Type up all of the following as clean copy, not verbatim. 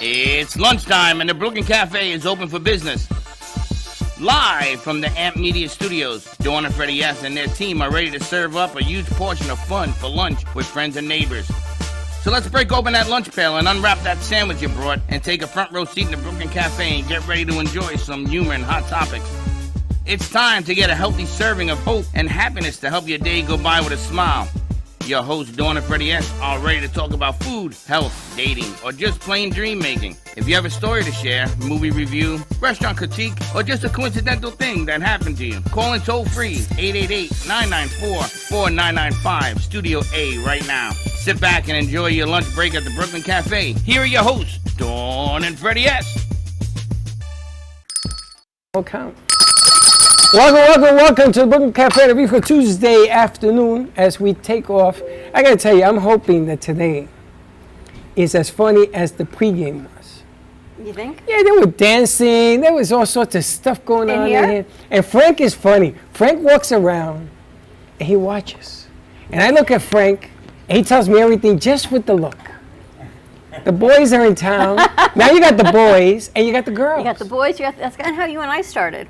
It's lunchtime and the Brooklyn Cafe is open for business. Live from the AMP Media Studios, Dawn and Freddy S. and their team are ready to serve up a huge portion of fun for lunch with friends and neighbors. So let's break open that lunch pail and unwrap that sandwich you brought and take a front row seat in the Brooklyn Cafe and get ready to enjoy some humor and hot topics. It's time to get a healthy serving of hope and happiness to help your day go by with a smile. Your hosts, Dawn and Freddy S., are ready to talk about food, health, dating, or just plain dream making. If you have a story to share, movie review, restaurant critique, or just a coincidental thing that happened to you, call in toll free 888-994-4995, Studio A right now. Sit back and enjoy your lunch break at the Brooklyn Cafe. Here are your hosts, Dawn and Freddy S. Welcome to the Brooklyn Cafe, the for Tuesday afternoon as we take off. I gotta tell you, I'm hoping that today is as funny as the pregame was. You think? Yeah, they were dancing. There was all sorts of stuff going on in here. And Frank is funny. Frank walks around and he watches. And I look at Frank and he tells me everything just with the look. The boys are in town. Now you got the boys and you got the girls. You got the boys. That's kind of how you and I started.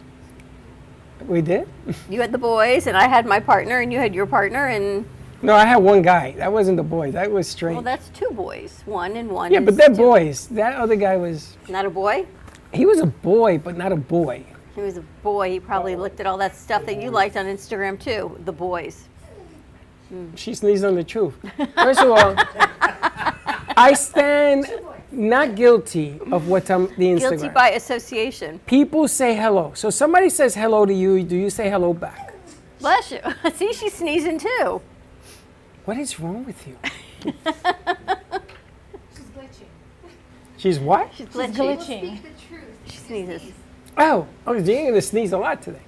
We did? You had the boys, and I had my partner, and you had your partner, and... No, I had one guy. That wasn't the boys. That was strange. Well, that's two boys. One and one. Yeah, but they're two. boys. That other guy was... Not a boy? He was a boy, but not a boy. He was a boy. He probably looked at all that stuff that you liked on Instagram, too. The boys. She sneezed on the truth. First of all, I stand not guilty of what's on the Instagram. Guilty by association. People say hello. So somebody says hello to you. Do you say hello back? Bless you. See, she's sneezing, too. What is wrong with you? She's glitching. She's what? She's She's glitching. glitching. Speak the truth. She sneezes. Oh, you're going to sneeze a lot today.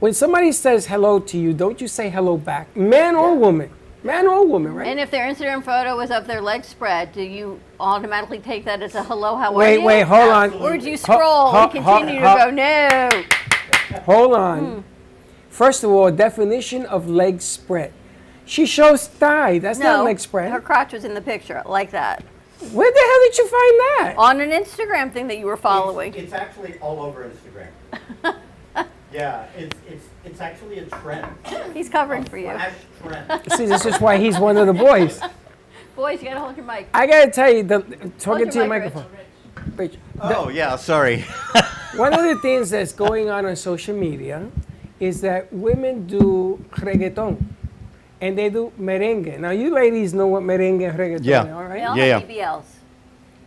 When somebody says hello to you, don't you say hello back? Man or woman? Man or woman, right? And if their Instagram photo was of their legs spread, do you automatically take that as a hello, how are you? Wait, hold on. Or do you scroll and continue to go, no? Hold on. First of all, definition of leg spread. She shows thigh. That's not leg spread. Her crotch was in the picture, like that. Where the hell did you find that? On an Instagram thing that you were following. It's actually all over Instagram. Yeah, it's actually a trend. He's covering for you. Flash trend. See, this is why he's one of the boys. Boys, you gotta hold your mic. I gotta tell you, talking your to your mic, microphone. Rich, Oh yeah, sorry. one of the things that's going on social media is that women do reggaeton and they do merengue. Now, you ladies know what merengue and reggaeton Yeah. are, They right? all Yeah, have BBLs.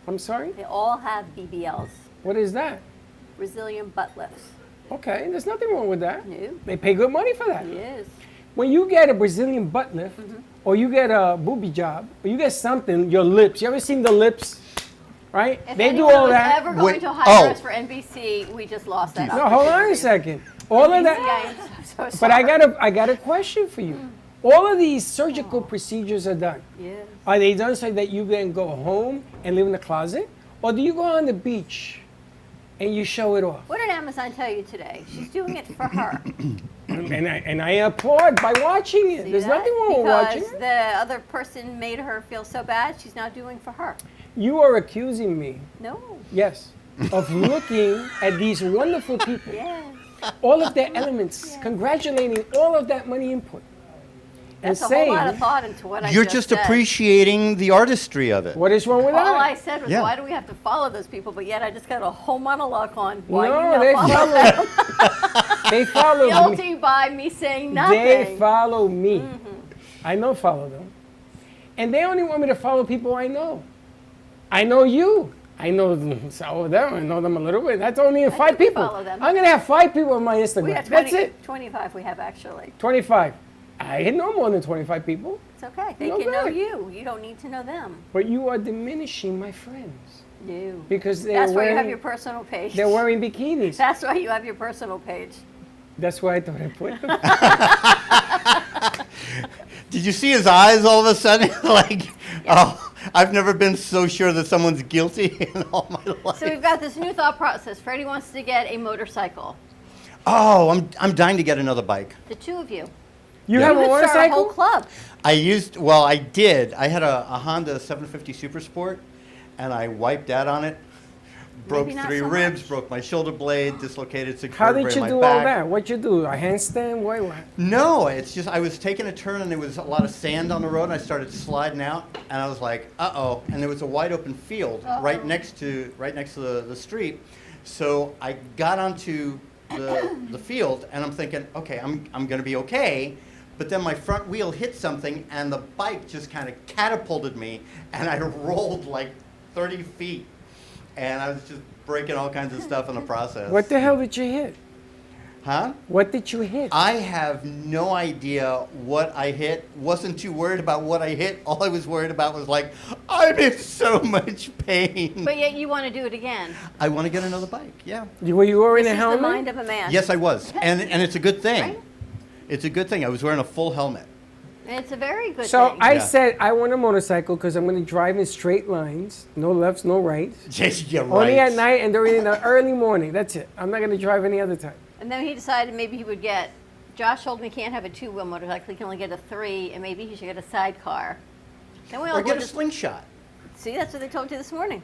I'm sorry? They all have BBLs. What is that? Brazilian butt lifts. Okay, there's nothing wrong with that. No. They pay good money for that. Yes. When you get a Brazilian butt lift, or you get a booby job, or you get something, your lips. You ever seen the lips? Right? If They do anyone all was that. ever going Wait, to hire oh. us for NBC, we just lost that No, hold on a second. All of that. I am so But I sorry. got a question for you. All of these surgical procedures are done. Yes. Are they done so that you can go home and live in the closet? Or do you go on the beach and you show it off? What did Amazon tell you today? She's doing it for her. And I applaud by watching it. See There's that? nothing wrong with watching Because it. the other person made her feel so bad, she's now doing for her. You are accusing me, No. yes, of looking at these wonderful people, Yes. all of their elements, congratulating all of that money input. And That's a whole lot of saying, thought into what I You're just just said. appreciating the artistry of it. what is wrong with All that? I said was, Yeah. why do we have to follow those people? But yet I just got a whole monologue on why No, you they don't follow follow, them. they follow me. Guilty by me saying nothing. They follow me. I don't follow them. And they only want me to follow people I know. I know you. I know some of them. I know them a little bit. That's only in 5 think we people. follow them. I'm going to have 5 people on my We Instagram. got That's 20, it. 25 we have actually. 25. I know more than 25 people. It's okay. They No can know good. you. You don't need to know them. But you are diminishing my friends No. because That's why you have your personal page. they're wearing bikinis. That's why you have your personal page. That's why I thought I put them. Did you see his eyes all of a sudden? Like, oh, I've never been so sure that someone's guilty in all my life. So we've got this new thought process. Freddie wants to get a motorcycle. Oh, I'm dying to get another bike. The two of you. You Yeah. have You a could start a whole motorcycle? club. I did. I had a Honda 750 Super Sport, and I wiped out on it. Broke Maybe not 3 so ribs, much. broke my shoulder blade, dislocated 6 How vertebrae did in you my do back. all that? What'd you do? A handstand? What? No, it's just I was taking a turn and there was a lot of sand on the road and I started sliding out and I was like, uh-oh. And there was a wide open field right next to the street. So I got onto the field and I'm thinking, okay, I'm gonna be okay. But then my front wheel hit something and the bike just kind of catapulted me and I rolled like 30 feet. And I was just breaking all kinds of stuff in the process. What the hell did you hit? Huh? What did you hit? I have no idea what I hit. Wasn't too worried about what I hit. All I was worried about was like, I'm in so much pain. But yet you want to do it again. I want to get another bike, yeah. Were you wearing This a is the helmet? mind of a man. Yes, I was. And it's a good thing. Right? It's a good thing. I was wearing a full helmet. And it's a very good So thing. I Yeah. said I want a motorcycle because I'm going to drive in straight lines, no lefts, no rights. Yes, you're right. Only at night and during the early morning. That's it. I'm not going to drive any other time. And then he decided maybe he would get, Josh told me he can't have a 2-wheel motorcycle, he can only get a 3, and maybe he should get a sidecar. Then we all Or go get a to, slingshot. see, that's what they told you this morning.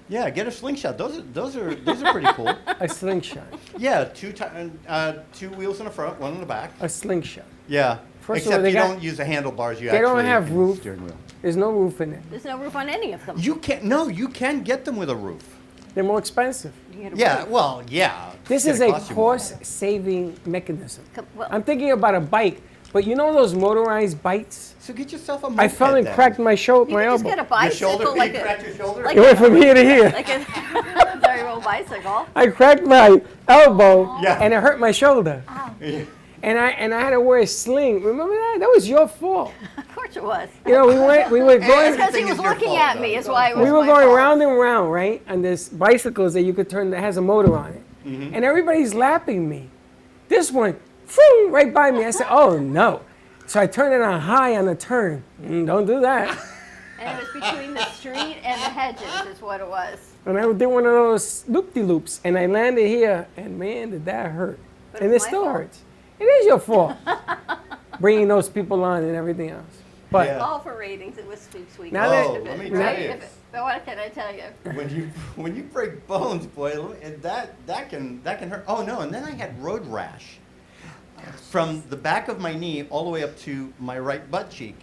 Yeah, get a slingshot. Those are pretty cool. A slingshot. Yeah, 2 wheels in the front, 1 in the back. A slingshot. Yeah. First of all, Except they you got- don't use the handlebars. You They actually don't have use roof. steering wheel. There's no roof in it. There's no roof on any of them. You can't. No, you can get them with a roof. They're more expensive. You get a Yeah. roof. Well, yeah. This It's is gonna a cost you more. cost-saving mechanism. Well, I'm thinking about a bike, but you know those motorized bikes? So get yourself a moped I fell and then. cracked my you my can just elbow. get a Your bicycle shoulder. like you a, cracked your shoulder. like It went from here to here. like a very old bicycle. I cracked my elbow Yeah. and it hurt my shoulder. Yeah. And I had to wear a sling. Remember that? That was your fault. Of course it was. You know, we were It's going because Everything he is was your looking fault, at though. me, is why it was we were my going fault. round and round, right? On this bicycles that you could turn that has a motor on it. Mm-hmm. And everybody's lapping me. This one, phew, right by me. I said, oh no. So I turned it on high on a turn. Don't do that. And it was between the street and the hedges is what it was. And I did one of those loop-de-loops, and I landed here, and man, did that hurt. But And it it's my still fault. hurts. It is your fault. Bringing those people on and everything else. But Yeah. All for ratings. It was sweet. Now Oh, that- let me Right? tell you. But what can I tell you? When you break bones, boy, that can hurt. Oh no! And then I had road rash from the back of my knee all the way up to my right butt cheek.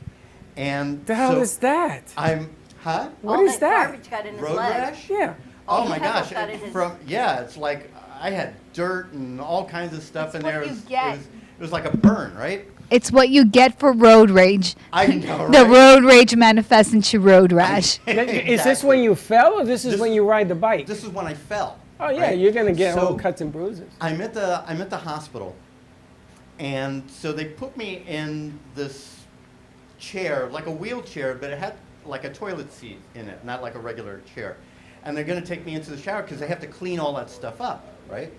And the hell so is that? Huh? What All is that that? garbage got in his Road leg. rash? Yeah. All Oh the my pebbles gosh! got in his- It's like I had dirt and all kinds of stuff in what there. you It was, get. it was like a burn, right? It's what you get for road rage. I know, The right? road rage manifests into road rash. Is this when you fell, or this is when you ride the bike? This is when I fell. Oh yeah, right? you're gonna get So- all cuts and bruises. I'm at the hospital, and so they put me in this chair, like a wheelchair, but it had like a toilet seat in it, not like a regular chair. And they're going to take me into the shower because they have to clean all that stuff up, right?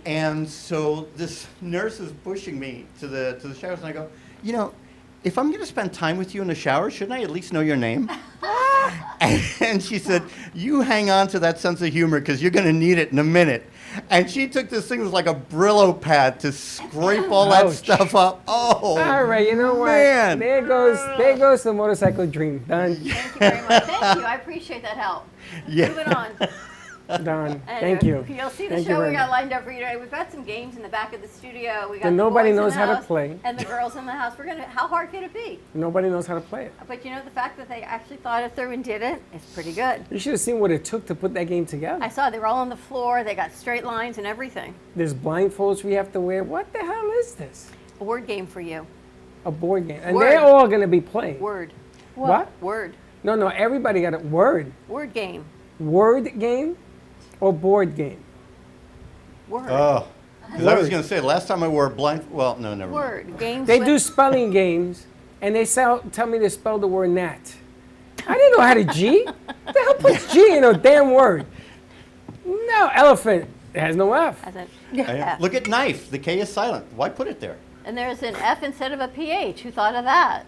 And so this nurse is pushing me to the showers, and I go, you know, if I'm going to spend time with you in the shower, shouldn't I at least know your name? And she said, you hang on to that sense of humor because you're going to need it in a minute. And she took this thing, it was like a Brillo pad to scrape all that Ouch. stuff up. Oh, All right, you know what? man. There goes the motorcycle dream. Done. Thank you very much. Thank you. I appreciate that help. Yeah. Moving on. Done. And, Thank you. You'll see the Thank you show we very got much. lined up for you today. We've got some games in the back of the studio. We got And the nobody boys in knows the how to house play. And the girls in the house. How hard could it be? Nobody knows how to play it. But you know, the fact that they actually thought it through and did it is pretty good. You should have seen what it took to put that game together. I saw they were all on the floor. They got straight lines and everything. There's blindfolds we have to wear. What the hell is this? A word game for you. A board game. And Word. they're all going to be playing. Word. What? Word. No, everybody got a word. Word game. Word game or board game? Word. Oh, because I was Word. going to say, last time I wore a blind, well, no, never mind. Word. Games They with- do spelling games, and they tell me to spell the word gnat. I didn't know how to G. What the hell puts G in a damn word? No, elephant. It has no F. As in, I- F. Look at knife. The K is silent. Why put it there? And there's an F instead of a PH. Who thought of that?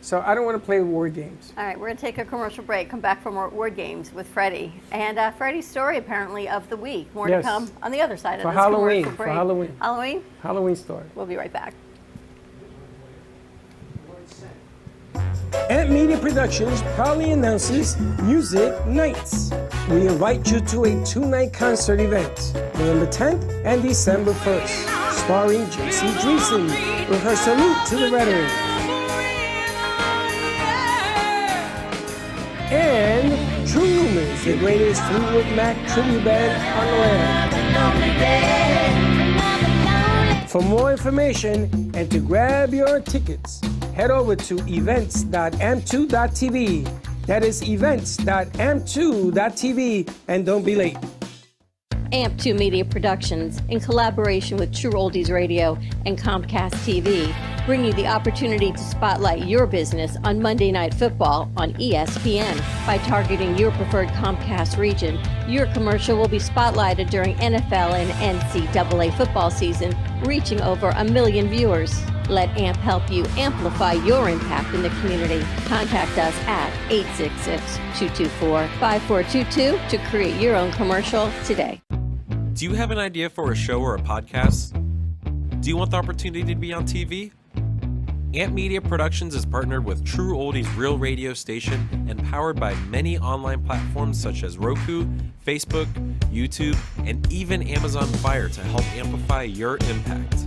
So I don't want to play word games. All right, we're going to take a commercial break, come back for more word games with Freddy. And Freddy's story, apparently, of the week. More Yes. to come on the other side For of this Halloween, commercial for break. Halloween. Halloween? Halloween story. We'll be right back. Amp Media Productions proudly announces Music Nights. We invite you to a 2-night concert event, November 10th and December 1st, starring J.C. Dreesen with her Salute to the Veterans. And True Rumors, the greatest Fleetwood Mac tribute band on the land. For more information and to grab your tickets, head over to events.amp2.tv. That is events.amp2.tv, and don't be late. AMP2 Media Productions, in collaboration with True Oldies Radio and Comcast TV, bring you the opportunity to spotlight your business on Monday Night Football on ESPN. By targeting your preferred Comcast region, your commercial will be spotlighted during NFL and NCAA football season, reaching over 1 million viewers. Let AMP help you amplify your impact in the community. Contact us at 866-224-5422 to create your own commercial today. Do you have an idea for a show or a podcast? Do you want the opportunity to be on TV? Amp Media Productions is partnered with True Oldies Real Radio Station and powered by many online platforms such as Roku, Facebook, YouTube, and even Amazon Fire to help amplify your impact.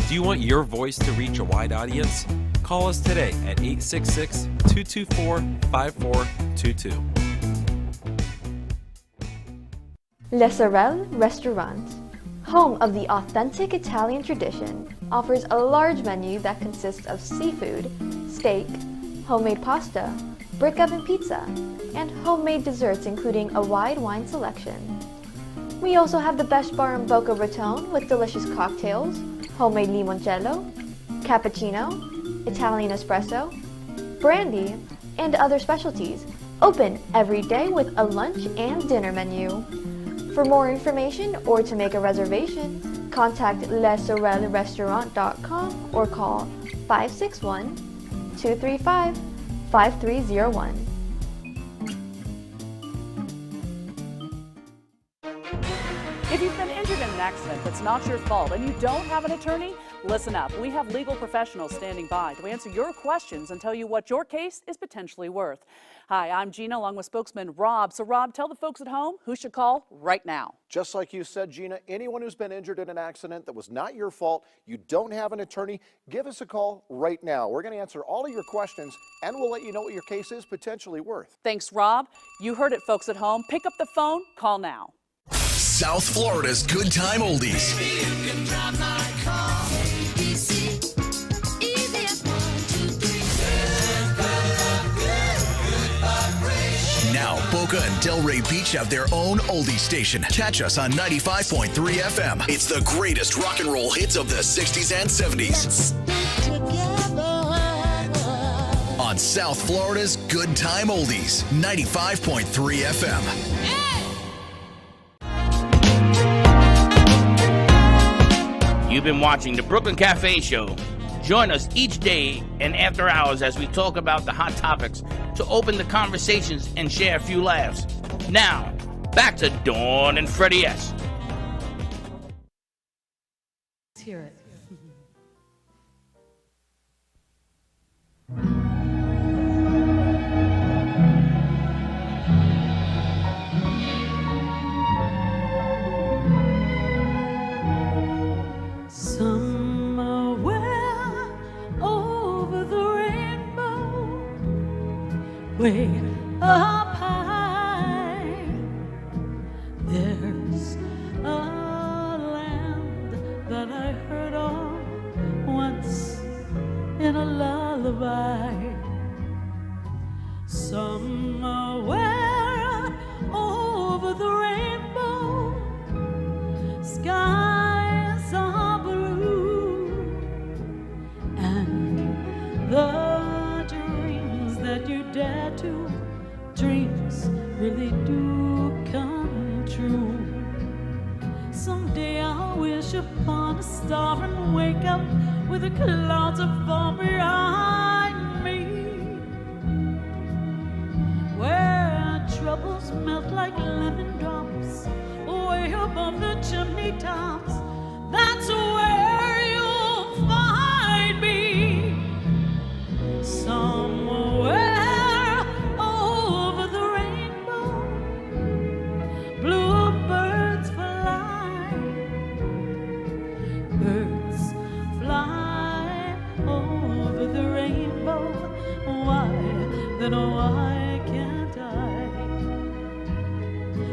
Do you want your voice to reach a wide audience? Call us today at 866-224-5422. Le Sorel Restaurant, home of the authentic Italian tradition, offers a large menu that consists of seafood, steak, homemade pasta, brick oven pizza, and homemade desserts including a wide wine selection. We also have the best bar in Boca Raton with delicious cocktails, homemade limoncello, cappuccino, Italian espresso, brandy, and other specialties. Open every day with a lunch and dinner menu. For more information or to make a reservation, contact lesorelrestaurant.com or call 561-235-5301. If you've been injured in an accident that's not your fault and you don't have an attorney, listen up. We have legal professionals standing by to answer your questions and tell you what your case is potentially worth. Hi, I'm Gina along with spokesman Rob. So Rob, tell the folks at home who should call right now. Just like you said, Gina, anyone who's been injured in an accident that was not your fault, you don't have an attorney, give us a call right now. We're going to answer all of your questions and we'll let you know what your case is potentially worth. Thanks, Rob. You heard it, folks at home. Pick up the phone, call now. South Florida's Good Time Oldies. Now, Boca and Delray Beach have their own oldie station. Catch us on 95.3 FM. It's the greatest rock and roll hits of the 60s and 70s. On South Florida's Good Time Oldies, 95.3 FM. You've been watching the Brooklyn Cafe Show. Join us each day and after hours as we talk about the hot topics to open the conversations and share a few laughs. Now, back to Dawn and Freddy S. Let's hear it. Way up high, there's a land that I heard of once in a lullaby. Somewhere over the rainbow, skies are blue, and the that you dare to, dreams really do come true. Someday I'll wish upon a star and wake up with the clouds of fall behind me, where troubles melt like lemon drops way above the chimney tops. That's where you'll find me. then why can't I?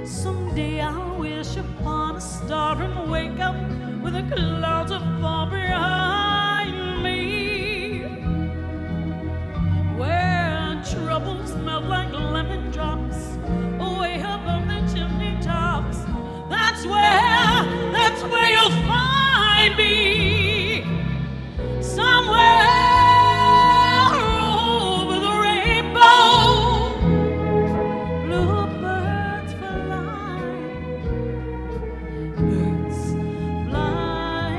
Someday I'll wish upon a star and wake up with the clouds of fall behind me, where troubles melt like lemon drops away above the chimney tops. That's where you'll find me, somewhere over the rainbow. Bluebirds fly, birds fly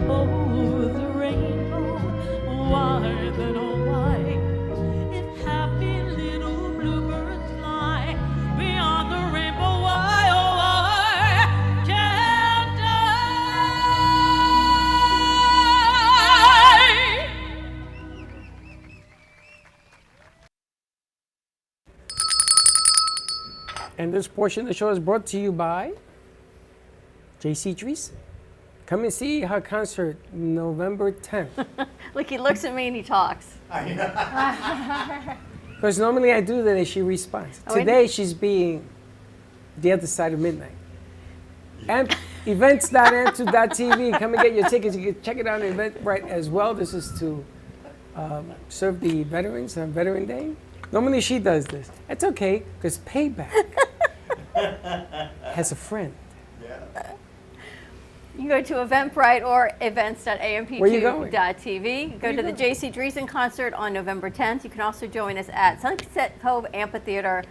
over the rainbow. Why then, oh why, if happy little bluebirds fly beyond the rainbow, why, oh why can't I? And this portion of the show is brought to you by J.C. Dreesen. Come and see her concert November 10th. Look, he looks at me and he talks. Because normally I do that and she responds. Oh, Today she's being the other side of midnight. And events.m2.tv. Come and get your tickets. You can check it out on Eventbrite as well. This is to serve the veterans on Veteran Day. Normally she does this. It's okay, because Payback has a friend. You can go to Eventbrite or events.amp2.tv. Where you going? Go to the J.C. Dreesen concert on November 10th. You can also join us at Sunset Cove Amphitheater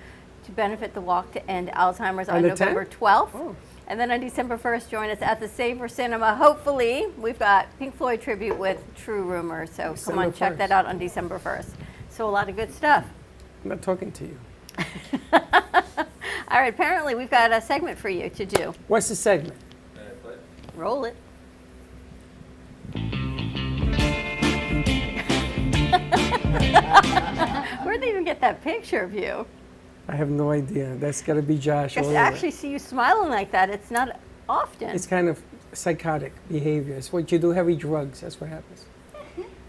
to benefit the Walk to End Alzheimer's on the November 10th? 12th. Oh. And then on December 1st, join us at the Savor Cinema. Hopefully, we've got Pink Floyd tribute with True Rumors. So come on, check that out on December 1st. So a lot of good stuff. I'm not talking to you. All right, apparently we've got a segment for you to do. What's the segment? Roll it. Where'd they even get that picture of you? I have no idea. That's got to be Josh. Because to actually see you smiling like that, it's not often. It's kind of psychotic behavior. It's what you do heavy drugs. That's what happens.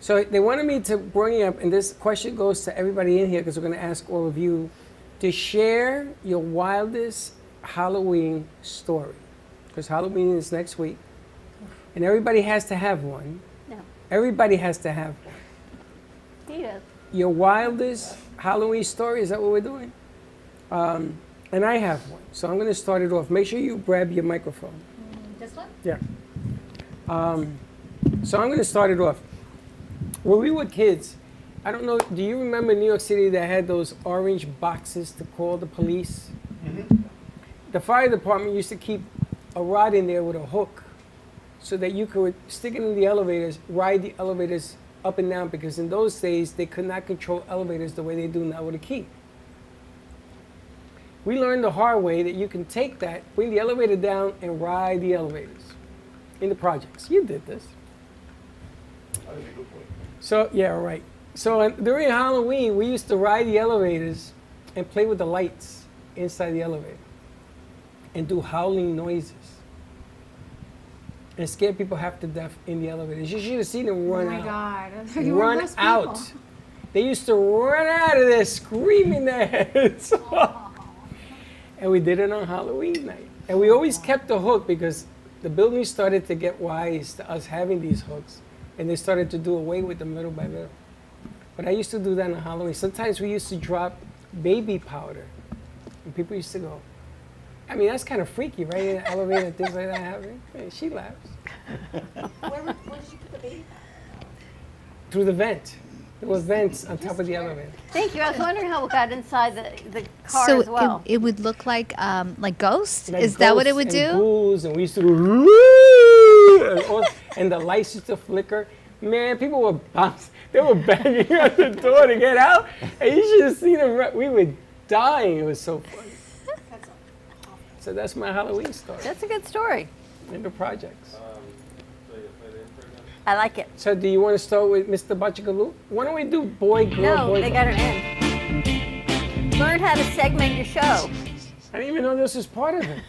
So they wanted me to bring up, and this question goes to everybody in here because we're going to ask all of you to share your wildest Halloween story. Because Halloween is next week, and everybody has to have one. No. Everybody has to have one. He does. Your wildest Halloween story, is that what we're doing? And I have one, so I'm going to start it off. Make sure you grab your microphone. This one? Yeah. So I'm going to start it off. When we were kids, I don't know, do you remember New York City that had those orange boxes to call the police? Mm-hmm. The fire department used to keep a rod in there with a hook so that you could stick it in the elevators, ride the elevators up and down, because in those days they could not control elevators the way they do now with a key. We learned the hard way that you can take that, bring the elevator down, and ride the elevators in the projects. You did this. So, yeah, right. So during Halloween, we used to ride the elevators and play with the lights inside the elevator and do howling noises and scare people half to death in the elevators. You should have seen them run out. Oh my God. Run out. They used to run out of there screaming their heads off. And we did it on Halloween night. And we always kept the hook because the building started to get wise to us having these hooks. And they started to do away with them little by little. But I used to do that on Halloween. Sometimes we used to drop baby powder. And people used to go, I mean, that's kind of freaky, right? In an elevator and things like that happening. Hey, she laughs. Where did you put the baby? Through the vent. There were vents on top of the elevator. Thank you. I was wondering how it got inside the car So as well. it would look like ghosts? Like Is that what it would ghosts and do? ghouls, and we used to do, and the lights used to flicker. Man, people were bouncing. They were banging at the door to get out, and you should have seen them. We were dying. It was so funny. So that's my Halloween story. That's a good story. In the projects. I like it. So do you want to start with Mr. Bachigaloo? Why don't we do boy, girl, No, boy, they girl? got an end. Learn how to segment your show. I didn't even know this was part of it.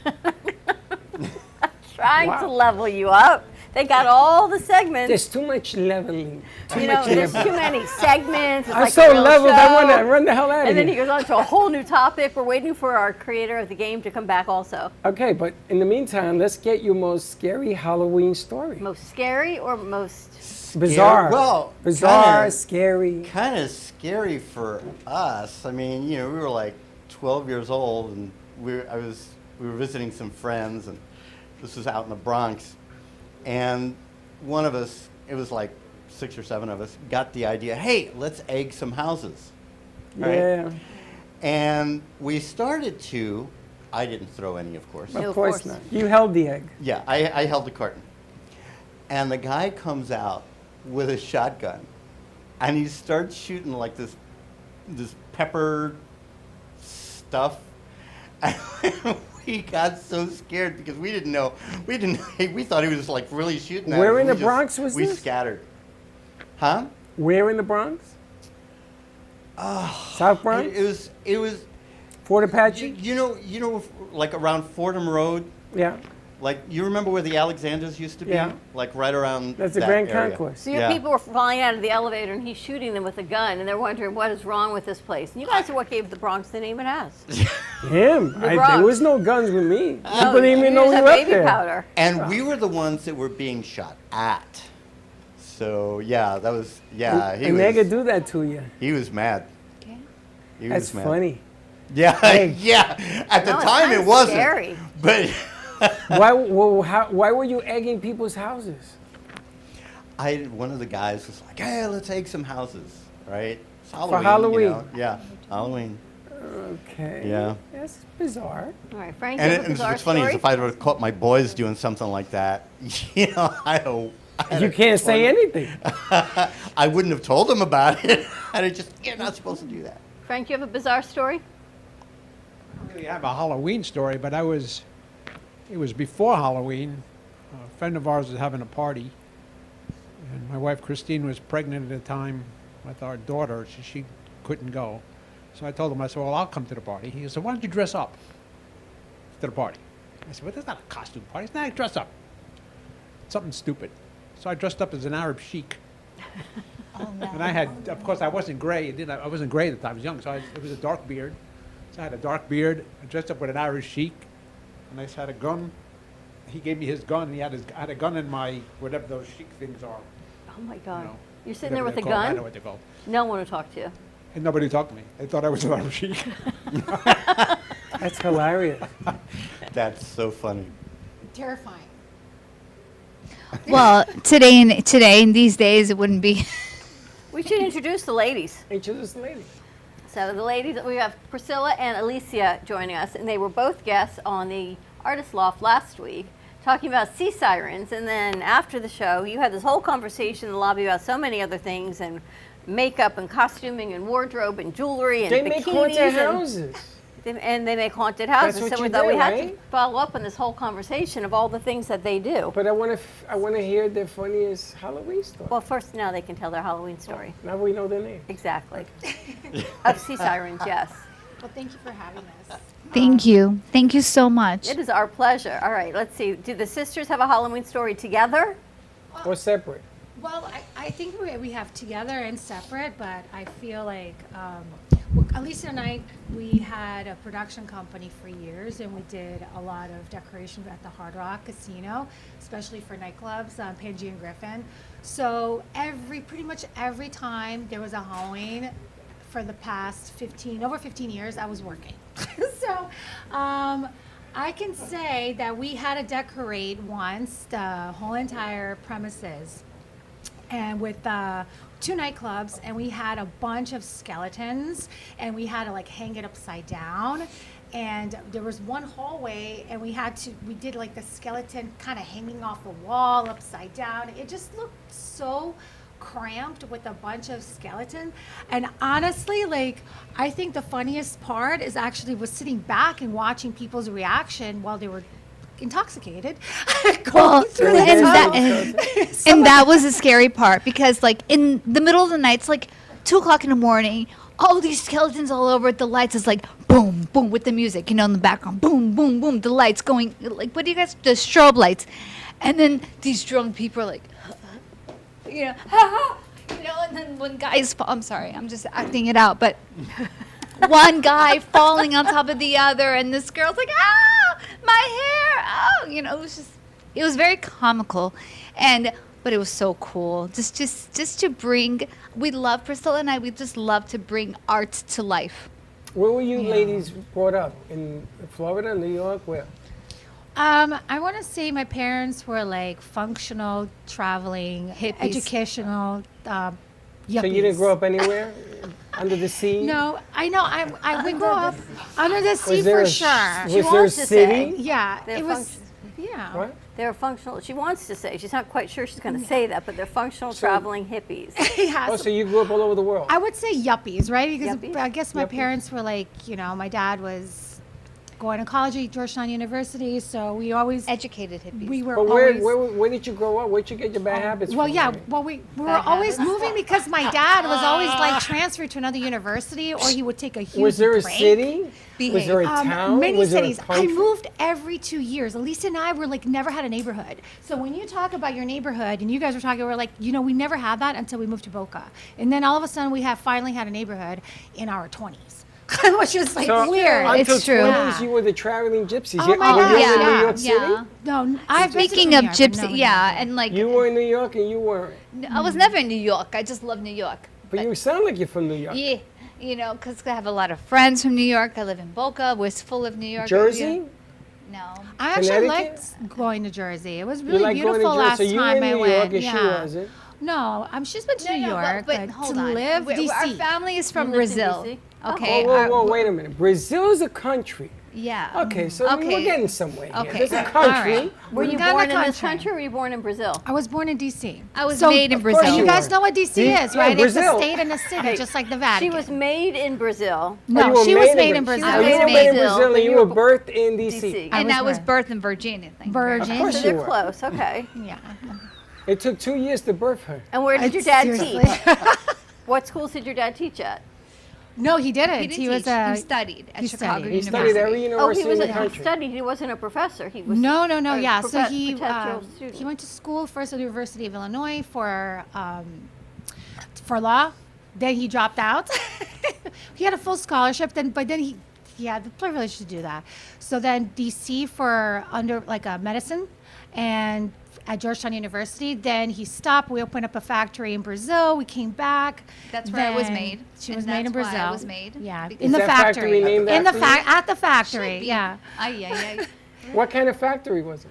Trying Wow. to level you up. They got all the segments. There's too much leveling. There's too many segments. It's I'm like so a real leveled, show. I want to run the hell out of And then he here. goes on to a whole new topic. We're waiting for our creator of the game to come back also. Okay, but in the meantime, let's get your most scary Halloween story. Most scary or most... Bizarre. Well, bizarre, scary. Kind of scary for us. I mean, we were like 12 years old, and we were visiting some friends, and this was out in the Bronx, and one of us, it was like 6 or 7 of us, got the idea, hey, let's egg some houses. Right? Yeah. And we started to, I didn't throw any, of course. Of course not. You held the egg. Yeah, I held the carton. And the guy comes out with a shotgun, and he starts shooting like this pepper stuff. And we got so scared because we didn't know. We thought he was like really shooting at us. Where in the Bronx was we this? We scattered. Huh? Where in the Bronx? South Bronx? It was Fort Apache? You know, like around Fordham Road. Yeah. Like, you remember where the Alexanders used to be? Yeah. Like right around That's the that Grand area. Concourse. So your people were flying out of the elevator, and he's shooting them with a gun, and they're wondering what is wrong with this place. And you guys are what gave the Bronx the name it has. Him? The Bronx. There was no guns with me. No, People didn't even know you we just were had up baby there. powder. And we were the ones that were being shot at. So, yeah, that was, yeah. And they could do that to you. He was mad. Okay. He That's was mad. funny. Yeah, yeah. At the time, it wasn't. Scary. But why were you egging people's houses? one of the guys was like, hey, let's egg some houses, right? It's Halloween. For Halloween. You know? Yeah, Halloween. Okay. Yeah. That's bizarre. All right, Frank, And you have a bizarre what's funny is story? if I would have caught my boys doing something like that, You can't say anything. I wouldn't have told them about it. You're not supposed to do that. Frank, you have a bizarre story? I don't really have a Halloween story, but it was before Halloween. A friend of ours was having a party, and my wife Christine was pregnant at the time with our daughter. She couldn't go. So I told him, I said, well, I'll come to the party. He said, why don't you dress up to the party? I said, well, that's not a costume party. It's not dress up. Something stupid. So I dressed up as an Arab sheik. Oh, no. And I had, of course, I wasn't gray. I wasn't gray at the time. I was young, so it was a dark beard. So I had a dark beard. I dressed up with an Irish sheik, and I just had a gun. He gave me his gun, and I had a gun in my, whatever those sheik things are. Oh, my God. You know, You're sitting there with a whatever they're called. I gun? know what they're called. No one will talk to you. And nobody talked to me. They thought I was an Irish sheik. That's hilarious. That's so funny. Terrifying. Well, today in these days, it wouldn't be. We should introduce the ladies. Introduce the ladies. So the ladies, we have Priscilla and Alicia joining us, and they were both guests on the Artist Loft last week, talking about sea sirens. And then after the show, you had this whole conversation in the lobby about so many other things, and makeup and costuming and wardrobe and jewelry and They bikinis. make haunted houses. And they make haunted houses. That's what So we you thought we did, had right? to follow up on this whole conversation of all the things that they do. But I want to hear their funniest Halloween story. Well, first now they can tell their Halloween story. Now we know their name. Exactly. Of sea sirens, yes. Well, thank you for having us. Thank you. Thank you so much. It is our pleasure. All right, let's see. Do the sisters have a Halloween story together? Or separate? Well, I think we have together and separate, but I feel like Alicia and I, we had a production company for years, and we did a lot of decorations at the Hard Rock Casino, especially for nightclubs, Panji and Griffin. So pretty much every time there was a Halloween for the past over 15 years, I was working. So I can say that we had to decorate once the whole entire premises, and with 2 nightclubs, and we had a bunch of skeletons, and we had to like hang it upside down. And there was one hallway, and we did like the skeleton kind of hanging off the wall upside down. It just looked so cramped with a bunch of skeletons. And honestly, like, I think the funniest part is actually was sitting back and watching people's reaction while they were intoxicated. Well, through the and that was the scary part, because like in the middle of the night, it's like 2:00 in the morning, all these skeletons all over it, the lights is like boom, boom with the music, in the background, boom, boom, boom, the lights going, like, what do you guys, the strobe lights. And then these drunk people are like, and then one guy's, I'm sorry, I'm just acting it out, but one guy falling on top of the other, and this girl's like, my hair, it was very comical, but it was so cool. Just to bring, Priscilla and I, we just love to bring art to life. Where were you ladies brought up? In Florida, New York, where? I want to say my parents were like functional, traveling, Hippies. Educational, yuppies. So you didn't grow up anywhere under the sea? No, I know. We grew up under the sea there for a sure. Was there a city? Yeah, They're it was. Yeah. What? They're functional. She wants to say. She's not quite sure she's going to say that, but they're functional traveling hippies. Yeah, Oh, so you grew up all over the world? I would say yuppies, right? Because Yuppies? I guess my Yuppies. parents were like, my dad was going to college at Georgetown University, so we always Educated hippies. we were But always. where did you grow up? Where'd you get your bad habits Well, from? yeah. right? Well, we were always moving because my dad was always like transferred to another university, or he would take a huge Was there a break. city? Was there a Um, town? Many Was there a cities. I country? moved every 2 years. Elisa and I were like never had a neighborhood. So when you talk about your neighborhood, and you guys were talking, we're like, we never had that until we moved to Boca, and then all of a sudden we finally had a neighborhood in our 20s, which was like So weird. Until It's true. 20s, Yeah. you were the traveling gypsies. Oh my were God, you in yeah, New York City? yeah. No, I've been to Speaking New of York, but gypsy, no, yeah, and like, You were in New York and you weren't. I was never in New York. I just love New York. But you sound like you're from New York. Yeah, because I have a lot of friends from New York. I live in Boca. We're full of New York. Jersey? No. I actually Connecticut? liked going to Jersey. It was You really like going to beautiful Jersey? last So you were time in I New went. York and yeah. she wasn't. No, she's been to New York, but hold to on. live Our DC. family is from You lived in Brazil. DC? Okay. Whoa, wait a minute. Brazil's a country. Yeah. Okay, so we're getting somewhere here. Okay. There's a All country. right. Were you Ghana born in this country. country or were you born in Brazil? I was born in DC. I was made in of course Brazil. You you guys were. know what DC Yeah, is, right? Brazil. It's a state and a city, just like the Vatican. She was made in Oh, Brazil. you No, were she was made in Brazil. Brazil. I Oh, you was were made made in in Brazil Brazil, and you were birthed in DC. DC. I And I was was birthed in Virginia. Thank you very Virgin. Of course So you they're were. close. Okay. Yeah. It took 2 years to birth her. And where did your dad Seriously. teach? What schools did your dad teach at? No, he didn't. He didn't He was teach. He studied at he Chicago studied. He University. studied every Oh, university he was in the he country. studied. He wasn't a professor. He was No. a Yeah. So he perpetual student. he went to school first at the University of Illinois for law. Then he dropped out. He had a full scholarship. But then he had the privilege to do that. So then DC for medicine, and at Georgetown University. Then he stopped. We opened up a factory in Brazil. We came back. That's where I was Then made. She And was made in that's why Brazil. I was made. Yeah, Because- in the Is that factory factory. named In the after you? at the factory. Should be. Yeah. Ay. What kind of factory was it?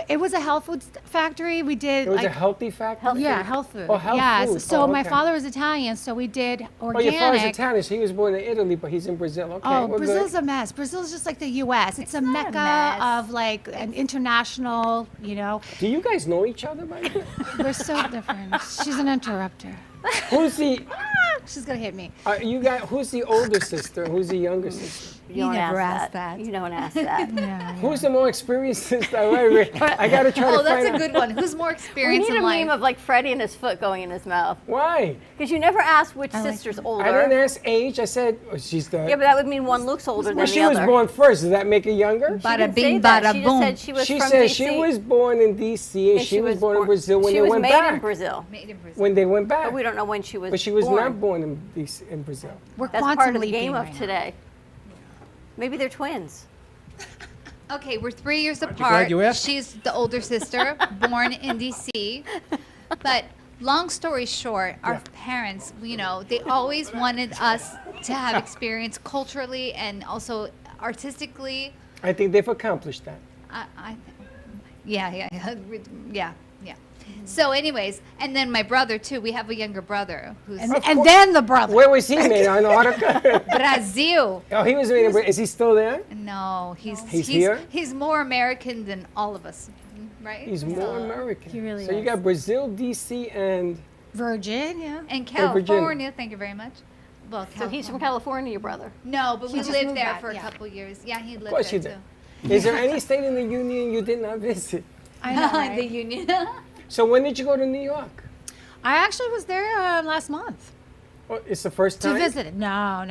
It was a health food factory. We did It was a like healthy factory? yeah, health food. Oh, health yes. food. So Oh, my okay. father was Italian, so we did Oh, organic. your father's Italian. So he was born in Italy, but he's in Brazil. Okay, Oh, we're Brazil's good. a mess. Brazil's just like the U.S. It's a not a mecca mess. of like an international. Do you guys know each other, by the way? We're so different. She's an interrupter. Who's the? She's gonna hit me. You got? Who's the older sister? Who's the younger sister? You don't never ask asked that. You don't ask that. Who's the more experienced sister? I gotta try to Oh, that's find a good one. Who's more We experienced need in a life? meme of like Freddy and his foot going in his mouth. Why? Because you never ask which like sister's older. I didn't ask age. I said she's the. Yeah, but that would mean one looks older well, than she the was other. born first. Does that make her younger? She Bada didn't say bing, that. bada She boom. just said she was She from said DC. she was born in D.C. and she was born in Brazil when she they was went made back. in Brazil. Made in Brazil. When they went back. But we don't know when she was But she was born. not born in DC, in Brazil. We're That's quantum part of the leaping game of right now. today. Maybe they're twins. Okay, we're 3 years glad apart. you asked. She's the older sister, born in D.C. But long story short, our parents, they always wanted us to have experience culturally and also artistically. I think they've accomplished that. Yeah. So, anyways, and then my brother too. We have a younger brother who's And then the brother. Where was he made? Antarctica? Brazil. Oh, he was made in Brazil. Is he still there? No, he's here? He's more American than all of us, right? He's more American. He really So you is. got Brazil, DC, and Virginia. And Virginia. California. Thank you very much. Well, So he's from California, your brother. No, but we just lived moved there back, for a yeah. couple years. Yeah, he lived of course there you too. did. Is there any state in the union you did not visit? I know, right? The Union. So when did you go to New York? I actually was there last month. Oh, it's the first To time? visit it. No.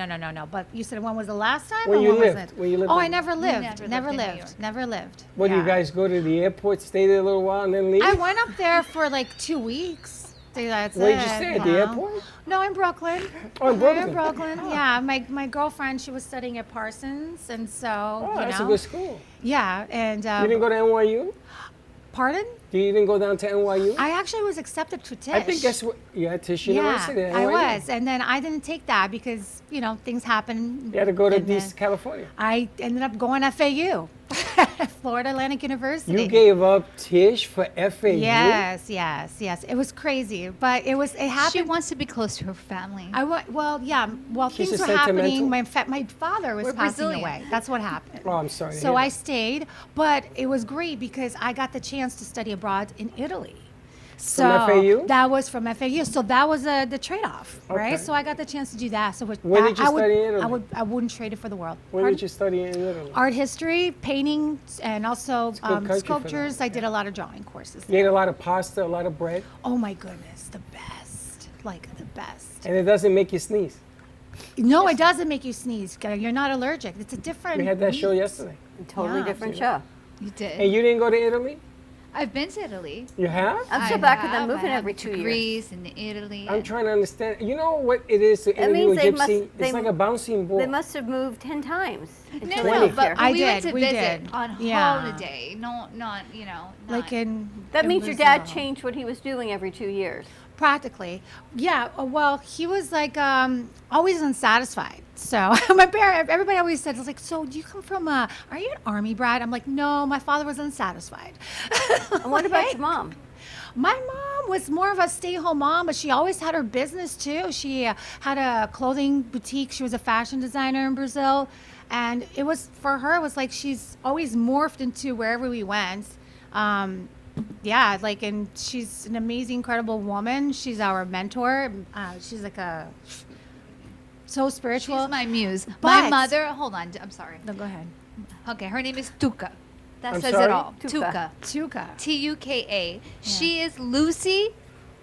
But you said when was the last time? When or you when was lived. it? When you lived Oh, in- I never lived. never Never lived in New lived. York. Never lived. What, do you Yeah. guys go to the airport, stay there a little while, and then leave? I went up there for like 2 weeks. That's Where'd you it, stay, at the know. airport? No, in Brooklyn. Oh, in Brooklyn. In Brooklyn, yeah. My girlfriend, she was studying at Parsons, and so, Oh, you that's know. a good school. Yeah, and You didn't go to NYU? pardon? You didn't go down to NYU? I actually was accepted to Tisch. I think that's what, Tisch University. Yeah, at I NYU. was, and then I didn't take that because things happen. You had to go to and then East California. I ended up going FAU, Florida Atlantic University. You gave up Tisch for FAU? Yes. It was crazy, but it happened. She wants to be close to her family. Well, yeah. While She's things a were happening, sentimental? my father was We're passing Brazilian. away. That's what happened. Oh, I'm sorry to So hear I that. stayed, but it was great because I got the chance to study abroad in Italy. So FAU? that was from FAU. So that was the trade-off, right? Okay. So I got the chance to do that. So with Where that, did you I would, study in Italy? I wouldn't trade it for the world. Where Pardon? did you study in Italy? Art history, painting, and also good country for that. sculptures. I did a lot of drawing courses. You ate a lot of pasta, a lot of bread, Oh my goodness, the best, like the best. and it doesn't make you sneeze. No, it doesn't make you sneeze. You're not allergic. It's a different. We had that show yesterday. Totally Yeah. different show. You did. And you didn't go to Italy? I've been to Italy. You have? I'm so I back with them have. moving I have every been 2 to years. Greece and Italy. I'm trying to understand. You know what it is to That interview a means they must- gypsy? they It's like a bouncing ball. They must have moved 10 times. until they No, moved but here. I we went did, to we visit did. on Yeah. holiday. No, not Like in. That in means your dad Brazil. changed what he was doing every 2 years. Practically, yeah. Well, he was like always unsatisfied. So everybody always said, "It's like, so do you come from are you an army brat?" I'm like, no, my father was unsatisfied. And what about your mom? My mom was more of a stay-at-home mom, but she always had her business too. She had a clothing boutique. She was a fashion designer in Brazil, and it was for her. It was like she's always morphed into wherever we went. Yeah, like, and she's an amazing, incredible woman. She's our mentor. She's like so spiritual. She's my muse. My But- mother. Hold on. I'm sorry. No, go ahead. Okay, her name is Tuka. That I'm says sorry? it all. Tuka. Tuka. Tuka. She is Lucy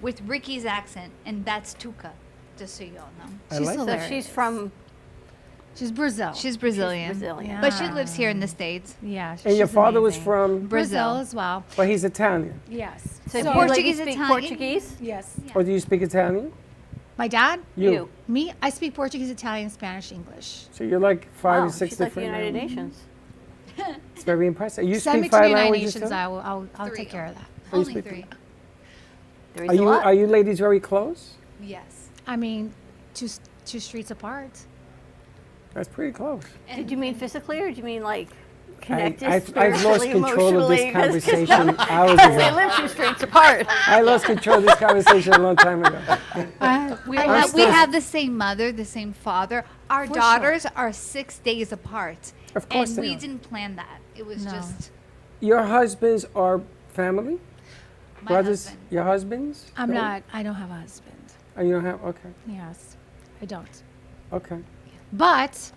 with Ricky's accent, and that's Tuka. Just so you all know. I She's like So hilarious. she's from She's Brazil. She's Brazilian. Brazilian. But she lives here in the States. Yeah. And your she's father was amazing. from, Brazil as well. but he's Italian. Yes. So do you Portuguese, ladies speak Italian. Portuguese? Yes. Or do you speak Italian? My dad? You. Me? I speak Portuguese, Italian, Spanish, English. So you're like 5 Wow, or 6 she's like the different United languages. Nations. It's very impressive. You Send me speak to the 5 United languages Nations. too? I'll Three. take care of that. Oh, you Only speak 3. There is Are a you lot. are you ladies very close? Yes. I mean, two streets apart. That's pretty close. Did you mean physically or did you mean like connected I've lost spiritually, control of this emotionally? 'Cause- conversation hours Because they ago. live 2 streets apart. I lost control of this conversation a long time ago. We I'm have, we still- have the same mother, the same father. Our For daughters are 6 days apart. Of course And they we are. didn't plan that. It was No. just Your husbands are family? my Brothers? husband. Your husbands? I'm No? not. I don't have a husband. Oh, you don't have? Okay. Yes, I don't. Okay. But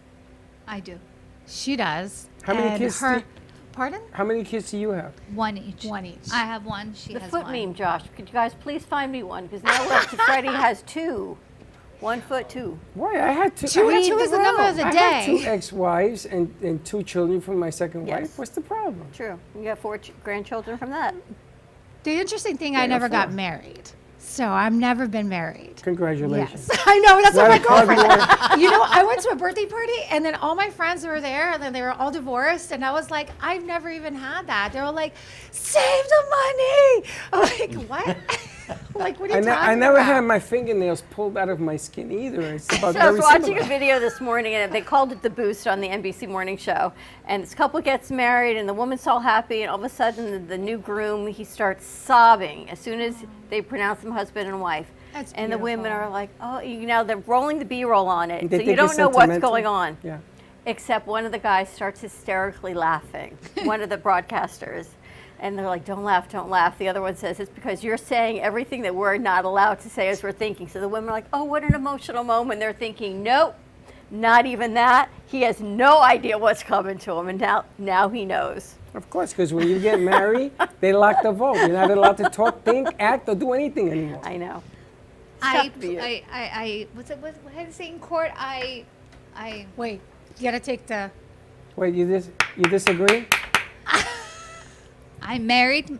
I do. she does. How many and kids do Her, you- pardon? How many kids do you have? One each. One each. I have one. She The has foot one. meme, Josh. Could you guys please find me one? Because now we're up to Freddy has 2. 1 foot, 2. Why? I had two. Two I had is the number of the I day. had 2 ex-wives and 2 children from my second Yes. wife. What's the problem? True. You got 4 grandchildren from that. The interesting thing, Yeah, I never got four. married. So I've never been married. Congratulations. Yes, I know. That's what Not my a hard girlfriend. You know, I went to a birthday party, and then all my friends were there, and then they were all divorced, and I was like, I've never even had that. They were like, save the money. I'm like, what? Like, what are you talking I never about? had my fingernails pulled out of my skin either. It's about So I was very watching similar. a video this morning, and they called it The Boost on the NBC Morning Show. And this couple gets married, and the woman's all happy, and all of a sudden, the new groom, he starts sobbing as soon as they pronounce him husband and wife. That's and the women beautiful. are like, oh, they're rolling the B-roll on it, They so you think don't it's know what's sentimental. going on. Yeah. Except one of the guys starts hysterically laughing, one of the broadcasters. And they're like, don't laugh, don't laugh. The other one says, it's because you're saying everything that we're not allowed to say as we're thinking. So the women are like, oh, what an emotional moment. They're thinking, nope, not even that. He has no idea what's coming to him, and now he knows. Of course, because when you get married, they lock the vote. You're not allowed to talk, think, act, or do anything anymore. I know. What's it? What did I say in court? Wait, you gotta take the. Wait, you disagree? I'm married.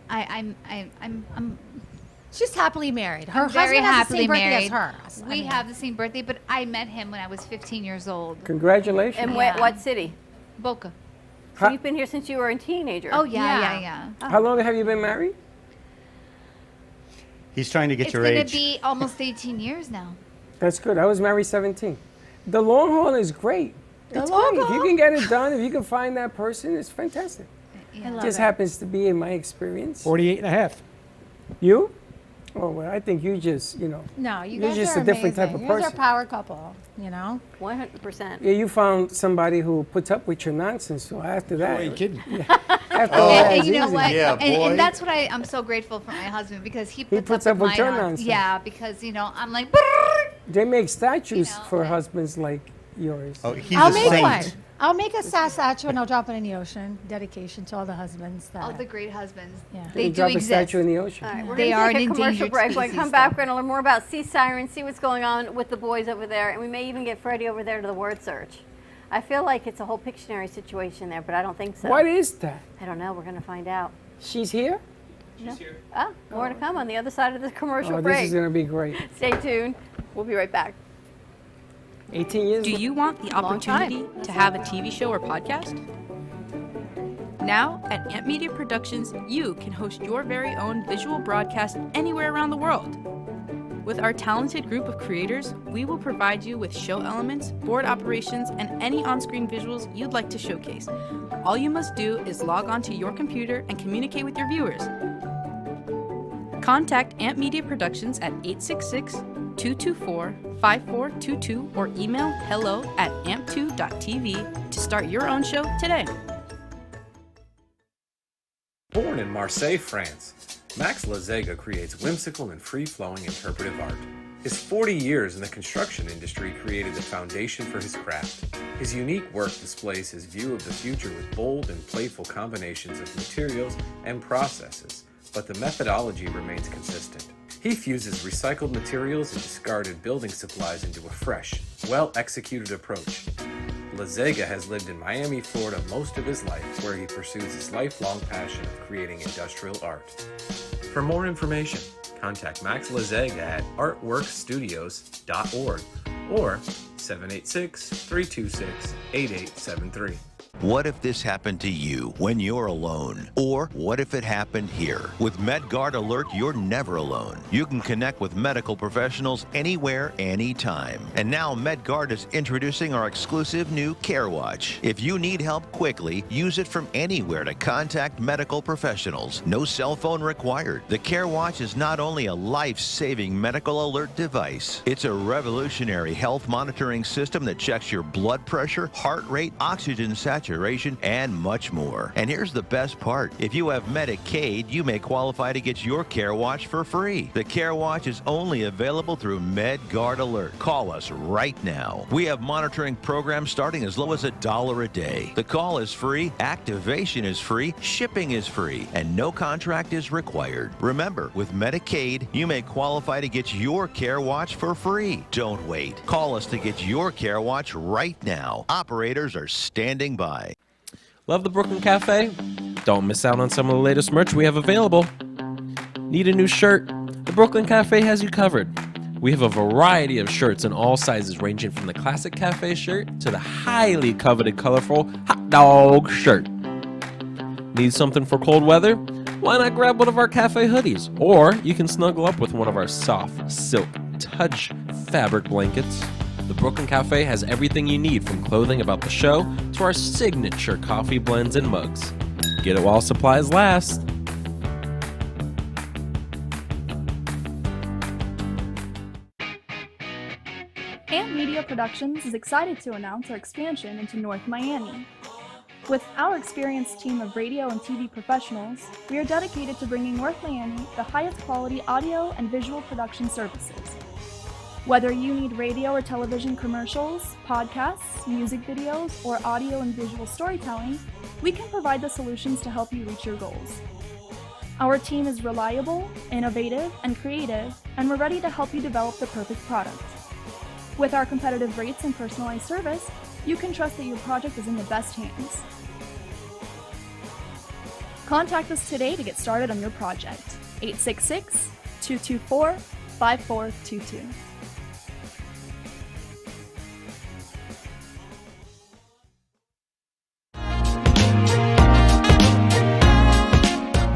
She's happily married. Her I'm very husband has the happily same birthday married. as her. We have the same birthday, but I met him when I was 15 years old. Congratulations. And what city? Boca. So you've been here since you were a teenager. Oh yeah. How long have you been married? He's trying to get It's your gonna age. be almost 18 years now. That's good. I was married 17. The long haul is great. It's great. If you can get it done, if you can find that person, it's fantastic. Yeah. It just happens to be in my experience. 48 and a half. You? Oh, well, I think you just, No, you you're guys just are a different type amazing. of You guys are a person. power couple, 100%. Yeah, you found somebody who puts up with your nonsense. So after that, You ain't kidding. after that, And it's you know easy. what? Yeah, and boy. that's what I'm so grateful for my husband because he puts, puts up with my your nonsense. nonsense. Yeah, because I'm like. They make statues for husbands like yours. Oh, he's I'll a make saint. one. I'll make a statue and I'll drop it in the ocean. Dedication to all the husbands that. Oh, the great husbands. Yeah. They You do drop a exist. statue in the ocean. All right, we're They going are to take an a commercial endangered break. When we species, come back, though. we're going to learn more about sea sirens, see what's going on with the boys over there, and we may even get Freddy over there to the word search. I feel like it's a whole Pictionary situation there, but I don't think so. What is that? I don't know. We're going to find out. She's here? She's here. Oh, more to come on the other side of this commercial Oh, break. this is going to be great. Stay tuned. We'll be right back. 18 years. Do you want the Long time. opportunity to have a TV show or podcast? Now, at Amp Media Productions, you can host your very own visual broadcast anywhere around the world. With our talented group of creators, we will provide you with show elements, board operations, and any on-screen visuals you'd like to showcase. All you must do is log onto your computer and communicate with your viewers. Contact Amp Media Productions at 866-224-5422 or email hello@amp2.tv to start your own show today. Born in Marseille, France, Max Lazega creates whimsical and free-flowing interpretive art. His 40 years in the construction industry created the foundation for his craft. His unique work displays his view of the future with bold and playful combinations of materials and processes, but the methodology remains consistent. He fuses recycled materials and discarded building supplies into a fresh, well-executed approach. Lazega has lived in Miami, Florida most of his life, where he pursues his lifelong passion of creating industrial art. For more information, contact Max Lazega at artworkstudios.org or 786-326-8873. What if this happened to you when you're alone? Or what if it happened here? With MedGuard Alert, you're never alone. You can connect with medical professionals anywhere, anytime. And now MedGuard is introducing our exclusive new Care Watch. If you need help quickly, use it from anywhere to contact medical professionals. No cell phone required. The Care Watch is not only a life-saving medical alert device, it's a revolutionary health monitoring system that checks your blood pressure, heart rate, oxygen saturation, and much more. And here's the best part. If you have Medicaid, you may qualify to get your Care Watch for free. The Care Watch is only available through MedGuard Alert. Call us right now. We have monitoring programs starting as low as $1 a day. The call is free, activation is free, shipping is free, and no contract is required. Remember, with Medicaid, you may qualify to get your Care Watch for free. Don't wait. Call us to get your Care Watch right now. Operators are standing by. Love the Brooklyn Cafe? Don't miss out on some of the latest merch we have available. Need a new shirt? The Brooklyn Cafe has you covered. We have a variety of shirts in all sizes, ranging from the classic cafe shirt to the highly coveted colorful hot dog shirt. Need something for cold weather? Why not grab one of our cafe hoodies? Or you can snuggle up with one of our soft silk touch fabric blankets. The Brooklyn Cafe has everything you need, from clothing about the show to our signature coffee blends and mugs. Get it while supplies last. Amp Media Productions is excited to announce our expansion into North Miami. With our experienced team of radio and TV professionals, we are dedicated to bringing North Miami the highest quality audio and visual production services. Whether you need radio or television commercials, podcasts, music videos, or audio and visual storytelling, we can provide the solutions to help you reach your goals. Our team is reliable, innovative, and creative, and we're ready to help you develop the perfect product. With our competitive rates and personalized service, you can trust that your project is in the best hands. Contact us today to get started on your project. 866-224-5422.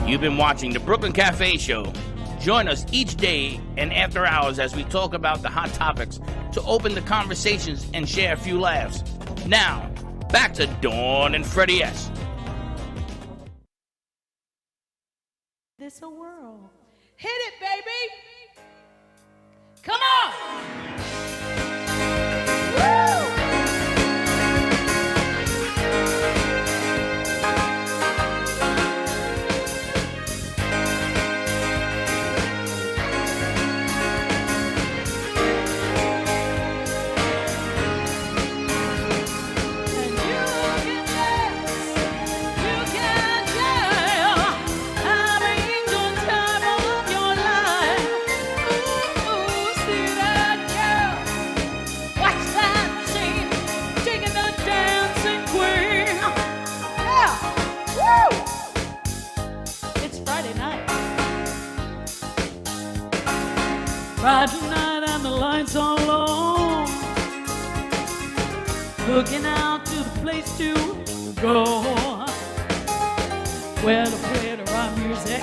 You've been watching the Brooklyn Cafe Show. Join us each day and after hours as we talk about the hot topics to open the conversations and share a few laughs. Now, back to Dawn and Freddy S. This a world. Hit it, baby. Come on. Woo! Friday night and the lights are low, looking out to the place to go, where to play the rock music,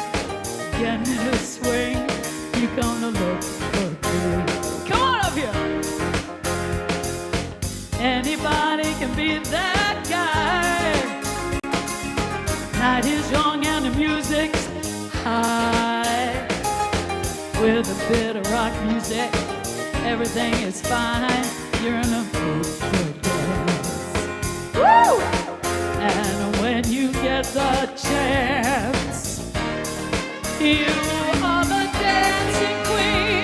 getting in the swing, you gonna look for good. Come on up here. Anybody can be that guy. Night is young and the music's high. With a bit of rock music, everything is fine. You're in a good place. Woo! And when you get the chance, you are the dancing queen,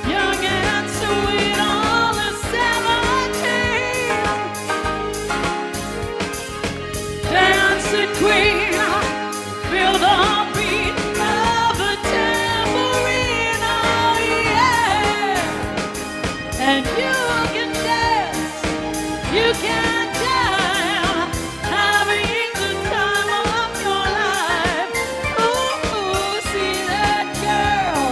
young and sweet, all the 17. Dancing queen, feel the beat of the tambourine, oh yeah. And you can dance, you can dance, having the time of your life. Ooh, see that girl,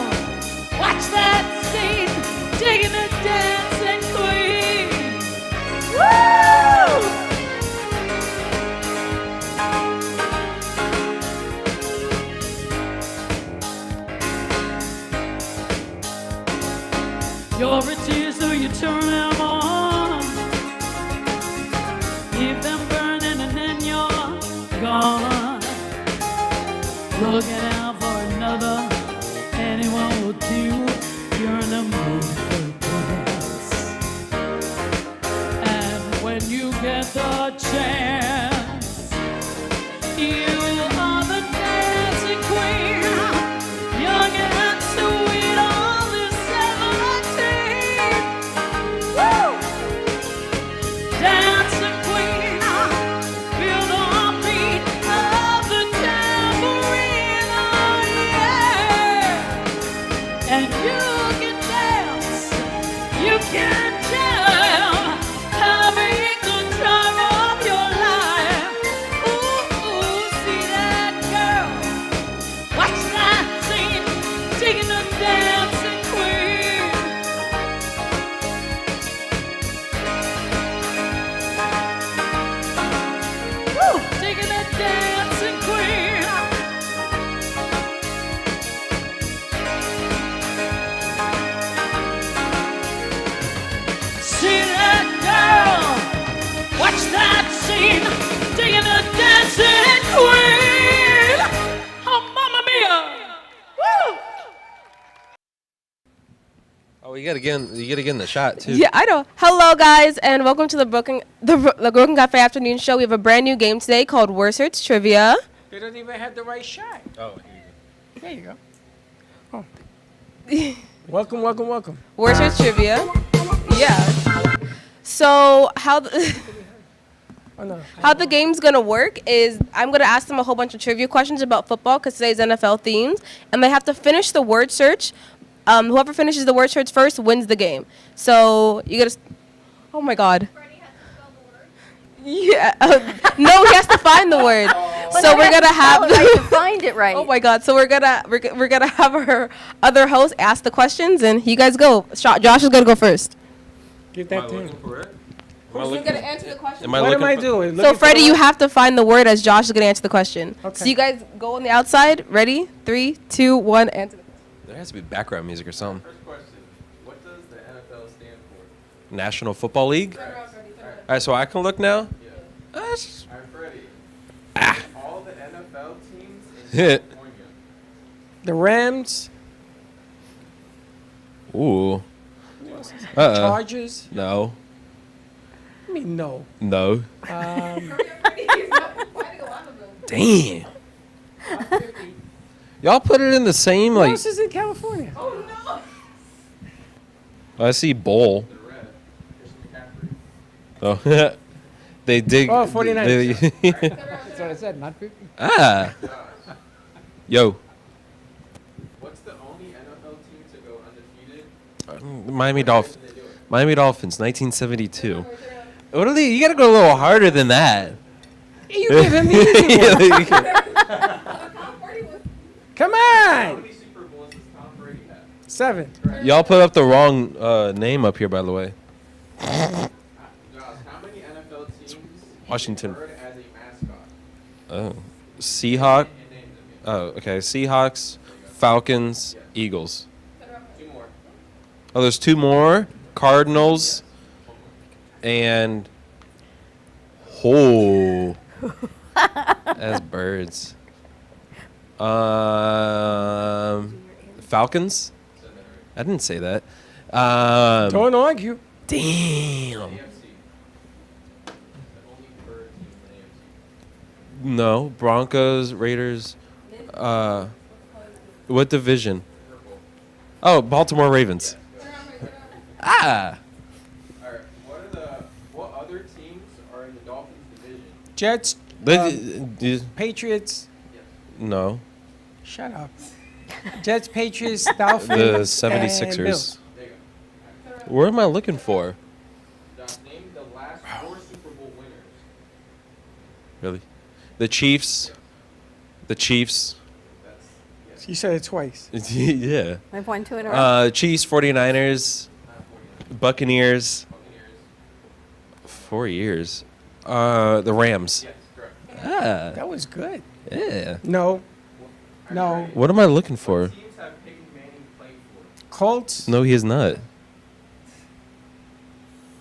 watch that scene, digging the dancing queen. Woo! Your tears, so you turn them on. Leave them burning and then you're gone. Looking out for another, anyone will do. You're in the mood for dance. And when you get the chance, you are the dancing queen, young and sweet, all the 17. Woo! Dancing queen, feel the beat of the tambourine, oh yeah. And you can dance, you can jam, having the time of your life. Ooh, see that girl, watch that scene, digging the dancing queen. Woo, digging the dancing queen. See that girl, watch that scene, digging the dancing queen. Oh, mamma mia! Woo! Oh, you gotta get in the shot too. Yeah, I know. Hello, guys, and welcome to the Brooklyn Cafe Afternoon Show. We have a brand new game today called Worst Hurts Trivia. They don't even have the right shot. Oh, There you go. Oh. Welcome. Worst Hurts Trivia. Yeah. So how? Oh, no. How the game's gonna work is I'm gonna ask them a whole bunch of trivia questions about football because today's NFL themed, and they have to finish the word search. Whoever finishes the word search first wins the game. So you gotta. Oh my God. Yeah. No, he has to find the word. So we're gonna have to find it right. Oh my God. So we're gonna have our other host ask the questions, and you guys go. Josh is gonna go first. Give that to him. Who's gonna answer the question? What am I doing? So Looking Freddie, for you the- have to find the word as Josh is gonna answer the question. Okay. So you guys go on the outside. Ready? 3, 2, 1. Answer. There has to be background music or something. First question. What does the NFL stand for? National Football League. All right, so I can look now. All right, Freddie. All the NFL teams in Hit. California. The Rams. Ooh. Chargers. No. I mean, no. No. Damn. Y'all put it in the same Who like. else is in California? I see bowl. Oh, they dig. Oh, 49ers. That's what I said, not 50. Ah. Yo. What's the only NFL team to go undefeated? Miami Dolphins. Miami Dolphins, 1972. What are they? You gotta go a little harder than that. You give him the easy Yeah, one. you can- Come on. How many Super Bowls does Tom Brady have? 7. Y'all put up the wrong name up here, by the way. Josh, how many NFL teams Washington. use the bird as a mascot? Oh, Seahawk. Oh, okay. Seahawks, Falcons, Eagles. 2 more. Oh, there's 2 more. Cardinals and as birds. Falcons. I didn't say that. Don't argue. Damn. No, Broncos, Raiders. What division? Oh, Baltimore Ravens. Ah. All right. What other teams are in the Dolphins division? Jets. Patriots. No. Shut up. Jets, Patriots, Dolphins. The and 76ers. Bills. Where am I looking for? Name the last 4 Super Bowl winners. Really? The Chiefs. The Chiefs. You said it twice. Yeah. I've won 2 in a row. Chiefs, 49ers, Buccaneers. 4 years. The Rams. Ah. That was good. Yeah. No. No. What am I looking for? Colts. No, he is not.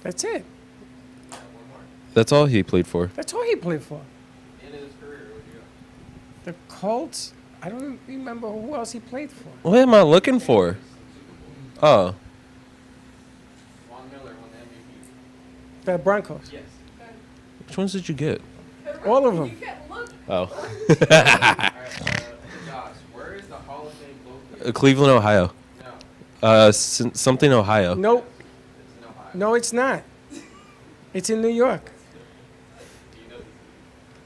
That's it. That's all he played for. That's all he played for. In his career, what you got? The Colts. I don't remember who else he played for. What am I looking for? Oh. Von Miller won the MVP. The Broncos. Yes. Which ones did you get? All of them. Oh. Josh, where is the Hall of Fame located? Cleveland, Ohio. No. Something Ohio. Nope. No, it's not. It's in New York.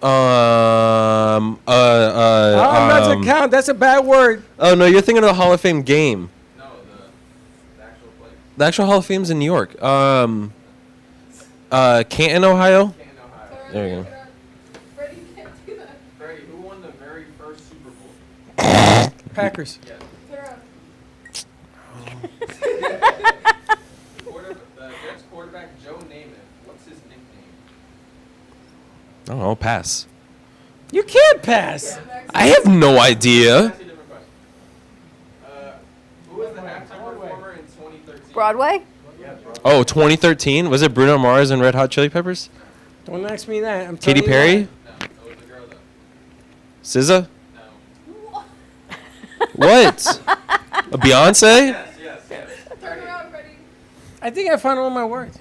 I'm not to count. That's a bad word. Oh no, you're thinking of the Hall of Fame game. No, the actual place. The actual Hall of Fame's in New York. Canton, Ohio. There we go. Freddie, who won the very first Super Bowl? Packers. Yes. The Jets quarterback Joe Namath. What's his nickname? I don't know. Pass. You can't pass. I have no idea. That's a different question. Who was the halftime performer in 2013? Broadway? Oh, 2013. Was it Bruno Mars and Red Hot Chili Peppers? Don't ask me that. I'm Katy telling you Perry? SZA? What? A Beyonce? I think I found all my words.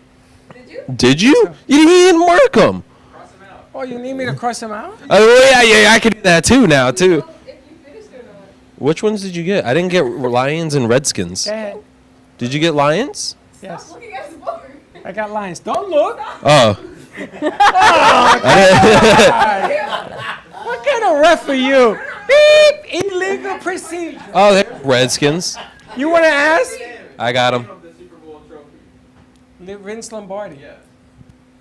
Did you? You didn't mark them. Oh, you need me to cross them out? Oh yeah, I could do that too now too. Which ones did you get? I didn't get Lions and Redskins. Go ahead. Did you get Lions? Yes. I got Lions. Don't look. Oh. What kind of ref are you? Beep! Illegal procedure. Oh, they're Redskins. You want to ask? I got him. Vince Lombardi.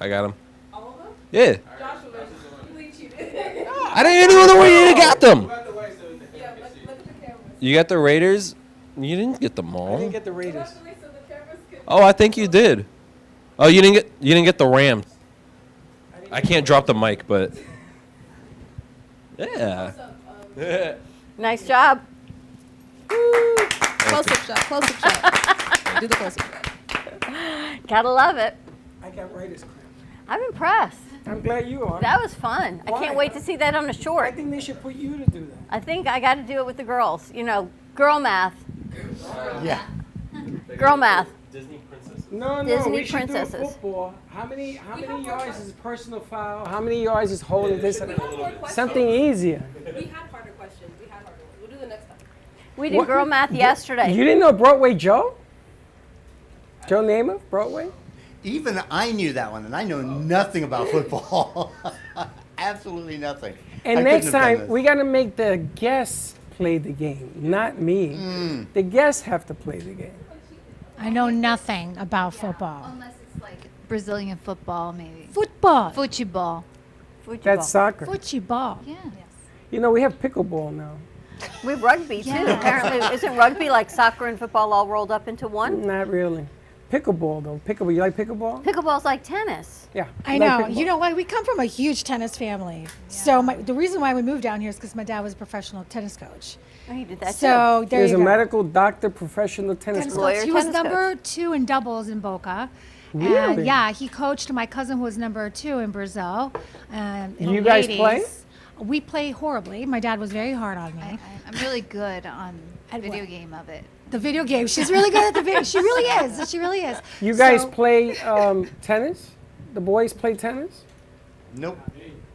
I got him. Yeah. I didn't even know where you got them. You got the Raiders? You didn't get them I all. didn't get the Raiders. Oh, I think you did. Oh, you didn't get the Rams. I can't drop the mic, but yeah. Nice job. Close-up shot. Close-up shot. Do the close-up shot. Gotta love it. I got Raiders cramp. I'm impressed. I'm glad you are. That was fun. I Why? can't wait to see that on the short. I think they should put you to do that. I think I got to do it with the girls. You know, girl math. Yeah. Girl math. Disney princess. No, Disney we should princesses. do football. How many yards is personal foul? How many yards is holding this? Something easier. We had harder questions. We'll do the next time. We did What? girl math yesterday. You didn't know Broadway Joe? Joe Namath, Broadway? Even I knew that one, and I know nothing about football. Absolutely nothing. And I next couldn't have done time, this. we got to make the guests play the game, not me. The guests have to play the game. I know nothing about football. Unless it's like Brazilian football, maybe. Football. Football. That's soccer. Football. Yeah. You know, we have pickleball now. We have rugby too. Apparently, isn't rugby like soccer and football all rolled up into one? Not really. Pickleball, though. Pickleball. You like pickleball? Pickleball's like tennis. Yeah. I you know. like pickleball? You know what? We come from a huge tennis family. So the reason why we moved down here is because my dad was a professional tennis coach. Oh, he did that So too. there There's you a go. medical doctor, professional tennis Tennis coach. coach. He was number 2 in doubles in Boca. And Really? yeah, he coached my cousin who was number 2 in Brazil. In the You guys play? 80s. We play horribly. My dad was very hard on me. I'm really good on video game of it. The video game. She's really good at the video. She really is. She really is. You guys So- play tennis? The boys play tennis? Nope.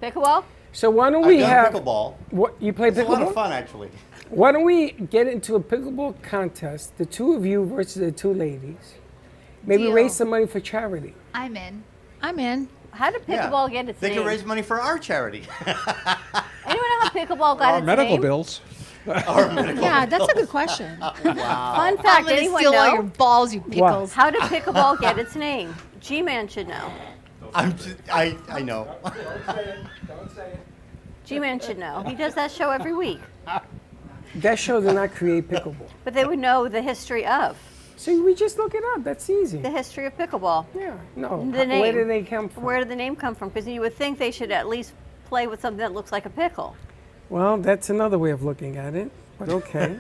Pickleball? So why don't I've we done have pickleball. What you play It's pickleball? a lot of fun, actually. Why don't we get into a pickleball contest? The two of you versus the two ladies. Maybe Deal. raise some money for charity. I'm in. I'm in. How did Yeah. pickleball get its They name? can raise money for our charity. Anyone know how pickleball got Our its medical name? bills. Yeah, that's a good question. Wow. Fun I'm fact, gonna anyone steal all know? your balls, you pickles. How did pickleball get its name? G-Man should know. I know. G-Man should know. He does that show every week. That show did not create pickleball. But they would know the history of. So we just look it up. That's easy. The history of pickleball. Yeah. No. The name. Where did they come from? Where did the name come from? Because you would think they should at least play with something that looks like a pickle. Well, that's another way of looking at it. But okay.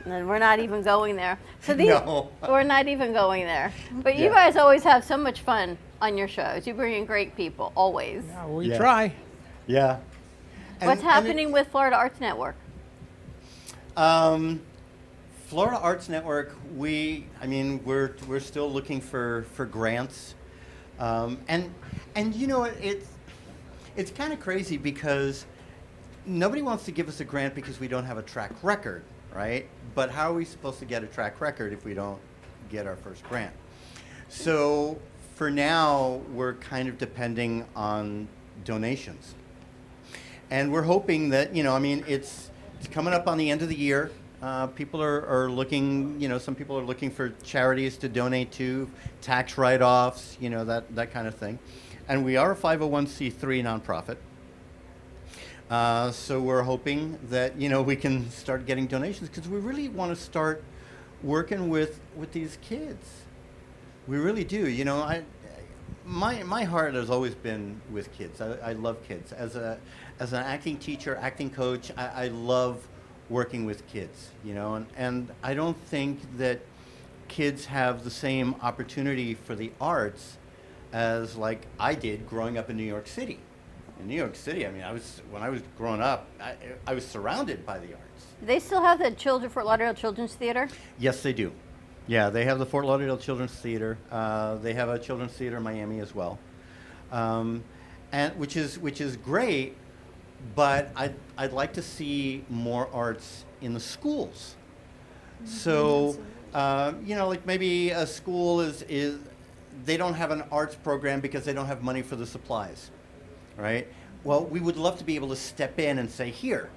And we're not even going there. So these, No. we're not even going there. But you Yeah. guys always have so much fun on your shows. You bring in great people, always. We Yeah. try. Yeah. What's happening with Florida Arts Network? Florida Arts Network, we're still looking for grants, and you know it's kind of crazy because nobody wants to give us a grant because we don't have a track record, right? But how are we supposed to get a track record if we don't get our first grant? So for now, we're kind of depending on donations, and we're hoping that it's coming up on the end of the year. People are looking, some people are looking for charities to donate to, tax write-offs, that kind of thing. And we are a 501c3 nonprofit. So we're hoping that, we can start getting donations because we really want to start working with these kids. We really do. My heart has always been with kids. I love kids. As an acting teacher, acting coach, I love working with kids, and I don't think that kids have the same opportunity for the arts as like I did growing up in New York City. In New York City, when I was growing up, I was surrounded by the arts. Do they still have the Fort Lauderdale Children's Theater? Yes, they do. Yeah, they have the Fort Lauderdale Children's Theater. They have a children's theater in Miami as well, and which is great. But I'd like to see more arts in the schools. So, like maybe a school is they don't have an arts program because they don't have money for the supplies, right? Well, we would love to be able to step in and say, here,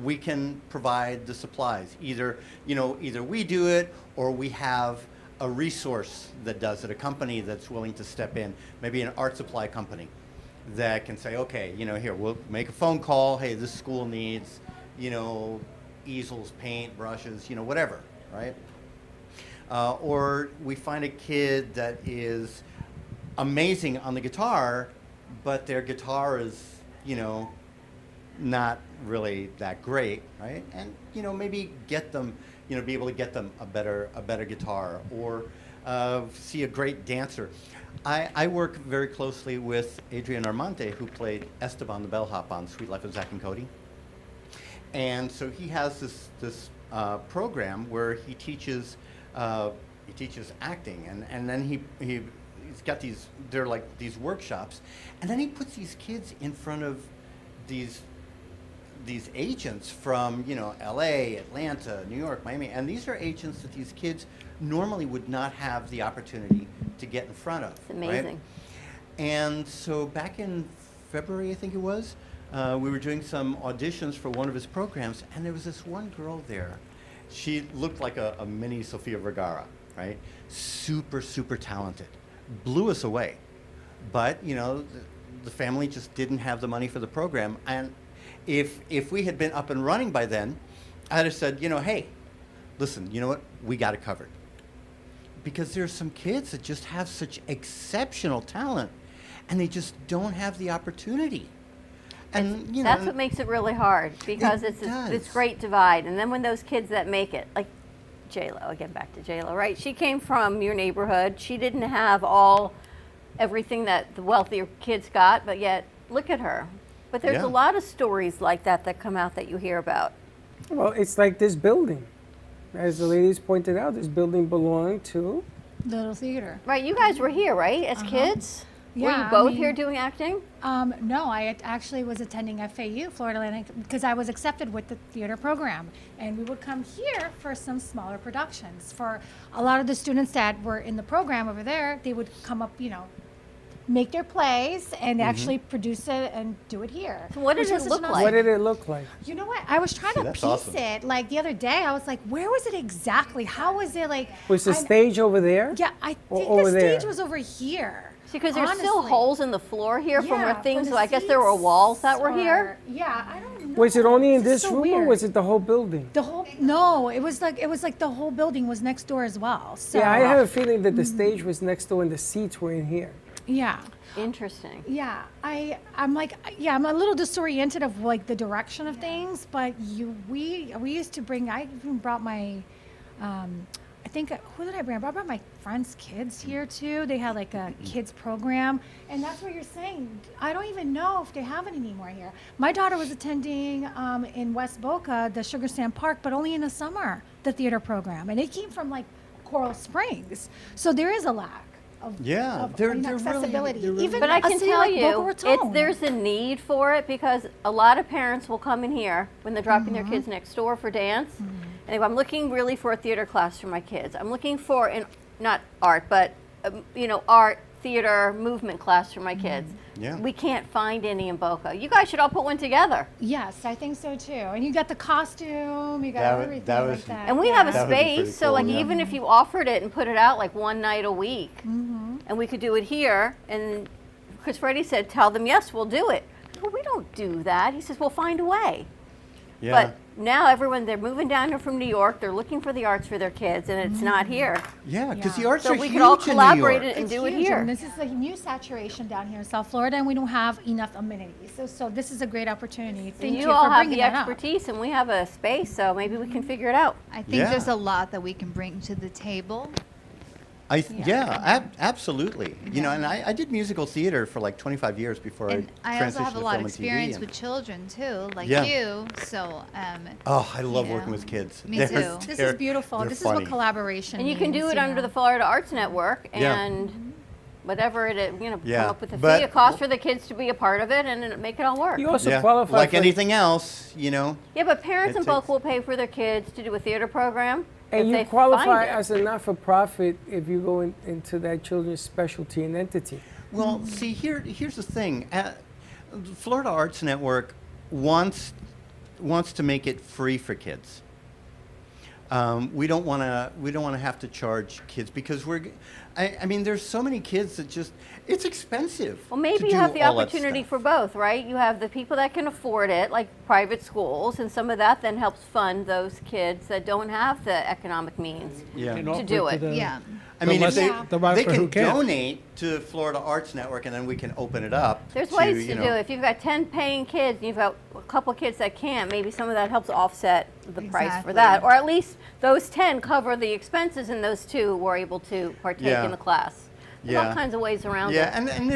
we can provide the supplies. Either we do it, or we have a resource that does it, a company that's willing to step in, maybe an art supply company that can say, okay, here, we'll make a phone call. Hey, this school needs, easels, paint, brushes, whatever, right? Or we find a kid that is amazing on the guitar, but their guitar is, not really that great, right? And maybe get them, be able to get them a better guitar, or see a great dancer. I work very closely with Adrian Armante, who played Esteban the bellhop on Sweet Life of Zack and Cody. And so he has this program where he teaches acting, and then he's got they're like these workshops, and then he puts these kids in front of these agents from LA, Atlanta, New York, Miami, and these are agents that these kids normally would not have the opportunity to get in front of. It's amazing. Right? And so back in February, I think it was, we were doing some auditions for one of his programs, and there was this one girl there. She looked like a mini Sofia Vergara, right? Super, super talented. Blew us away. But, the family just didn't have the money for the program. And if we had been up and running by then, I'd have said, hey, listen, you know what? We got it covered. Because there's some kids that just have such exceptional talent, and they just don't have the opportunity. And that's what makes it really hard, because it's this great divide. And then when those kids that make it, like J-Lo, again back to J-Lo, right? She came from your neighborhood. She didn't have everything that the wealthier kids got, but yet look at her. But there's a lot of stories like that come out that you hear about. Well, it's like this building. As the ladies pointed out, this building belonged to Little Theater. Right, you guys were here, right, as kids? Yeah, were you both here doing acting? No, I actually was attending FAU, Florida Atlantic, because I was accepted with the theater program. And we would come here for some smaller productions. For a lot of the students that were in the program over there, they would come up, make their plays and actually produce it and do it here. So what did it look like? What did it look like? You know what? I was trying to piece it. Like the other day, I was like, where was it exactly? How was it like? Was the stage over there? Yeah, I think the stage was over here. Because there's still holes in the floor here from where things, so I guess there were walls that were here? Yeah, I don't know. Was it only in this room, weird. or was it the whole building? No, it was like the whole building was next door as well. So Yeah, I have a feeling that the stage was next door and the seats were in here. Yeah. Interesting. Yeah, I'm a little disoriented of like the direction of things, but we used to bring. I even brought my, I think who did I bring? I brought my friends' kids here too. They had like a kids program, and that's what you're saying. I don't even know if they have it anymore here. My daughter was attending in West Boca, the Sugar Sand Park, but only in the summer, the theater program, and they came from like Coral Springs, so there is a lack. They're accessibility. Even but I can tell you, there's a need for it, because a lot of parents will come in here when they're dropping their kids next door for dance, and if I'm looking really for a theater class for my kids. I'm looking for not art, but art, theater, movement class for my kids. Yeah. We can't find any in Boca. You guys should all put one together. Yes, I think so too. And you got the costume, you got everything like that. And we have a space, so like even if you offered it and put it out like one night a week, and we could do it here, and because Freddie said, tell them, yes, we'll do it. Well, we don't do that. He says, we'll find a way. Yeah. But now they're moving down here from New York. They're looking for the arts for their kids, and it's not here. Yeah, because the arts so are we huge could all in New collaborate York. and do it huge, here. and this is a new saturation down here in South Florida, and we don't have enough amenities. So this is a great opportunity. Thank you all for have bringing the that up. expertise, and we have a space, so maybe we can figure it out. I think there's a lot that we can bring to the table. Absolutely. And I did musical theater for like 25 years before And I I also transitioned have a to lot film of and experience TV. with children too, like Yeah. you. So, I love working with kids. Me They're- too. This they're- is beautiful. they're This funny. is what collaboration And you can do means, it under the Florida Arts Network, Yeah. and whatever it is, Yeah, come up with a but- fee, a cost for the kids to be a part of it, and make it all work. You also qualify like for anything else, Yeah, but parents It in bulk takes- will pay for their kids to do a theater program. And they you qualify find it. as a not-for-profit if you go into that children's specialty and entity. Well, see, here's the thing. The Florida Arts Network wants to make it free for kids. We don't want to have to charge kids because I mean, there's so many kids that just, it's expensive. Well, maybe to you do have the all that opportunity stuff. for both, right? You have the people that can afford it, like private schools, and some of that then helps fund those kids that don't have the economic means to do it. I mean, if they for who can can. donate to Florida Arts Network, and then we can open it up. There's to, ways to you do know, it. If you've got 10 paying kids and you've got a couple kids that can't, maybe some of that helps offset the price for Exactly. that. Or at least those 10 cover the expenses and those 2 were able to partake Yeah. in the class. There's all kinds of ways around it. Yeah, and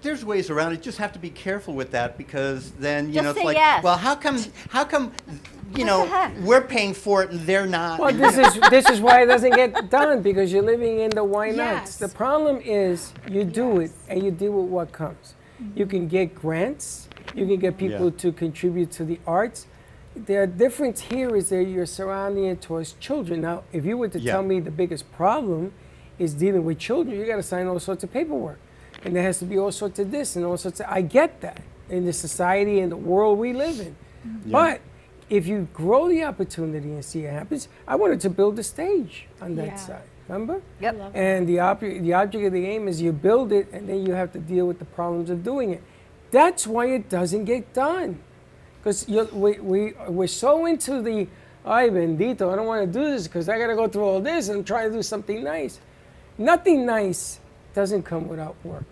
there's ways around it. Just have to be careful with that because then Just it's say like, yes. well, how come we're paying for it and they're not? Well, this is why it doesn't get done, because you're living in the why nots. Yes. The problem is you do it and you deal with what comes. You can get grants. You can get people to contribute to the arts. The difference here is that you're surrounding it towards children. Now, if you were to tell me the biggest problem is dealing with children, you got to sign all sorts of paperwork. And there has to be all sorts of this and all sorts of, I get that in the society and the world we live in. But if you grow the opportunity and see it happens, I wanted to build a stage on that side, remember? Yep. And the object of the game is you build it and then you have to deal with the problems of doing it. That's why it doesn't get done. Because we're so into the, ay bendito, I don't want to do this because I got to go through all this and try to do something nice. Nothing nice doesn't come without work.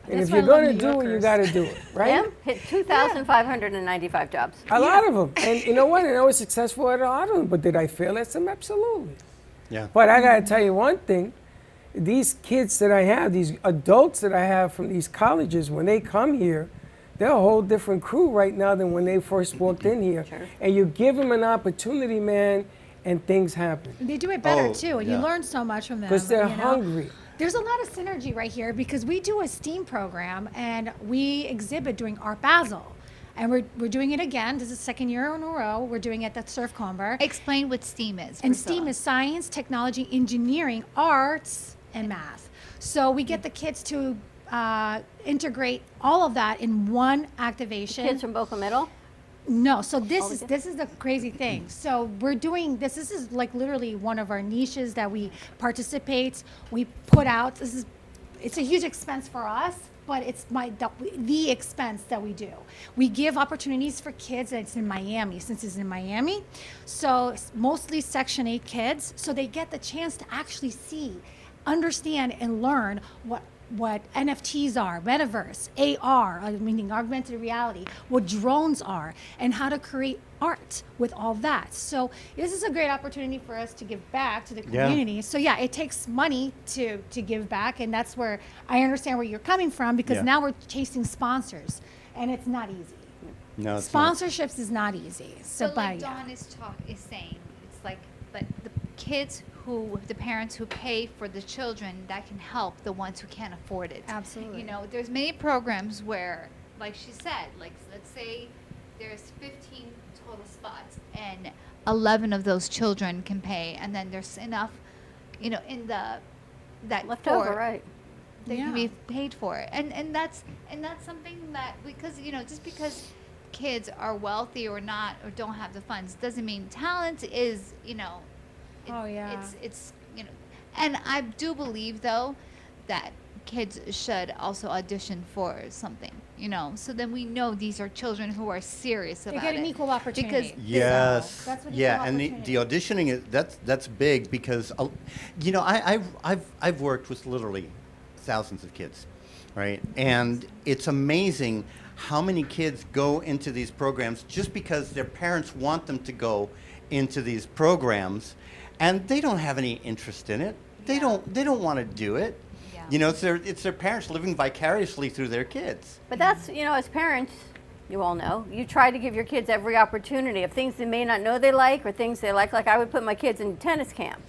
And That's if why you're I love going to New do it, you Yorkers. got to do it, right? Yeah, hit 2,595 jobs. A lot of them. And you know what? And I was successful at a lot of them. But did I fail at some? Absolutely. Yeah. But I got to tell you one thing. These kids that I have, these adults that I have from these colleges, when they come here, they're a whole different crew right now than when they first walked in here. Sure. And you give them an opportunity, man, and things happen. They do it better Oh, too, and yeah. you learn so much from them. Because they're you know? hungry. There's a lot of synergy right here because we do a STEAM program and we exhibit during Art Basel. And we're doing it again. This is the second year in a row. We're doing it at Surf Comber. Explain what STEAM is. And STEAM is science, technology, engineering, arts, and math. So we get the kids to integrate all of that in one activation. Kids from Boca Middle? No, so this Oh, is yeah. this is the crazy thing. So we're doing this. This is like literally one of our niches that we participate. We put out. It's a huge expense for us, but it's the expense that we do. We give opportunities for kids. And it's in Miami, since it's in Miami. So it's mostly Section 8 kids. So they get the chance to actually see, understand, and learn what NFTs are, metaverse, AR, meaning augmented reality, what drones are, and how to create art with all that. So this is a great opportunity for us to give back to the Yeah. community. So yeah, it takes money to give back, and that's where I understand where you're coming from, because Yeah. now we're chasing sponsors, and it's not easy. No, it's not. Sponsorships is not easy. So but like yeah. Dawn is saying, it's like, but the kids the parents who pay for the children, that can help the ones who can't afford it. Absolutely. You know, there's many programs where, like she said, like let's say there's 15 total spots and 11 of those children can pay, and then there's enough, in that Left over, four right. they can Yeah. be paid for it, and that's something that, because just because kids are wealthy or not or don't have the funds doesn't mean talent is Oh, yeah. it's and I do believe though that kids should also audition for something, so then we know these are children who are serious They about get it. an equal opportunity. Because Yes. That's what Yeah, equal and the auditioning is that's big because I've worked with literally thousands of kids, right? And it's amazing how many kids go into these programs just because their parents want them to go into these programs, and they don't have any interest in it. They don't want to do it. Yeah. It's their parents living vicariously through their kids. But that's, as parents, you all know, you try to give your kids every opportunity of things they may not know they like or things they like. Like I would put my kids in tennis camp,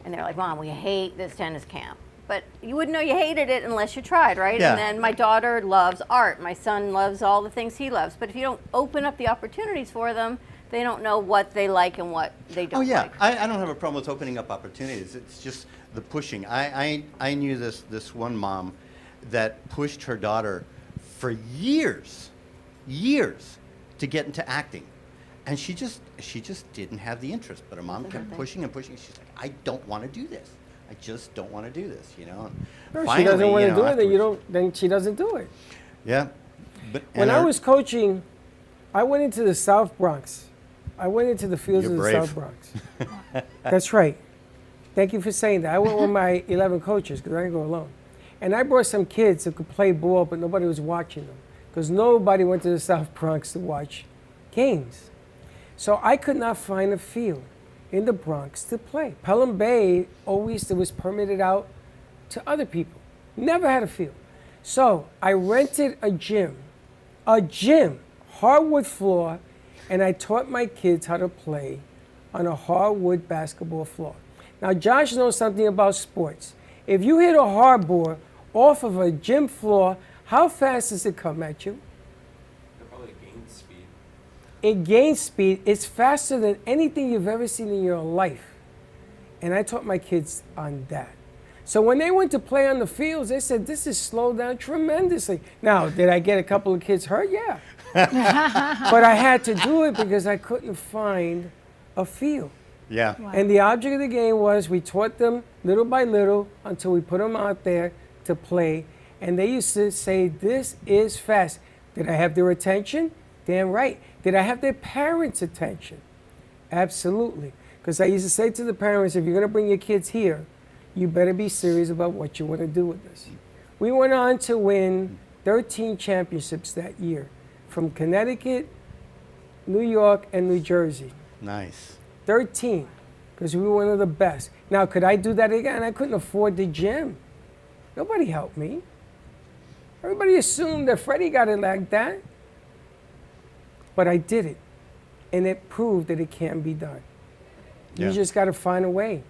and they're like, Mom, we hate this tennis camp. But you wouldn't know you hated it unless you tried, right? Yeah. And then my daughter loves art. My son loves all the things he loves. But if you don't open up the opportunities for them, They don't know what they like and what they don't Oh yeah, like. I don't have a problem with opening up opportunities. It's just the pushing. I knew this one mom that pushed her daughter for years to get into acting, and she just didn't have the interest. But her mom kept pushing and pushing. She's like, I don't want to do this. I just don't want to do this. You know. No, Finally, she doesn't want you to know, do it. Then you afterwards- don't. Then she doesn't do it. Yeah. But When and I her- was coaching, I went into the South Bronx. I went into the fields You're of the brave. South Bronx. That's right. Thank you for saying that. I went with my 11 coaches because I didn't go alone. And I brought some kids who could play ball, but nobody was watching them because nobody went to the South Bronx to watch games. So I could not find a field in the Bronx to play. Pelham Bay always was permitted out to other people. Never had a field. So I rented a gym, hardwood floor, and I taught my kids how to play on a hardwood basketball floor. Now, Josh knows something about sports. If you hit a hard ball off of a gym floor, how fast does it come at you? It probably gains speed. It gains speed. It's faster than anything you've ever seen in your life. And I taught my kids on that. So when they went to play on the fields, they said, this is slowed down tremendously. Now, did I get a couple of kids hurt? Yeah. But I had to do it because I couldn't find a field. Yeah. And the object of the game was we taught them little by little until we put them out there to play. And they used to say, this is fast. Did I have their attention? Damn right. Did I have their parents' attention? Absolutely. Because I used to say to the parents, if you're going to bring your kids here, you better be serious about what you want to do with this. We went on to win 13 championships that year from Connecticut, New York, and New Jersey. Nice. 13, because we were one of the best. Now, could I do that again? I couldn't afford the gym. Nobody helped me. Everybody assumed that Freddy got it like that. But I did it, and it proved that it can be done. You Yeah. just got to find a way.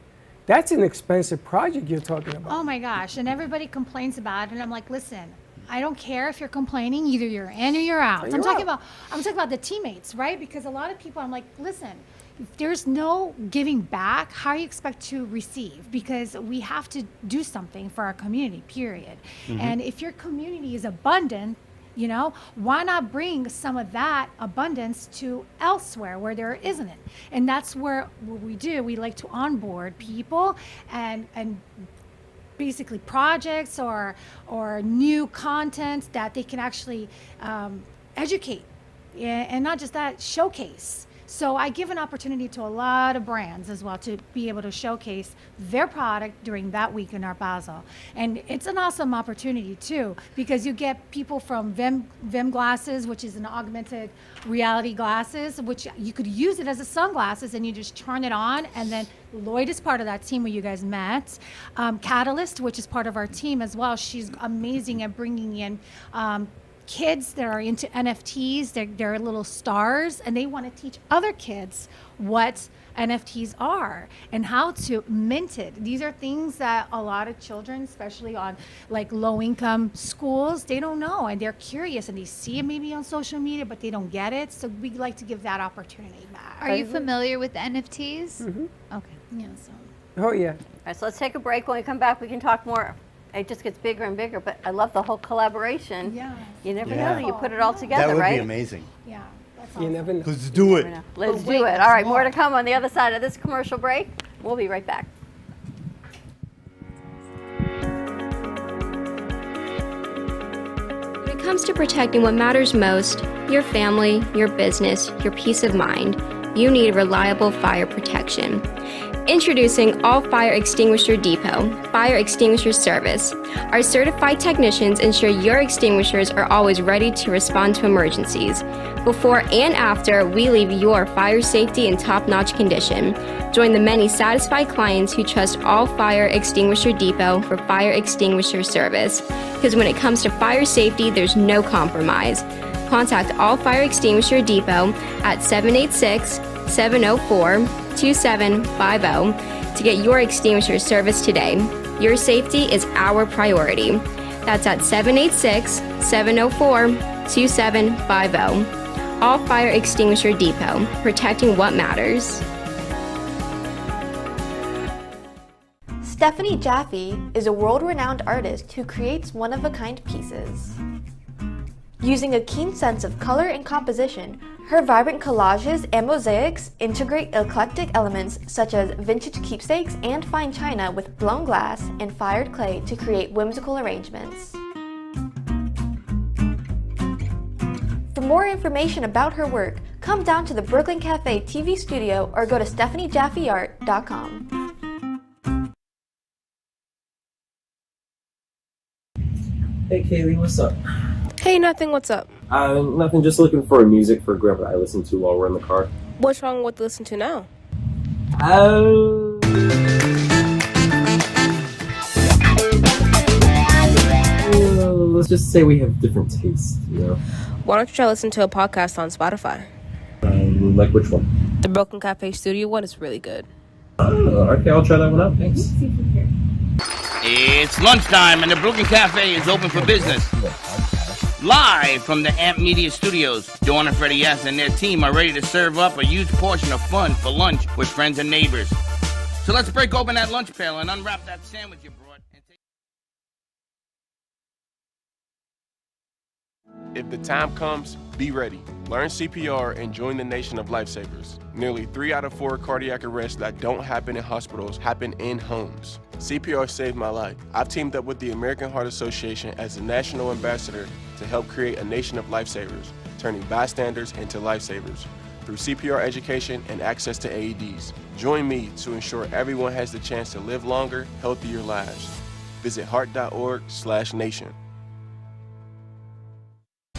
That's an expensive project you're talking about. Oh my gosh, and everybody complains about it, and I'm like, listen, I don't care if you're complaining, either you're in or you're out. You're I'm talking out. about the teammates, right? Because a lot of people, I'm like, listen, if there's no giving back, how do you expect to receive? Because we have to do something for our community, period. Mhm. And if your community is abundant, you know, why not bring some of that abundance to elsewhere where there isn't it? And that's what we do. We like to onboard people and basically projects or new content that they can actually educate, and not just that, showcase. So I give an opportunity to a lot of brands as well to be able to showcase their product during that week in Art Basel. And it's an awesome opportunity too, because you get people from Vim glasses, which is an augmented reality glasses, which you could use it as a sunglasses and you just turn it on. And then Lloyd is part of that team where you guys met. Catalyst, which is part of our team as well. She's amazing at bringing in kids that are into NFTs. They're little stars, and they want to teach other kids what NFTs are and how to mint it. These are things that a lot of children, especially on like low-income schools, they don't know, and they're curious, and they see it maybe on social media, but they don't get it. So we like to give that opportunity back. Are you familiar with NFTs? Mhm. Okay. Yeah. So. Oh, yeah. All right, so let's take a break. When we come back, we can talk more. It just gets bigger and bigger, but I love the whole collaboration. Yeah. You never Yeah. know. You put it all together, That would right? be amazing. Yeah. That's You never know. Let's do it. Let's do it. All right, more to come on the other side of this commercial break. We'll be right back. When it comes to protecting what matters most, your family, your business, your peace of mind, you need reliable fire protection. Introducing All Fire Extinguisher Depot, Fire Extinguisher Service. Our certified technicians ensure your extinguishers are always ready to respond to emergencies. Before and after, we leave your fire safety in top-notch condition. Join the many satisfied clients who trust All Fire Extinguisher Depot for fire extinguisher service. Because when it comes to fire safety, there's no compromise. Contact All Fire Extinguisher Depot at 786-704-2750 to get your extinguisher service today. Your safety is our priority. That's at 786-704-2750. All Fire Extinguisher Depot, protecting what matters. Stephanie Jaffe is a world-renowned artist who creates one-of-a-kind pieces. Using a keen sense of color and composition, her vibrant collages and mosaics integrate eclectic elements such as vintage keepsakes and fine china with blown glass and fired clay to create whimsical arrangements. For more information about her work, come down to the Brooklyn Cafe TV studio or go to stephaniejaffeart.com. Hey Kaylee, what's up? Hey, nothing. What's up? Nothing, just looking for music for Grandpa I listen to while we're in the car. What's wrong with listen to now? Let's just say we have different tastes, you know? Why don't you try listening to a podcast on Spotify? Like which one? The Broken Cafe Studio one is really good. Okay, I'll try that one out, thanks. It's lunchtime and the Brooklyn Cafe is open for business. Live from the Amp Media Studios, Dawn and Freddy S. and their team are ready to serve up a huge portion of fun for lunch with friends and neighbors. So let's break open that lunch pail and unwrap that sandwich you brought. If the time comes, be ready. Learn CPR and join the nation of lifesavers. Nearly 3 out of 4 cardiac arrests that don't happen in hospitals happen in homes. CPR saved my life. I've teamed up with the American Heart Association as a national ambassador to help create a nation of lifesavers, turning bystanders into lifesavers through CPR education and access to AEDs. Join me to ensure everyone has the chance to live longer, healthier lives. Visit heart.org/nation.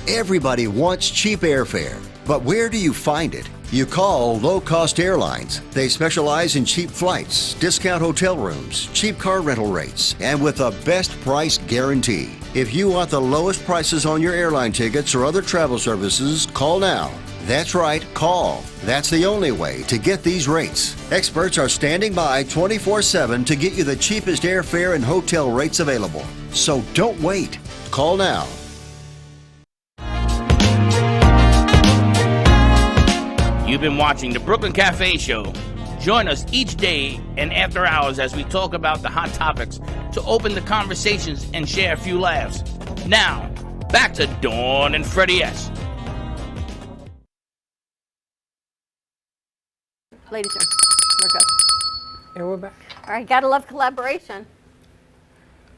Everybody wants cheap airfare, but where do you find it? You call Low Cost Airlines. They specialize in cheap flights, discount hotel rooms, cheap car rental rates, and with a best price guarantee. If you want the lowest prices on your airline tickets or other travel services, call now. That's right, call. That's the only way to get these rates. Experts are standing by 24/7 to get you the cheapest airfare and hotel rates available. So don't wait. Call now. You've been watching the Brooklyn Cafe Show. Join us each day and after hours as we talk about the hot topics to open the conversations and share a few laughs. Now, back to Dawn and Freddy S. Ladies, we're good. And we're back. All right, gotta love collaboration.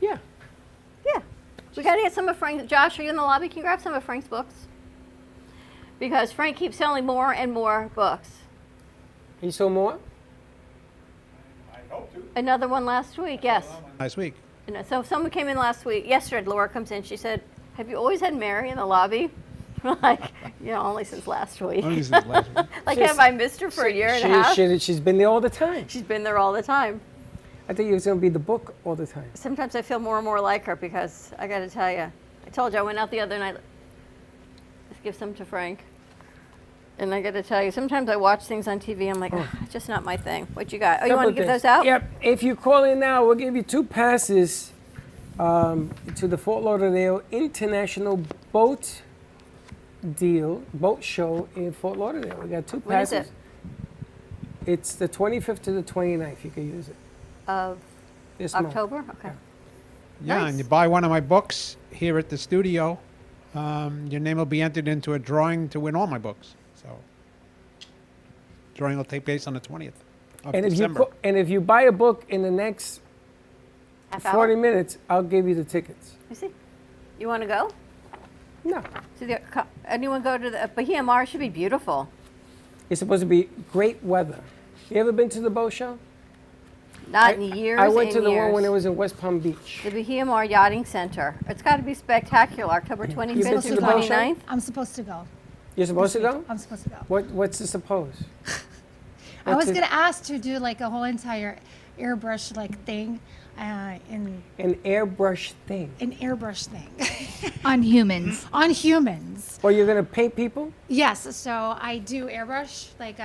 Yeah. Yeah. We gotta get some of Frank's. Josh, are you in the lobby? Can you grab some of Frank's books? Because Frank keeps selling more and more books. You sold more? Another one last week, yes. Last week. You know, so someone came in last week. Yesterday, Laura comes in. She said, "Have you always had Mary in the lobby?" Like, you know, only since last week. Only since last week. Like, have I missed her for a year and a half? She's been there all the time. She's been there all the time. I think it was going to be the book all the time. Sometimes I feel more and more like her because I got to tell you, I told you I went out the other night. Let's give some to Frank. And I got to tell you, sometimes I watch things on TV. I'm like, it's just not my thing. What you got? Oh, you want to give those out? Yep. If you call in now, we'll give you 2 passes to the Fort Lauderdale International Boat Show in Fort Lauderdale. We got 2 passes. When is it? It's the 25th to the 29th. You can use it. Of this October? Month. Okay. Yeah, Nice. and you buy one of my books here at the studio, your name will be entered into a drawing to win all my books. So, drawing will take place on the 20th of And December. if you buy a book in the next Half 40 hour? minutes, I'll give you the tickets. You see? You want to go? No. Anyone go to the Bahia Mar? Should be beautiful. It's supposed to be great weather. You ever been to the boat show? Not in years. I went to and the years. one when it was in West Palm Beach. The Bahia Mar Yachting Center. It's got to be spectacular. October 25th to to the boat show? 29th. I'm supposed to go. You're supposed to go? I'm supposed to go. What's the suppose? I was What's it- gonna ask to do like a whole entire airbrush like thing, in An airbrush thing. an airbrush thing On humans. on humans. Or you're going to paint people? Yes, so I do airbrush like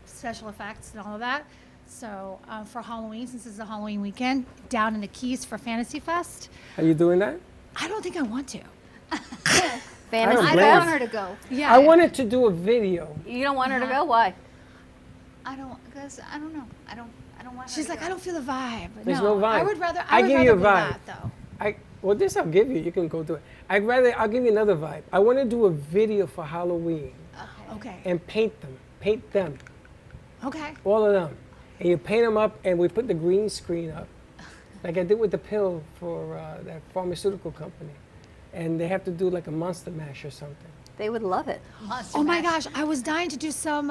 special effects and all of that. So for Halloween, since it's a Halloween weekend, down in the Keys for Fantasy Fest. Are you doing that? I don't think I want to. Fantasy don't I blame don't her. want her to go. I wanted to do a video. You don't want her to go? Why? I don't, because I don't know. I don't want her She's to like, go. I don't feel the vibe. There's no vibe. I would rather. I would give rather you a be vibe. that, though. Well, this I'll give you. You can go do it. I'll give you another vibe. I want to do a video for Halloween Okay. and paint them, Okay. all of them. And you paint them up and we put the green screen up, like I did with the pill for that pharmaceutical company. And they have to do like a monster mash or something. They would love it. Oh my gosh, I was dying to do some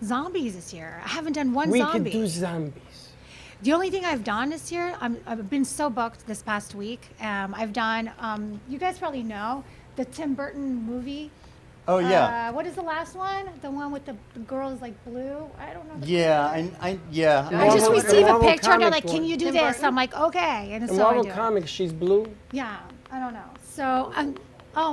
zombies this year. I haven't done one We zombie. could do zombies. The only thing I've done this year, I've been so booked this past week. I've done, you guys probably know, the Tim Burton movie. Oh, yeah. What is the last one? The one with the girl is like blue? I don't know. Yeah, yeah. I just received a picture and they're like, comic can you do Tim this? Burton? I'm like, okay. And In so I Marvel do it. Comics, she's blue. Yeah, I don't know. So,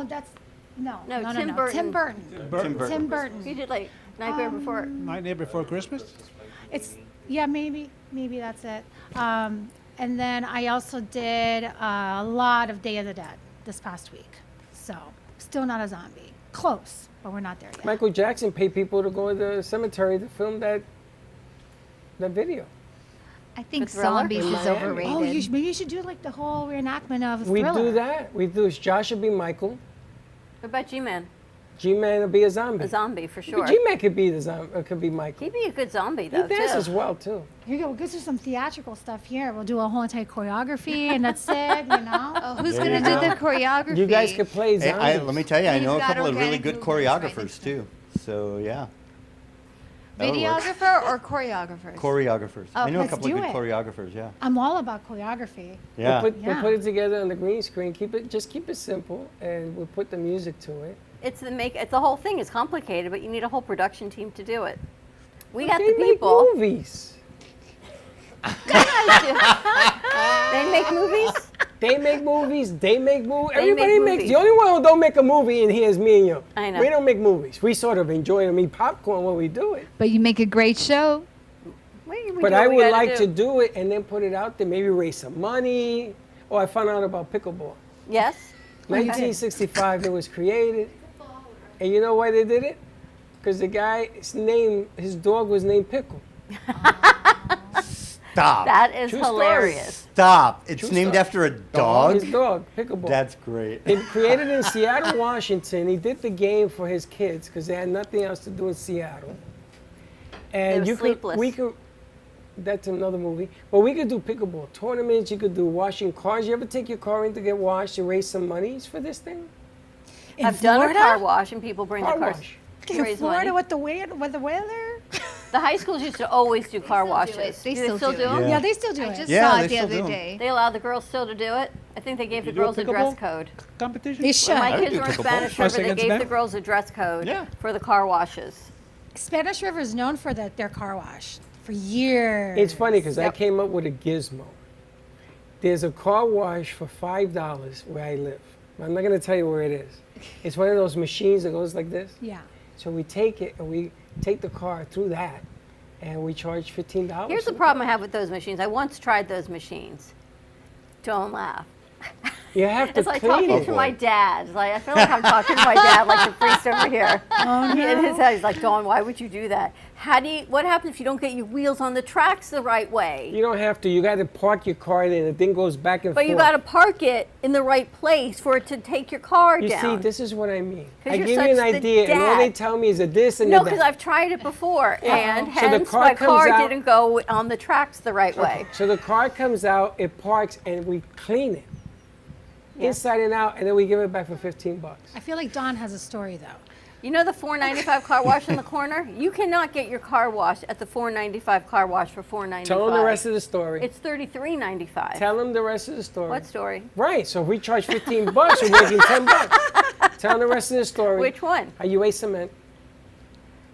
that's, no, Tim Burton. Tim Burton. Tim Burton. You did like Nightmare Before. Nightmare Before Christmas? It's, yeah, maybe that's it. And then I also did a lot of Day of the Dead this past week. So, still not a zombie. Close, but we're not there yet. Michael Jackson paid people to go to the cemetery to film that video. I think Thriller? zombies In is Miami. overrated. Oh, maybe you should do like the whole reenactment of We Thriller. do that. We do. Josh would be Michael. What about G-Man? G-Man would be a zombie. A zombie for sure. G-Man could be the zombie. Could be Michael. He'd be a good zombie He though dances too. well too. Here you go. We'll get to some theatrical stuff here. We'll do a whole entire choreography, and that's it. You know. Oh, who's There gonna you do go. the choreography? You guys could play Hey, zombies. let me tell you, I He's know a got couple of really organic good movements right choreographers too. So yeah. That would work. Videographer or choreographers? Choreographers. Oh, I know a let's couple of do good it. choreographers. Yeah. I'm all about choreography. Yeah. We'll put it together on the green screen. Just keep it simple, and we'll put the music to it. It's the whole thing is complicated, but you need a whole production team to do it. We But got they the make people. movies. They make movies. They make movies. They make movies. They Everybody make makes. movies. The only one who don't make a movie in here is me and you. I know. We don't make movies. We sort of enjoy them, eat popcorn when we do it. But you make a great show. We But do I what we would gotta like do. to do it and then put it out there. Maybe raise some money. Oh, I found out about pickleball. Yes. 1965 it was created. And you know why they did it? Because the guy's name, his dog was named Pickle. Stop. That is True story. hilarious. Stop. It's True named story. after a dog. His dog, Pickleball. That's great. It created in Seattle, Washington. He did the game for his kids because they had nothing else to do in Seattle. And were you sleepless. we could. That's another movie. But we could do pickleball tournaments. You could do washing cars. You ever take your car in to get washed and raise some monies for this thing? In I've done a Florida? car wash and people bring Car their cars. wash. to In raise Florida money. with the weather? The high schools used to always do car washes. They Do still do it. them? Yeah. Yeah, they still do I it. just Yeah, saw they it the still other do 'em. day. They allow the girls still to do it. I think they gave the You do a girls a dress pickleball? code. Competition? When They should. my I would kids do were in pickleball. Spanish Once River, they against gave them? the girls a dress code Yeah. for the car washes. Spanish River is known for their car wash for years. It's funny because I Yep. came up with a gizmo. There's a car wash for $5 where I live. I'm not going to tell you where it is. It's one of those machines that goes like this. Yeah. So we take it and we take the car through that, and we charge $15. Here's the problem I have with those machines. I once tried those machines. Don't laugh. You have to It's like clean talking it. to my dad. It's like, I feel like I'm talking to my dad, like the priest over here. Oh, In no. his head, he's like, Dawn, why would you do that? What happens if you don't get your wheels on the tracks the right way? You don't have to. You got to park your car there, and the thing goes back and But forth. you got to park it in the right place for it to take your car You down. see, this is what I mean. 'Cause I you're give you an such the idea, and all they dad. tell me is a this and No, a because that. I've tried it before, Yeah. and So the hence car my comes car out- didn't go on the tracks the right way. So the car comes out, it parks, and we clean it. Inside and out, and then we give it back for $15. I feel like Dawn has a story though. You know the $4.95 car wash in the corner? You cannot get your car washed at the $4.95 car wash for $4.95. Tell them the rest of the story. It's $33.95. Tell them the rest of the story. What story? Right, so if we charge $15, we're making $10. Tell them the rest of the story. Which one? Are you a cement?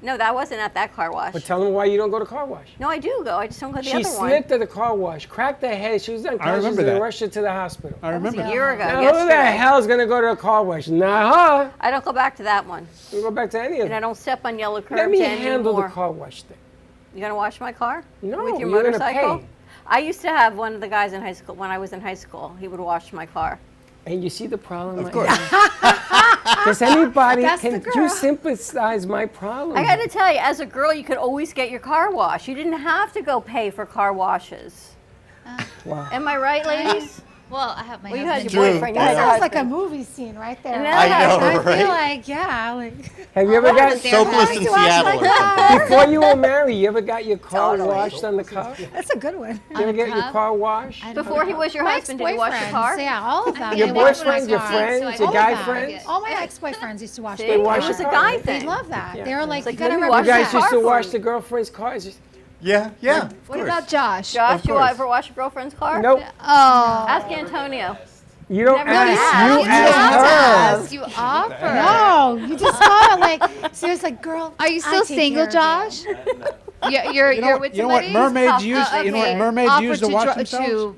No, that wasn't at that car wash. But tell them why you don't go to car wash. No, I do go. I just don't go to the She other one. slipped at the car wash, cracked her head. She was unconscious remember and they that. rushed her to the hospital. I That was remember. a year ago. Now, who the yesterday. hell is going to go to a car wash? Nah, I don't go back to that one. you go back to any of And I them. don't step on yellow curbs Let me anymore. handle the car wash thing. You gonna wash my car? No, With your you're gonna motorcycle? pay. I used to have one of the guys in high school. When I was in high school, he would wash my car. And you see the problem? Of right course. now? Does anybody, That's the can girl. you sympathize my problem? I got to tell you, as a girl, you could always get your car washed. You didn't have to go pay for car washes. Wow. Am I right, ladies? Well, I have my Well, you had husband. your boyfriend. You That had your sounds like a husband. movie scene right there. And then I know, I right? feel like, yeah, like. Have you ever got Soapless in Seattle or something. before you were married? You ever got your car washed on the car? You That's a good one. ever get your car washed? Before he was your husband, did he wash your car? Yeah, all of them. Your They wash boyfriends, your my car. friends, your All guy of them. friends? All my ex-boyfriends used to wash See? my They car. wash It was a your guy car. thing. They love that. Yeah. They were like, It's you gotta let me You wash guys that. used to Car wash for the you. girlfriend's cars? Yeah, of What course. about Josh? Josh, you course. ever wash your girlfriend's car? Nope. Oh. Ask Antonio. You don't Never ask. asked. You You ask her. You offer. No, you just call it like, so it's like, girl. Are you still I take single, care of Josh? You're with You know what somebody? mermaids use? You know what Okay. mermaids Offer use to wash dr- themselves? you.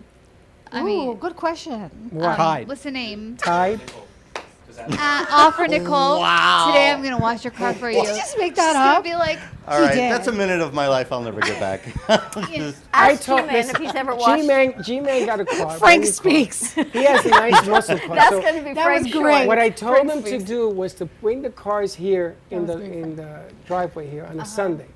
I mean, Ooh, good question. What? Tide. what's the name? Tide? Offer Nicole. Wow. Today I'm gonna wash your car for you. Did you just make that She's gonna up? be like, All right, did. that's a minute of my life I'll never get back. Just- Ask G-Man if he's ever washed. G-Man got a car. Frank brand new car. speaks. He has a nice muscle car. That's So going to be that Frank's was great. choice. what I told Frank him to speaks. do was to bring the cars here in was the great, in the driveway here on a Sunday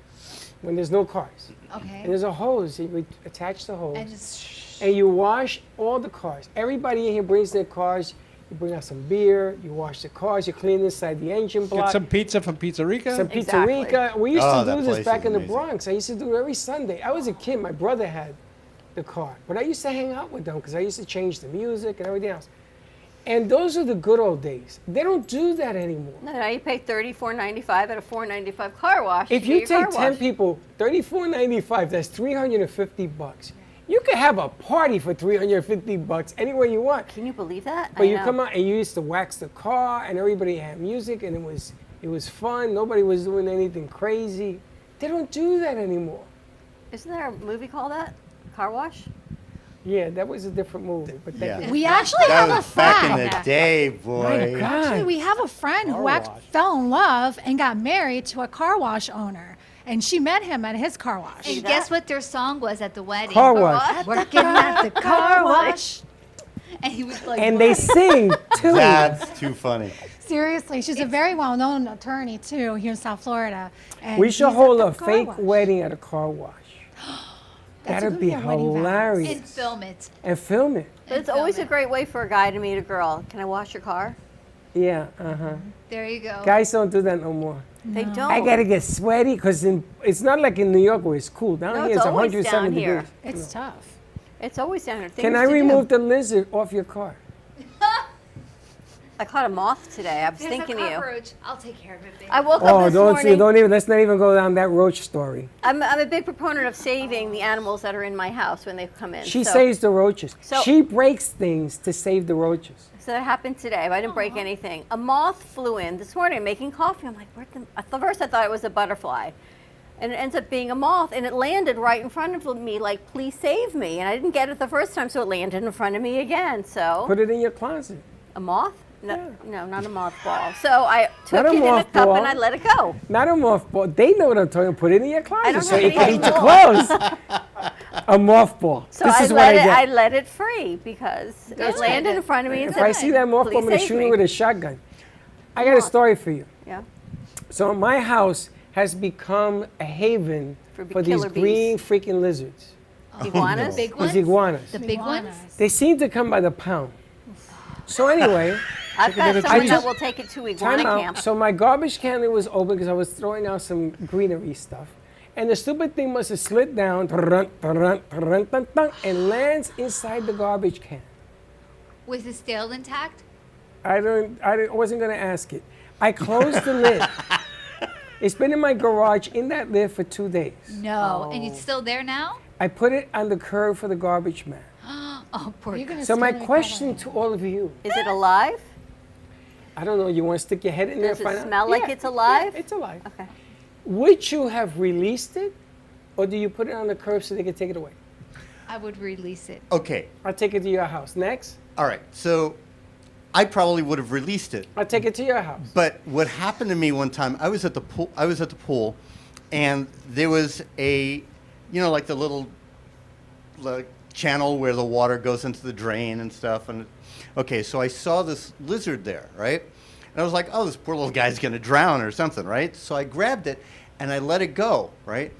when there's no cars. okay. And there's a hose. You would attach the hose. And just And you wash all the cars. Everybody in here brings their cars. You bring out some beer. You wash the cars. You clean inside the engine block. Get some pizza from Pizzerica. Some Exactly. Pizzerica. We used Oh, to that do this place back is in the amazing. Bronx. I used to do it every Sunday. I was a kid. My brother had the car. But I used to hang out with them because I used to change the music and everything else. And those are the good old days. They don't do that anymore. No, now you pay $34.95 at a $4.95 car wash. If to you get your take car 10 washed. people, $34.95, that's $350. You could have a party for $350 anywhere you want. Can you believe that? But I you know. come out and you used to wax the car and everybody had music and it was fun. Nobody was doing anything crazy. They don't do that anymore. Isn't there a movie called that? Car Wash? Yeah, that was a different movie. But that Yeah. We actually That have a was back in friend. the day, My boy. God. Actually, we have a friend who Car wash. fell in love and got married to a car wash owner. And she met him at his car wash. and guess what their song was at the wedding? Car wash. Working at the car wash. And he was like, And they sing too. That's too funny. Seriously, she's a very well-known attorney too here in South Florida. And We should he's hold at a the car fake wash. wedding at a car wash. That's a That'd good be one, wedding vows. hilarious. and film it. And film it. But it's always a great way for a guy to meet a girl. Can I wash your car? Yeah, uh-huh. There you go. Guys don't do that no more. They don't. I gotta get sweaty because it's not like in New York where it's cool. Down No, here it's it's always 107 down here. degrees. It's tough. It's always down here. Can Things I to do. remove the lizard off your car? I caught a moth today. I was There's thinking a of you. cockroach. I'll take care of it, baby. I woke up Oh, this don't morning. don't even. Let's not even go down that roach story. I'm a big proponent of saving the animals that are in my house when they come in. She so, saves the roaches. So- She breaks things to save the roaches. So that happened today. But I didn't break anything. A moth flew in this morning making coffee. I'm like, at first I thought it was a butterfly. And it ends up being a moth, and it landed right in front of me, like, please save me. And I didn't get it the first time, so it landed in front of me again. So Put it in your closet. a moth? No, no, not a mothball. So I took Not a it in a cup mothball. and I let it go. Not a mothball. They know what I'm talking. Put it in your I closet don't so have you can any eat your more. clothes. A mothball. So this I is what let I it. get. I let it free because it landed in front of me and If said, I see that mothball, I'm "Please going to save shoot me." it with a shotgun. I got a story for you. Yeah. So my house has become a haven For for these killer bees. green freaking lizards. Iguanas? Big These ones? iguanas. The big ones? They seem to come by the pound. So anyway, I've got I someone that took- will take it to iguana time out. camp. So my garbage can was open because I was throwing out some greenery stuff. And the stupid thing must have slid down and lands inside the garbage can. Was the tail intact? I wasn't going to ask it. I closed the lid. It's been in my garage in that lid for 2 days. No. And it's still there now? I put it on the curb for the garbage man. Oh, poor guy. So my question to all of you. Is it alive? I don't know, you want to stick your head in there Does and it find out? smell like Yeah, it's alive? yeah, it's alive. Okay. Would you have released it, or do you put it on the curb so they can take it away? I would release it. Okay. I'll take it to your house. Next. All right. So I probably would have released it. I'll take it to your house. But what happened to me one time, I was at the pool, and there was a, like the little channel where the water goes into the drain and stuff. And okay, so I saw this lizard there, right? And I was like, oh, this poor little guy's going to drown or something, right? So I grabbed it, and I let it go, right?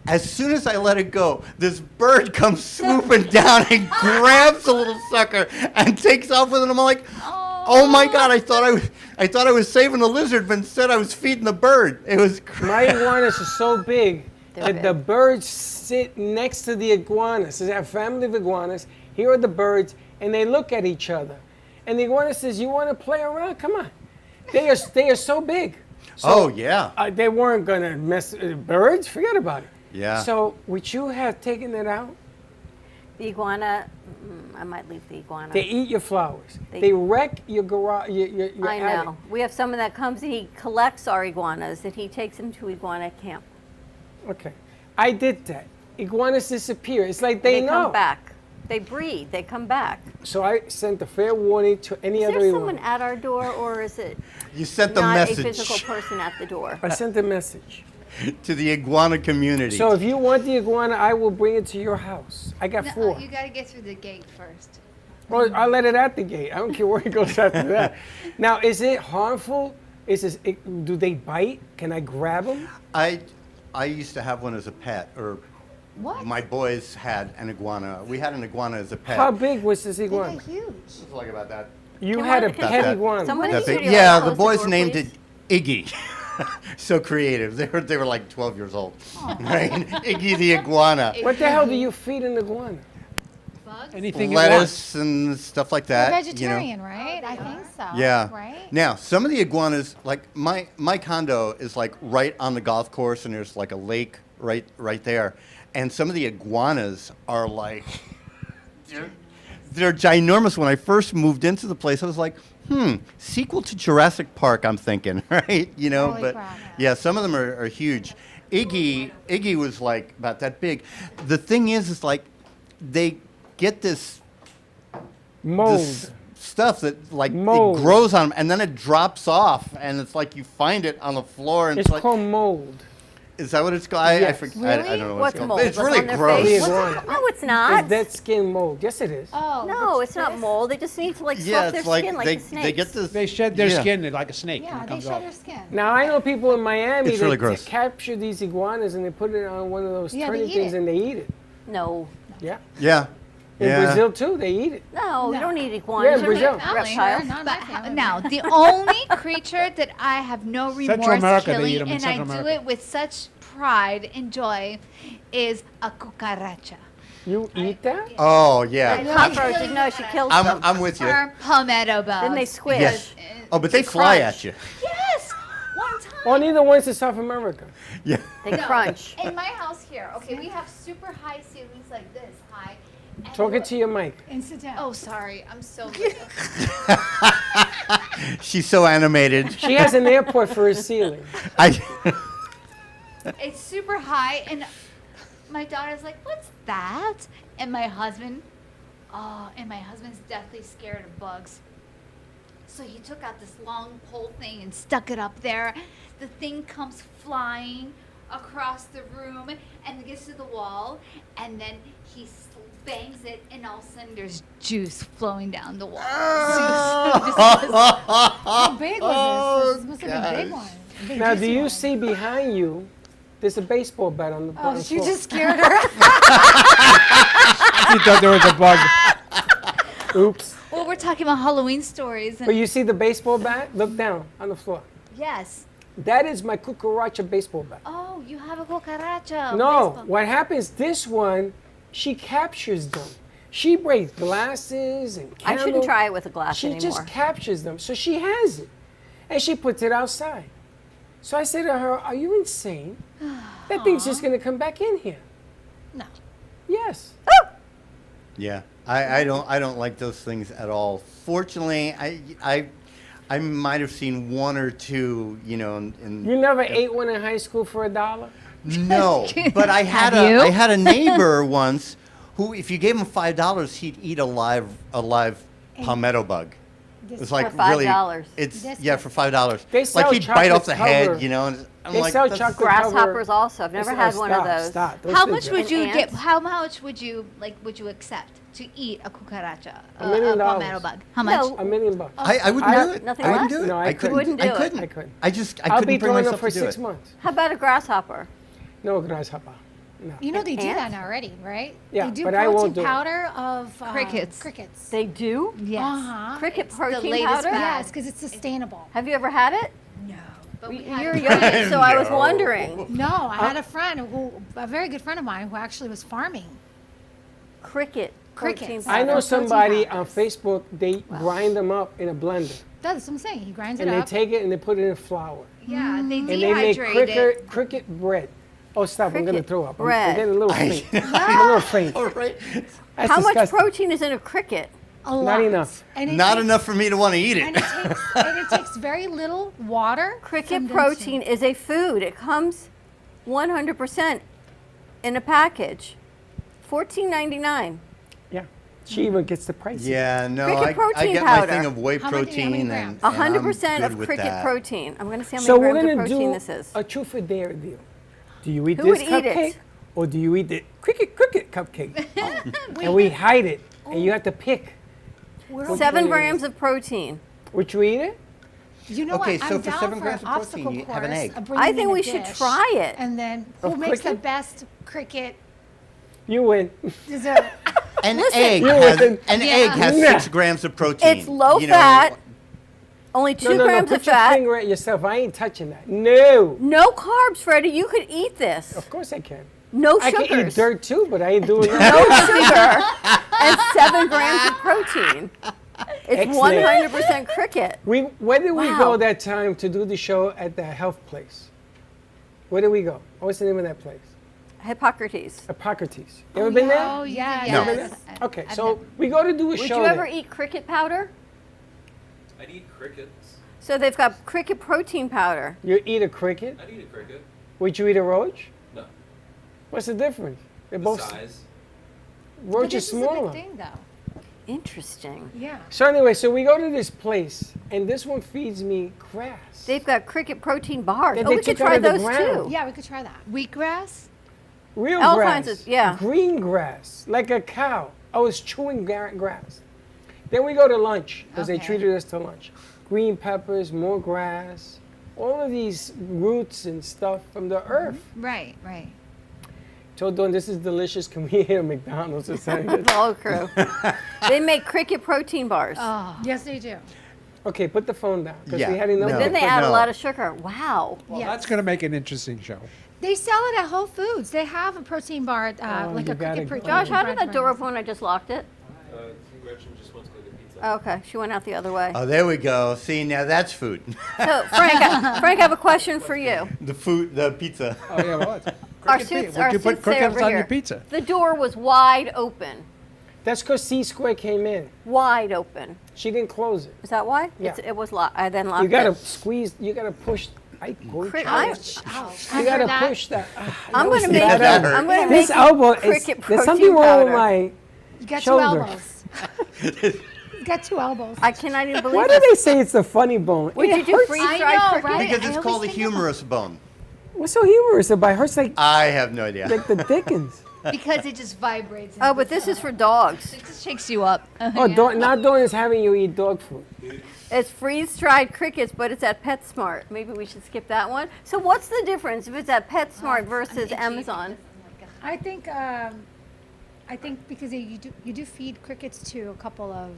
As soon as I let it go, this bird comes swooping down and grabs the little sucker and takes off with it. I'm like, oh my God! I thought I was saving the lizard, but instead I was feeding the bird. It was My iguanas are so big that the birds sit next to the iguanas. There's a family of iguanas. Here are the birds, and they look at each other. And the iguana says, "You want to play around? Come on." They are so big. So, they weren't gonna mess birds. Forget about it. Yeah. So would you have taken it out? The iguana, I might leave the iguana. They eat your flowers. They wreck your garage. Your I attic. know. We have someone that comes and he collects our iguanas and he takes them to iguana camp. Okay. I did that. Iguanas disappear. It's like they know. Come back. They breed. They come back. So I sent a fair warning to any other Is there iguana. someone at our door, or is it You sent the not message a physical person at the door? I sent a message. to the iguana community. So if you want the iguana, I will bring it to your house. I got 4. You got to get through the gate first. Well, I'll let it at the gate. I don't care where it goes after that. Now, is it harmful? Do they bite? Can I grab them? I used to have one as a pet, or What? my boys had an iguana. We had an iguana as a pet. How big was this iguana? Huge. It's like about that. You had a pet iguana. That big. Yeah, the boys named it Iggy. So creative. They were like 12 years old. Right? Iggy the iguana. What the hell do you feed an iguana? Anything Lettuce and stuff like that. They're you know. vegetarian, right? I think so. Yeah. Right? Now, some of the iguanas, like my condo is like right on the golf course, and there's like a lake right there. And some of the iguanas are like, they're ginormous. When I first moved into the place, I was like, sequel to Jurassic Park, I'm thinking, right? You know, Holy but crap. yeah, some of them are huge. Iggy was like about that big. The thing is like they get this mold stuff that like Mold. it grows on them, and then it drops off, and it's like you find it on the floor, and It's like, called mold. is that what it's called? I Yes. forget. Really? I don't know what What's it's called. mold? But it's What's really on their gross. face? Iguana. No, it's not. It's dead skin mold. Yes, it is. Oh. No, it's not mold. They just need to like Yeah, slough their it's like skin like they the snakes. they get this. They shed their Yeah. skin like a snake. Yeah, and it they comes shed off. their skin. Now I know people in Miami It's really that gross. capture these iguanas and they put it on one of those Yeah, they turning eat things it. and they eat it. No. Yeah. Yeah. In Yeah. Brazil too, they eat it. No, we No. don't eat Yeah, iguanas. in They're Brazil. reptiles. But now, the only creature that I have no remorse Central America, they killing, eat 'em in and I Central do America. it with such pride and joy, is a cucaracha. You eat that? Oh yeah. Cockroaches, no, she kills them. I'm with you. Or palmetto bugs. Then they squish. Yes. Oh, but they fly crunch. at you. Yes! One time. Well, neither one's in South America. Yeah. They crunch. In my house here, okay, we have super high ceilings like this high. and Talk it to your mic. And sit down. Oh, sorry. I'm so She's so animated. She has an airport for her ceiling. It's super high, and my daughter's like, "What's that?" And my husband's deathly scared of bugs. So he took out this long pole thing and stuck it up there. The thing comes flying across the room and it gets to the wall, and then he bangs it, and all of a sudden there's juice flowing down the wall. How big was this? This must have been a big one. A big Now, do juicy you one. see behind you? There's a baseball bat on the Oh, the she floor. just scared her. She thought there was a bug. Oops. Well, we're talking about Halloween stories. And But you see the baseball bat? Look down on the floor. yes. That is my cucaracha baseball bat. Oh, you have a cucaracha. No, baseball. what happens, this one, she captures them. She breaks glasses and I shouldn't candles. try it with a glass She anymore. just captures them. So she has it. And she puts it outside. So I said to her, are you insane? That thing's just going to come back in here. No. Yes. Yeah. I don't like those things at all. Fortunately, I might have seen one or two, you know. In You never ate one in high school for $1? No, but I had Have you? I had a neighbor once who, if you gave him $5, he'd eat a live palmetto bug. It's like For $5. really, it's yeah, for $5. They sell like he'd bite off chocolate the cover. head, you know. And I'm They like, sell that's- chocolate Grasshoppers cover. also. I've never They had sell- one of stop, those. Stop. Those How things much are- would you And get? ants? How much would you would you accept? to eat a cucaracha, $1 million. palmetto bug? How much? $1 million. I wouldn't do it. Nothing I wouldn't less? do it. No, I I couldn't. wouldn't do I it. couldn't. I couldn't. I I'll be couldn't bring throwing myself up for to do 6 it. months. How about a grasshopper? No grasshopper. No. You know they do Ant? that already, right? Yeah, they do but I won't protein do it. powder of Crickets. Crickets. They do? Yes. Uh-huh. Cricket It's protein the latest powder? fad. Yes, because it's sustainable. Have you ever had it? No. But You're young, so I was wondering. No, I had a friend a very good friend of mine, who actually was farming Cricket protein crickets. powder. I know Protein somebody on powders. Facebook, they grind them up in a blender. That's what I'm saying. He grinds And it they up. take it and they put it in flour. Yeah, they And they make dehydrate it. cricket bread. Oh, stop, I'm going to Cricket throw up. I'm bread. getting a little faint. I'm a little faint. All right. That's How much disgusting. protein is in a cricket? A lot. Not enough. And it Not takes- enough for me to want to eat And it. it takes very little water. Cricket from them protein to- is a food. It comes 100% in a package. $14.99. Yeah. She even gets the price. Cricket I protein get powder. my thing of whey How many protein and grams? 100% of with cricket that. protein. I'm going to see how So many we're grams of going to protein do this is. a truth or dare deal. Do you eat Who would this eat it? cupcake or do you eat the cricket cupcake? And we hide it and you have to pick. which one 7 you grams eat. of protein. Would you eat it? You know Okay, what? so I'm for down 7 for grams an of protein, obstacle you have an course egg. of bringing I think in a we should dish, try it. And then who Of makes the cricket? best cricket You win. dessert? An Listen. egg You has, listen. an egg has Yeah. 6 grams of protein. It's low You know, fat, only 2 grams put of your fat. finger at yourself. I ain't touching that. No. No carbs, Freddie. You could eat this. Of course I can. No I can eat sugars. dirt too, but I ain't doing No that. sugar and 7 grams of protein. It's Excellent. 100% cricket. Where did we Wow. go that time to do the show at the health place? Where did we go? What's the name of that place? Hippocrates. Hippocrates. You ever been there? Oh, yeah. You ever No. been there? Okay, so we go to do a Would show you ever there. eat cricket powder? I'd eat crickets. So they've got cricket protein powder. You eat a cricket? I'd eat a cricket. Would you eat a roach? No. What's the difference? They're The both size. roach But is this is a smaller. big thing, though. Interesting. Yeah. So anyway, so we go to this place, and this one feeds me grass. They've got cricket protein bars. That Oh, they we could took out try of the those ground. too. Yeah, we could try that. Wheatgrass? Real All grass. kinds of- yeah. Green grass, like a cow. I was chewing grass. Then we go to lunch, because they Okay. treated us to lunch. Green peppers, more grass, all of these roots and stuff from the earth. Right, right. Told Dawn, this is delicious. Can we eat at McDonald's or something? The whole crew. They make cricket protein bars. Oh. Yes, they do. Okay, put the phone down, because Yeah, we had enough. no. But then they but add a no. lot of sugar. Wow. Well, Yes. that's going to make an interesting show. They sell it at Whole Foods. They have a protein bar, like you a gotta cricket go. protein. Josh, how did bread that door bar. open when I just locked it? Gretchen just wants to go get pizza. Oh, okay, she went out the other way. Oh, there we go. See, now that's food. So, Frank, Frank, I have a question for you. The pizza. Oh, yeah, well, it's Our cricket suits, pi- our Would you put suits say crickets over on here. your pizza? The door was wide open. That's because C-Square came in. Wide open. She didn't close it. Is that why? Yeah. It was locked. I then locked You gotta it. squeeze, you gotta push. I go Cri- Ouch. Ouch. You gotta push that. I'm going gonna to make. that hurt. I'm gonna This make elbow, cricket there's something protein wrong with powder. my You got shoulder. 2 elbows. You got 2 elbows. I cannot even believe Why do it. they say it's the funny bone? Would It you do hurts. freeze-dried I know, cricket? right? Because I it's always called a think about- humerus bone. What's so humorous about it? Hurts like I have no idea. the Dickens. Because it just vibrates. Oh, but this is for dogs. It just shakes you up. Oh, not Dawn is having you eat dog food. It's freeze-dried crickets, but it's at PetSmart. Maybe we should skip that one. So what's the difference if it's at PetSmart versus Amazon? I think because you do feed crickets to a couple of.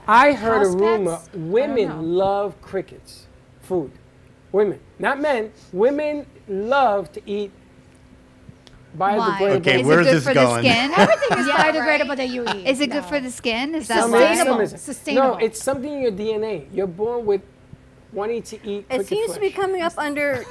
I heard a House rumor pets? I don't know. women love crickets, food. Women, not men. Women love to eat biodegradable. Okay, Is where's it good this for going? the skin? Everything is Yeah, biodegradable right? that you eat. Is it good No. for the skin? Is that Some why? is, some isn't. Sustainable. No, it's something in your DNA. You're born with wanting to eat It cricket seems to be flesh. coming up under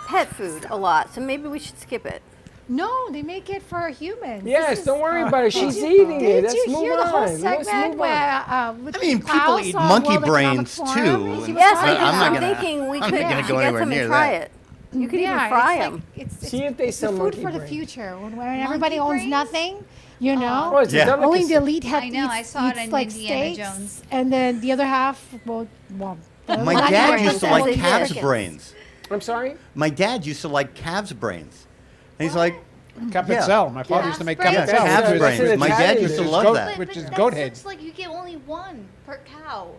pet food a lot, so maybe we should skip it. No, they make it for humans. Yes, This is- don't worry about it. Did She's you- eating it. Did Let's you move hear the whole on. Let's segment move where with I mean, the people Klaus eat on monkey World Economic brains, Forum? too, He and- was Yes, talking I'm not I'm gonna- thinking we I'm could not gonna go get anywhere some near and try that. it. You could Yeah, even fry it's them. like- it's See if they it's sell the food monkey for the brain. future when everybody owns nothing, you know. Oh, it's a Yeah. delicacy. Only the elite have I know, I saw it eats in like Indiana steaks, Jones. and then the other half, well My not dad even used to percent like is calves' crickets. brains. I'm sorry? My dad used to like calves' brains. And he's like, Capitzel. My father used to make capitzel. calf's brain. My dad used to love that. Which is goat head. It's like you get only one per cow.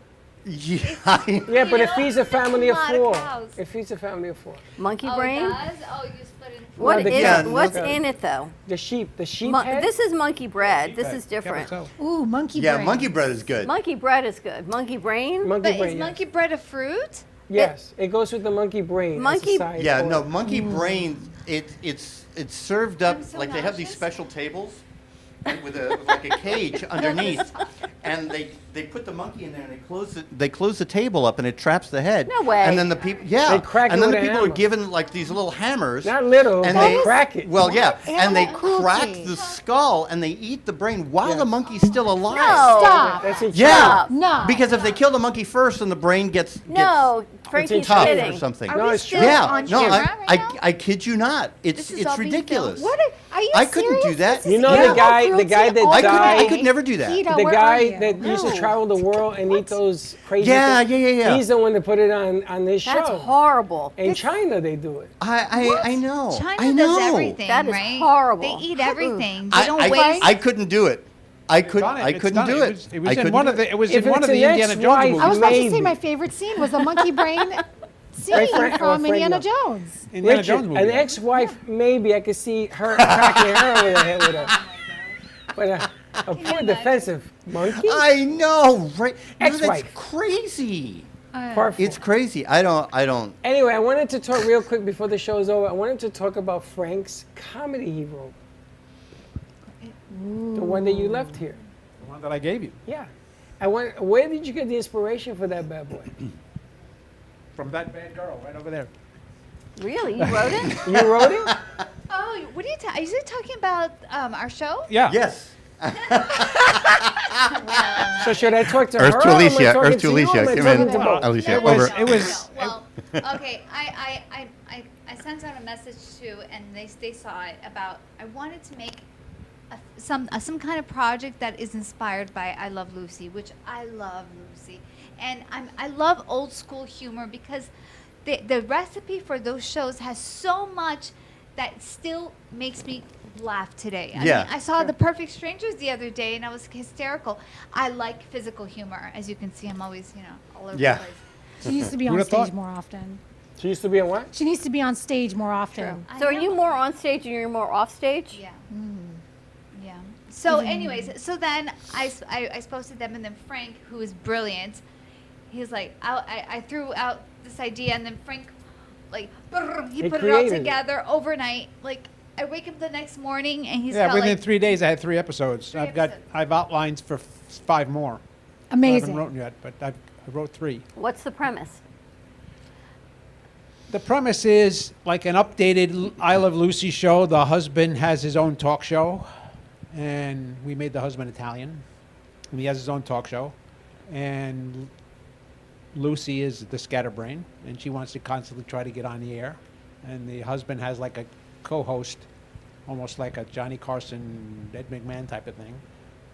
Yeah, yeah, but it feeds a That's family a of lot of 4. cows. It feeds a family of 4. Monkey Oh, brain? it does? Oh, you split it in 4. What No, is yeah, it? What's okay. in it though? The sheep head? This is monkey bread. This is different. Ooh, monkey Yeah, brain. monkey bread is good. Monkey bread is good. Monkey brain? Monkey But brain, is yes. monkey bread a fruit? Yes, it goes with the monkey brain. as a Monkey- side Yeah, order. no, monkey brain. It's served up so like they have these nauseous. special tables with like a cage underneath, and they put the monkey in there and they close the table up and it traps the head. No way. And then the people They crack it and then with the a people are hammer. given like these little hammers. Not little, and they crack it. Well, yeah, and they Animal crack cruelty. the skull and they eat the brain while the monkey's still alive. No. Stop. That's in Yeah, Stop. No. because if they kill the monkey first, then the brain gets No, Frankie's tough kidding. or something. Are No, we it's still true. Yeah, on no, camera right now? I kid you not. It's This is all being ridiculous. filmed. Are you I couldn't serious? do that. You know Animal the guy cruelty that all died? I could never do that. Keto, The where are guy you? that used to No. travel the world and eat those crazy Yeah, things. yeah. He's the one that put it on this That's show. horrible. In China, they do it. I know. China I know. does everything, That is right? horrible. They eat everything. They don't I waste. couldn't do it. I couldn't do it. It was I in couldn't one do of the. It was If in one it's of the an Indiana ex-wife, Jones I movies. was about to Maybe. say my favorite scene was the monkey brain scene Frank- from Frank Indiana knows. Jones. Indiana Richard, Jones movie. an ex-wife, maybe I could see her cracking her over the head with a, but a poor defensive monkey. I know, right? No, Ex-wife. That's crazy. Part four. It's crazy. I don't. Anyway, I wanted to talk real quick before the show is over. I wanted to talk about Frank's comedy he wrote. The one that you left here. The one that I gave you. Yeah. Where did you get the inspiration for that bad boy? From that bad girl right over there. Really? You wrote it? You wrote it? Oh, what are you talking? Is it talking about our show? Yeah. Yes. So should I talk to Earth her? to or am I Alicia, talking Earth to you, or Alicia. am I Come talking in. to both? Alicia, It was. over. It was. Well, okay. I sent out a message to, and they saw it about. I wanted to make some kind of project that is inspired by I Love Lucy, which I love Lucy, and I love old school humor because the recipe for those shows has so much that still makes me laugh today. I Yeah. mean, I saw The Perfect Strangers the other day, and I was hysterical. I like physical humor, as you can see. I'm always, all over Yeah. the place. She needs to be Who'd on have stage thought? more often. She used to be a what? She needs to be on stage more often. So are you more on stage and you're more off stage? Yeah. Yeah. So, anyways, so then I spoke to them, and then Frank, who is brilliant, he was like, I threw out this idea, and then Frank, like, he put it all created it. together overnight. Like, I wake up the next morning, and he's Yeah. got Within like 3 days, I had 3 episodes. I've outlined for 5 more. I Amazing. haven't written yet, but I wrote 3. What's the premise? The premise is like an updated I Love Lucy show. The husband has his own talk show, and we made the husband Italian. And he has his own talk show, and Lucy is the scatterbrain, and she wants to constantly try to get on the air. And the husband has like a co-host, almost like a Johnny Carson, Ed McMahon type of thing.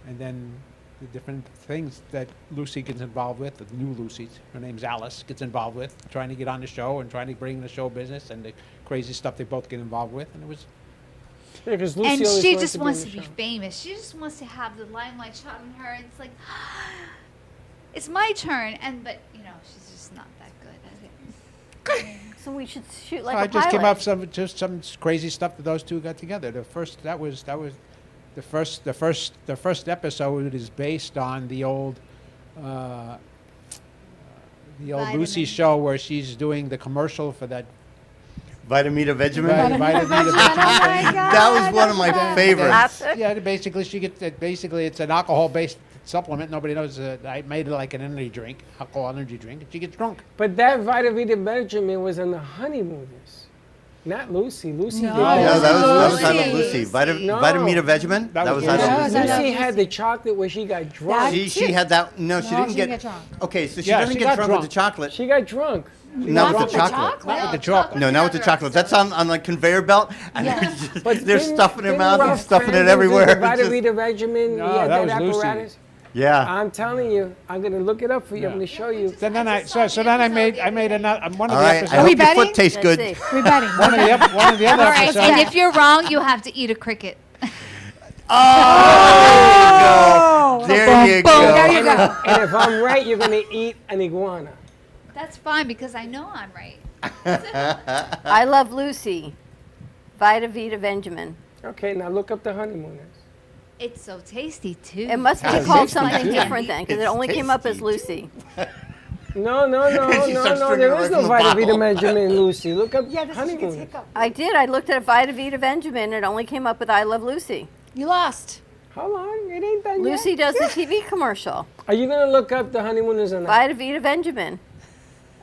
And then the different things that Lucy gets involved with, the new Lucy, her name's Alice, gets involved with, trying to get on the show and trying to bring the show business and the crazy stuff they both get involved with. And it was... Yeah, 'cause Lucy and always she wanted just to be wants on to the be show. famous. She just wants to have the limelight shot on her. And it's like, it's my turn. But she's just not that good at it. So we should shoot like I a just pilot. came up with some crazy stuff that those two got together. The first episode is based on the old Lucy show where she's doing the commercial for that Vitamita Vegemin. Vitamita Vegemin. That was one of my favorites. Yeah, basically it's an alcohol-based supplement. Nobody knows. I made it like an energy drink, alcohol energy drink, and she gets drunk. But that Vitamita Benjamin was in the Honeymooners, not Lucy. Lucy did No, that was I Love Lucy. Vitamita Vegemin. That was I Love Lucy. Lucy had the chocolate where she got drunk. She had that. No, she didn't get drunk. Okay, so she Yeah, doesn't she get got drunk drunk. with the chocolate. She got drunk. Not with the chocolate. Not with the chocolate. No, not with the chocolate. That's on the conveyor belt, and they're stuffing it in their mouth and stuffing it Didn't everywhere. Ralph Cramden do the Vitamita Regimen. No, he had that that was Lucy. apparatus. Yeah. I'm telling you, I'm gonna look it up for you. I'm gonna show you. Then I made another one of All the right, episodes. I hope your foot tastes good. We're betting. One of the other All right, episodes. and if you're wrong, you have to eat a cricket. Oh, there you go. There you go. And if I'm right, you're gonna eat an iguana. That's fine because I know I'm right. I Love Lucy. Vita Vita Benjamin. Okay, now look up the honeymooners. It's so tasty too. It must be It's called tasty, something too. different then, because it It's only came up as tasty, Lucy. No. She starts drinking There right is from no the Vita Vita bottle. Benjamin, Lucy. Look up Yeah, this is honeymooners. hiccup. I did. I looked at Vita Vita Benjamin. It only came up with I Love Lucy. You lost. Hold on, it ain't done Lucy yet. does the TV commercial. Are you gonna look up the honeymooners or not? Vita Vita Benjamin.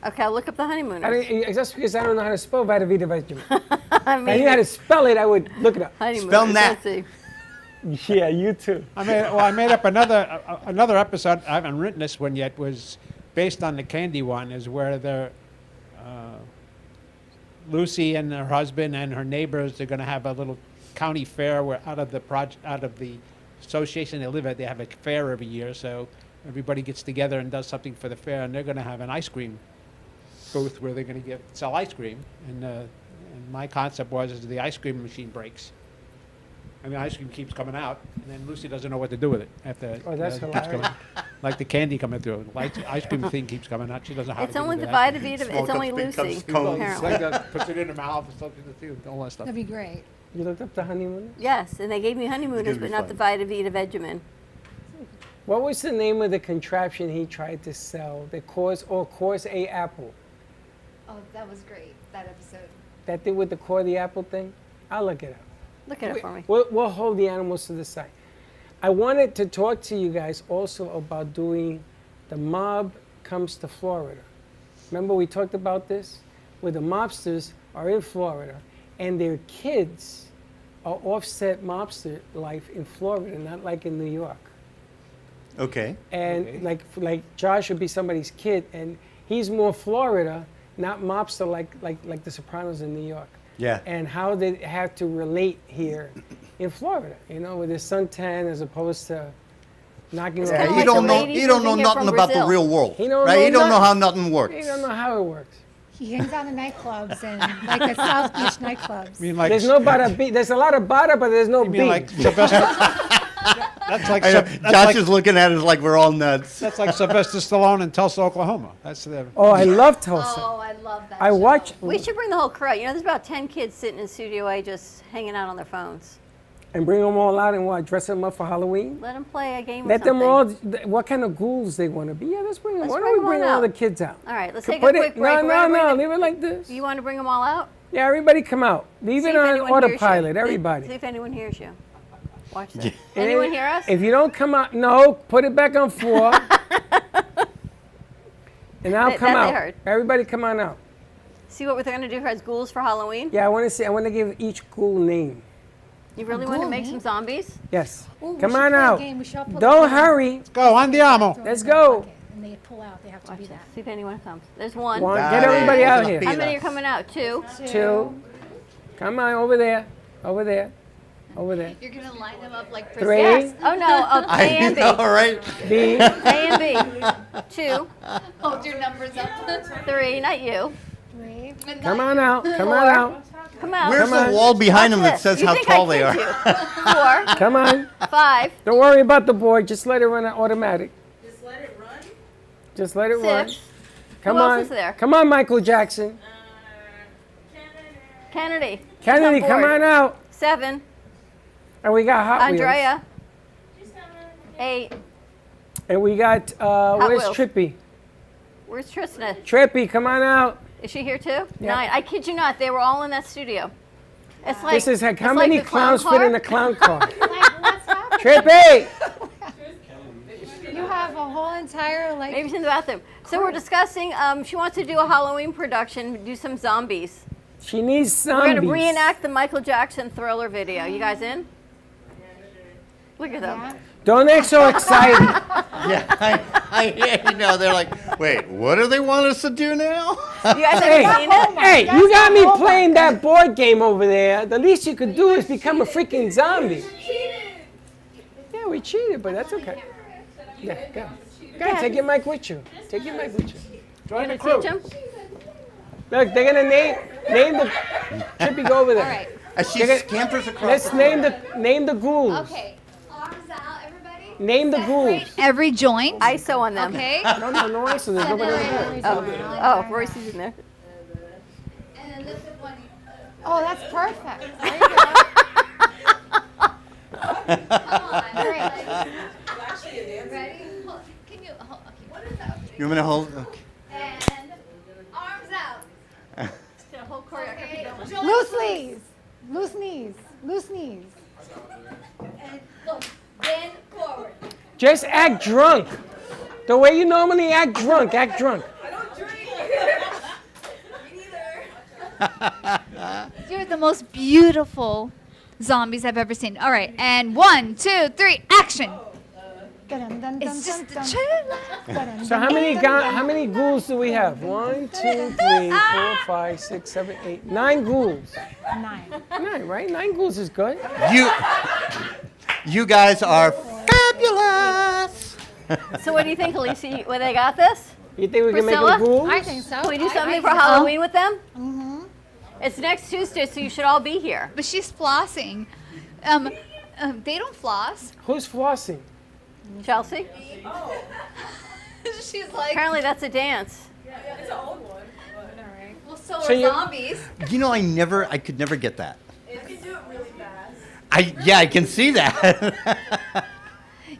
Okay, I'll look up the honeymooners. Just because I don't know how to spell Vita Vita Benjamin. I If I knew how to spell it, I would look it up. honeymooners. Spell that. Let's see. Yeah, you too. I made up another episode. I haven't written this one yet. Was based on the candy one. Is where they're Lucy and her husband and her neighbors. They're going to have a little county fair where out of the association they live at. They have a fair every year, so everybody gets together and does something for the fair. And they're going to have an ice cream booth where they're going to sell ice cream. And my concept was the ice cream machine breaks. And the ice cream keeps coming out, and then Lucy doesn't know what to do with it after that's it keeps hilarious. coming. Like the candy coming through. Like the ice cream thing keeps coming out. She doesn't know how It's to only do the that. Vita Vita. Small It's only cups, big Lucy. cups, cones. Apparently. Like that, puts it in her mouth and something to do, all that stuff. That'd be great. You looked up the honeymooners? Yes, and they gave me honeymooners, It'd be but not the fun. Vita Vita Benjamin. What was the name of the contraption he tried to sell? The Course A Apple. Oh, that was great. That episode. That did with the core of the apple thing? I'll look it up. Look at it for me. We'll hold the animals to the side. I wanted to talk to you guys also about doing The Mob Comes to Florida. Remember we talked about this? Where the mobsters are in Florida and their kids are offset mobster life in Florida, not like in New York. Okay. And like Josh would be somebody's kid, and he's more Florida, not mobster like the Sopranos in New York. Yeah. And how they have to relate here in Florida, with their suntan as opposed to knocking It's on kinda Yeah, like you don't the know. ladies You don't know moving here nothing from about the Brazil. real world, He don't right? know You don't know how nothing. nothing works. You don't know how it works. He hangs out in nightclubs and like the South Beach nightclubs. I mean, like There's no bada beat. There's a lot of bada, but there's no you mean beat. like Sylvester. That's like I know, that's Josh like, is looking at us like we're all nuts. that's like Sylvester Stallone in Tulsa, Oklahoma. That's the. Oh, I love Tulsa. Oh, I love that. I watch. We should bring the whole crew out. There's about 10 kids sitting in Studio A just hanging out on their phones. And bring them all out and what? Dress them up for Halloween? Let them play a game or Let them something. all. What kind of ghouls they want to be? Yeah, let's bring them. Let's Why bring don't we them bring all all the out. kids out? All right, let's Could take a put quick it, break. We're gonna No. bring Leave it like this. You want to bring them all out? Yeah, everybody come out. Leave See it if on anyone hears you. autopilot. See- Everybody. See if anyone hears you. Watch this. And Anyone hear us? If you don't come out, no, put it back on 4. And I'll That come they out. heard. Everybody come on out. See what we're going to do as ghouls for Halloween? Yeah, I want to see. I want to give each ghoul name. You really want to make some zombies? Yes. Ooh, we Come should on play a out. game. We should all pull Don't the phone. hurry. Go, andiamo. Let's go. And they pull out. They have to be that. See if anyone comes. There's one. One. Get everybody out here. How many are coming out? 2. 2. Come on, over there. Over there. Over there. You're gonna line them up like 3. Yes. Oh no. Oh, A and B. All right. B. A and B. 2. hold your numbers up. 3. Not you. 3. Come on out. Come on 4. out. Come out. Where's Come the on. wall behind them that Watch says this. You how think tall I they kid are? you. 4. Come on. 5. Don't worry about the board. Just let it run automatic. Just let it run? Just let it run. 6. Come Who on. else is there? Come on, Michael Jackson. Kennedy. Kennedy, Who's come board? on out. 7. And we got Hot Wheels. Andrea. 8. And we got, where's Wheels. Trippy? Where's Tristana? Trippy, come on out. Is she here too? Yeah. 9. I kid you not. They were all in that studio. It's like This is like, how it's many like the clown clowns fit in car. the clown car? Like, what's happening? Trippy! You have a whole entire like. Maybe she's in the bathroom. So we're discussing. She wants to do a Halloween production, do some zombies. She needs We're zombies. gonna reenact the Michael Jackson Thriller video. You guys in? Look at them. Don't act so excited. Yeah, they're like, wait, what do they want us to do now? You guys Hey, haven't seen it? hey, you got me playing that board game over there. The least you could do is become a freaking zombie. Yeah, we cheated, but that's okay. Yeah, go. Go, take your mic with you. Take your mic with you. Join the crew. Teach him? Look, they're gonna name the. Trippy, go over there. All right. As she scampers across. Let's name the ghouls. Okay. Arms out, everybody. Name the ghouls. Every joint. ISO on them. Okay. No ISO. There's nobody over there. Oh, Royce is in there. And then lift up one. Oh, that's perfect. There you go. Come on. Great. Ready? Can you hold? Okay. What is that? You want me to hold? Okay. And arms out. Okay. Loose knees. Loose knees. Loose knees. And look. Bend forward. Just act drunk. The way you normally act drunk. Act drunk. You're the most beautiful zombies I've ever seen. All right, and 1, 2, 3, action. It's just the trailer. So how many ghouls do we have? 1, 2, 3, 4, 5, 6, 7, 8, 9 ghouls. 9, right? 9 ghouls is good. You guys are fabulous. So what do you think, Alicia? When they got this? You think we can make Priscilla? them ghouls? I think so. Can we do I something think for so. Halloween with them? Mm-hmm. It's next Tuesday, so you should all be here. But she's flossing. They don't floss. Who's flossing? Chelsea? She's like. Apparently that's a dance. It's an old one. All right. Well, so So are you- zombies. You know, I could never get that. You can do it really fast. I can see that.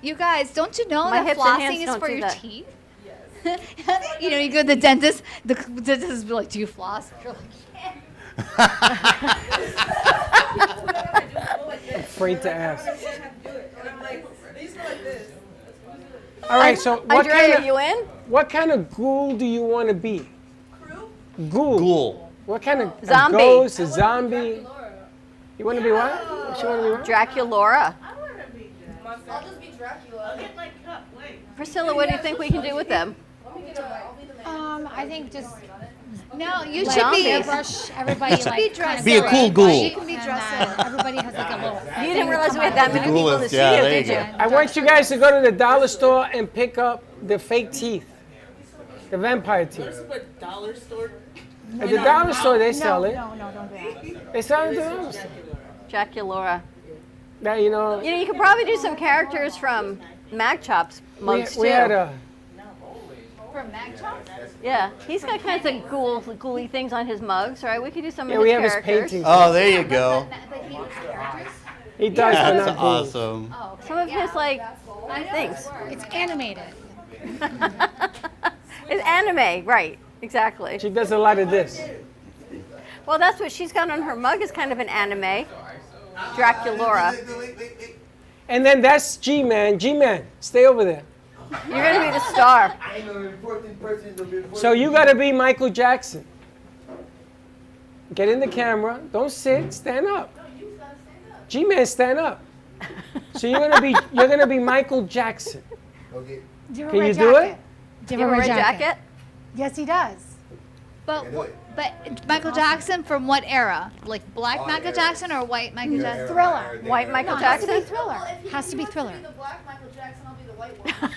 You guys, don't you know My that hips and hands flossing is don't for do your that. teeth? You know, you go to the dentist. The dentist will be like, "Do you floss?" You're like, Afraid to ask. All right, so what Andrea, kind are of you in? what kind of ghoul do you want to be? Ghoul. Ghoul. What kind of Zombie. A ghost, a zombie? You want to be what? What you want to be what? Draculaura. I'll just be Dracula. I'll get my cup. Wait. Priscilla, what do you think we can do with them? I think just no, you like should be. brush everybody should like be kind dressed of Be a red, cool ghoul. right? You can be And dressed then everybody has like a little. You didn't realize we had that many people in the Yeah, studio, there you did you? go. I want you guys to go to the dollar store and pick up the fake teeth, the vampire teeth. Dollar store. At the dollar store, they sell No, it. no, don't do that. They sell it at the dollar store. Draculaura. Now, you know, You know, you could probably do some characters from Mag Chop's mugs we too. had a. From Mag Chops? Yeah, he's got kinds of ghouly things on his mugs, right? We could do some Yeah, of we his have his characters. paintings. Oh, there you go. But he was characters? He does, but That's not ghouls. awesome. Oh, okay. Some of his like things. It's animated. It's anime, right? Exactly. She does a lot of this. Well, that's what she's got on her mug is kind of an anime. Draculaura. And then that's G-Man. G-Man, stay over there. You're gonna be the star. So you got to be Michael Jackson. Get in the camera. Don't sit. Stand up. G-Man, stand up. So you're gonna be Michael Jackson. Do you have a Can red you do jacket? it? Do you have a red jacket? jacket? Yes, he does. But Michael Jackson from what era? Like black Michael Jackson or white Michael Jackson? Thriller. White Michael No, it has to Jackson? be Thriller. Has to be Thriller. The black Michael Jackson, I'll be the white one.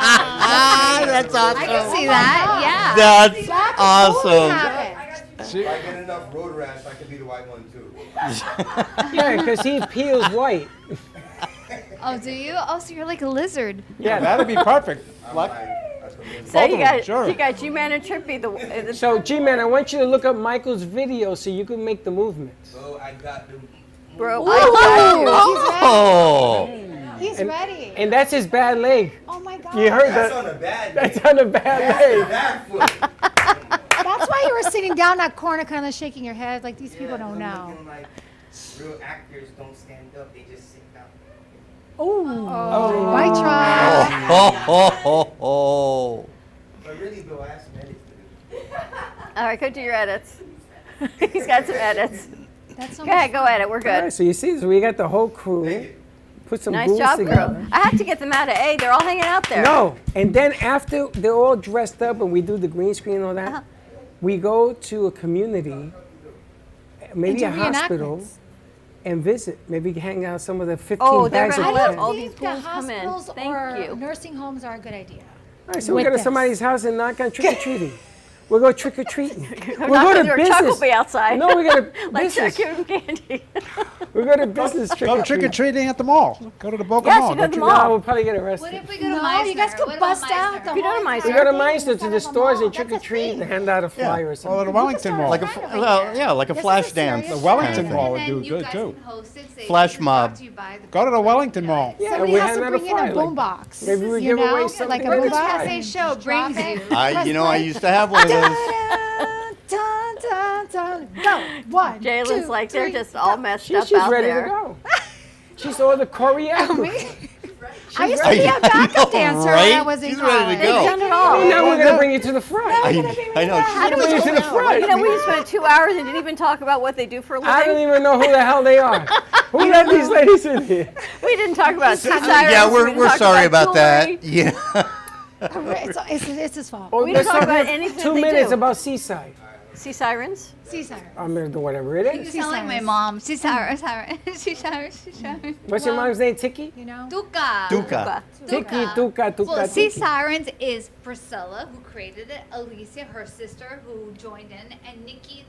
That's awesome. I can see that. Yeah. That's That awesome. See, If I get enough road rash, I can be the white one too. Yeah, because he peels white. Oh, do you? Oh, so you're like a lizard. Yeah, that'd be perfect. So you got sure. you got G-Man and Trippy. The So G-Man, I want you to look up Michael's video so you can make the movements. So I got the. bro. I Oh. He's ready. And that's his bad leg. Oh my God. You heard That's that? on a bad That's day. on a bad leg. Back foot. That's why you were sitting down that corner, kind of shaking your head, like these people don't know. Looking like real actors don't stand up; they just sit down. Oh, white try. Oh. But really, though, I have some edits to do. All right, go do your edits. He's got some edits. That's so Go ahead, go edit. We're All good. right, so you see, so we got the whole crew. Put some Nice ghouls job, together. crew. I have to get them out of A. They're all hanging out there. No, and then after they're all dressed up and we do the green screen and all that, we go to a community, maybe a And do hospital, reenactments. and visit. Maybe hang out some of the 15 Oh, they're bags gonna of let candy. all these The goons come in. hospitals Thank or you. nursing homes are a good idea. All right, so we With go to this. somebody's house and knock on trick-or-treating. We'll go trick-or-treating. We'll Knock go on to your truck will business. be outside. No, we got to Let's business. check your candy. We go to business Go trick-or-treating. trick-or-treating at the mall. Go to the Boca Yes, Mall. you go to Don't the you mall. No, we'll probably get arrested. What if we go to No, Meisner? you guys could What about bust out Meisner? the We go to whole Meisner. We entire go to thing Meister instead to the of a stores mall. and trick-or-treat and hand out a flyer or something. Or the Wellington Mall. Like a This is flash a dance. serious The Wellington kind of Mall thing. would And do then you good guys too. can host it. Say, Flash this is brought mob. to you by the Go to the Wellington Mall. Yeah, Somebody we has hand to out a bring in a flyer, like, boombox. maybe we you give know? away Like something. a British boombox. Cafe show brings you. You know, I used to have one of those. Dun, dun, dun. Go. One, Jalen's two, like, they're three, just all messed She's up just out ready there. to go. She's all the choreography. I used to be a backup dancer when I was in She's ready college. to go. They've done it all. Oh, now we're going to bring you to the front. I know. We're going to bring you to the front. You know, we just spent 2 hours and didn't even talk about what they do for a living. I don't even know who the hell they are. Who let these ladies in here? We didn't talk about sirens. Yeah, we we're didn't talk sorry about that. jewelry. Yeah. It's his fault. Oh, We let's didn't talk talk about about anything 2 they minutes do. about Seaside. Sea sirens? Seaside. I'm going to do whatever it You is. sound like my mom. She's sour. She's sour. What's your mom's name? Tiki? You know? Tuca. Duca. Tiki, Tuca, Well, Sea Tiki. Sirens is Priscilla, who created it, Alicia, her sister, who joined in, and Nikki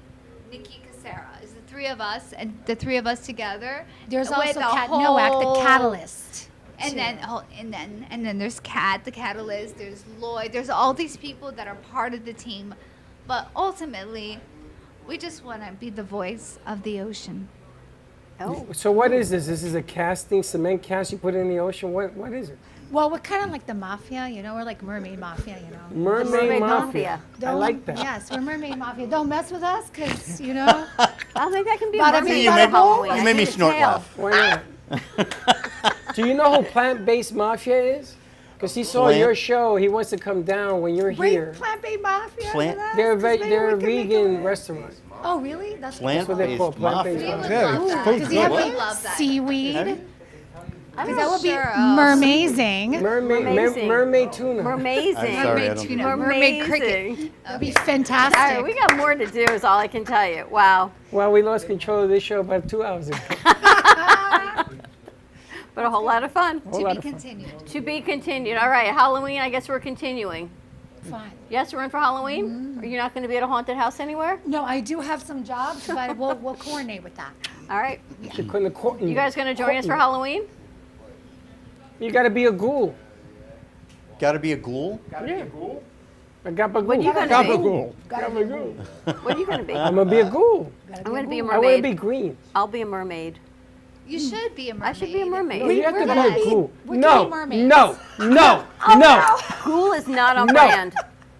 Casera. Is the three of us, and the three of us together. There's with also the Cat Nowak, the whole- catalyst. And too. then there's Kat, the catalyst. There's Lloyd. There's all these people that are part of the team, but ultimately, we just want to be the voice of the ocean. Oh. So what is this? This is a casting, cement cast you put in the ocean? What is it? Well, we're kind of like the mafia, you know. We're like mermaid mafia, you know. Mermaid Mafia. I like that. Yes, we're mermaid mafia. Don't mess with us, because you know. I think that can be a Bada mermaid bing, You bada made, boom. you made me snort laugh. Why not? Do you know who Plant-Based Mafia is? Because he saw Plant- your show. He wants to come down when you're Bring here. plant-based mafia. Plant- to us, They're 'cause maybe they're a we can make vegan it. restaurant. Oh, really? That's That's what they call Plant-based plant-based mafia. mafia. Yeah, it's Ooh, food does he have good. like We love that. seaweed? Have you? Because that would be Sure. mermazing. Mermazing. Mermaid tuna. Mermazing. I'm sorry, I don't tuna. get it. Mermaid cricket. Mermazing. That'd be All fantastic. right, we got more to do is all I can tell you. Wow. Well, we lost control of this show about 2 hours ago. But a whole lot of fun. Whole To lot be of fun. continued. To be continued. All right, Halloween, I guess we're continuing. Fine. Yes, we're in for Halloween? Are you not going to be at a haunted house anywhere? No, I do have some jobs, but we'll coordinate with that. All right. You couldn't have caught me. You guys going to join us for Halloween? You got to be a ghoul. Got to be a ghoul? Yeah. A gabagool. What are you going to Gabagool. Gabagool. be? What are you going to be? I'm going to be a ghoul. I'm going to be a I want to mermaid. be green. I'll be a mermaid. You should be a mermaid. I should be a mermaid. No, you have to we're be gonna a be- ghoul. we're No, doing mermaids. no, no, no. Ghoul is not on No. brand.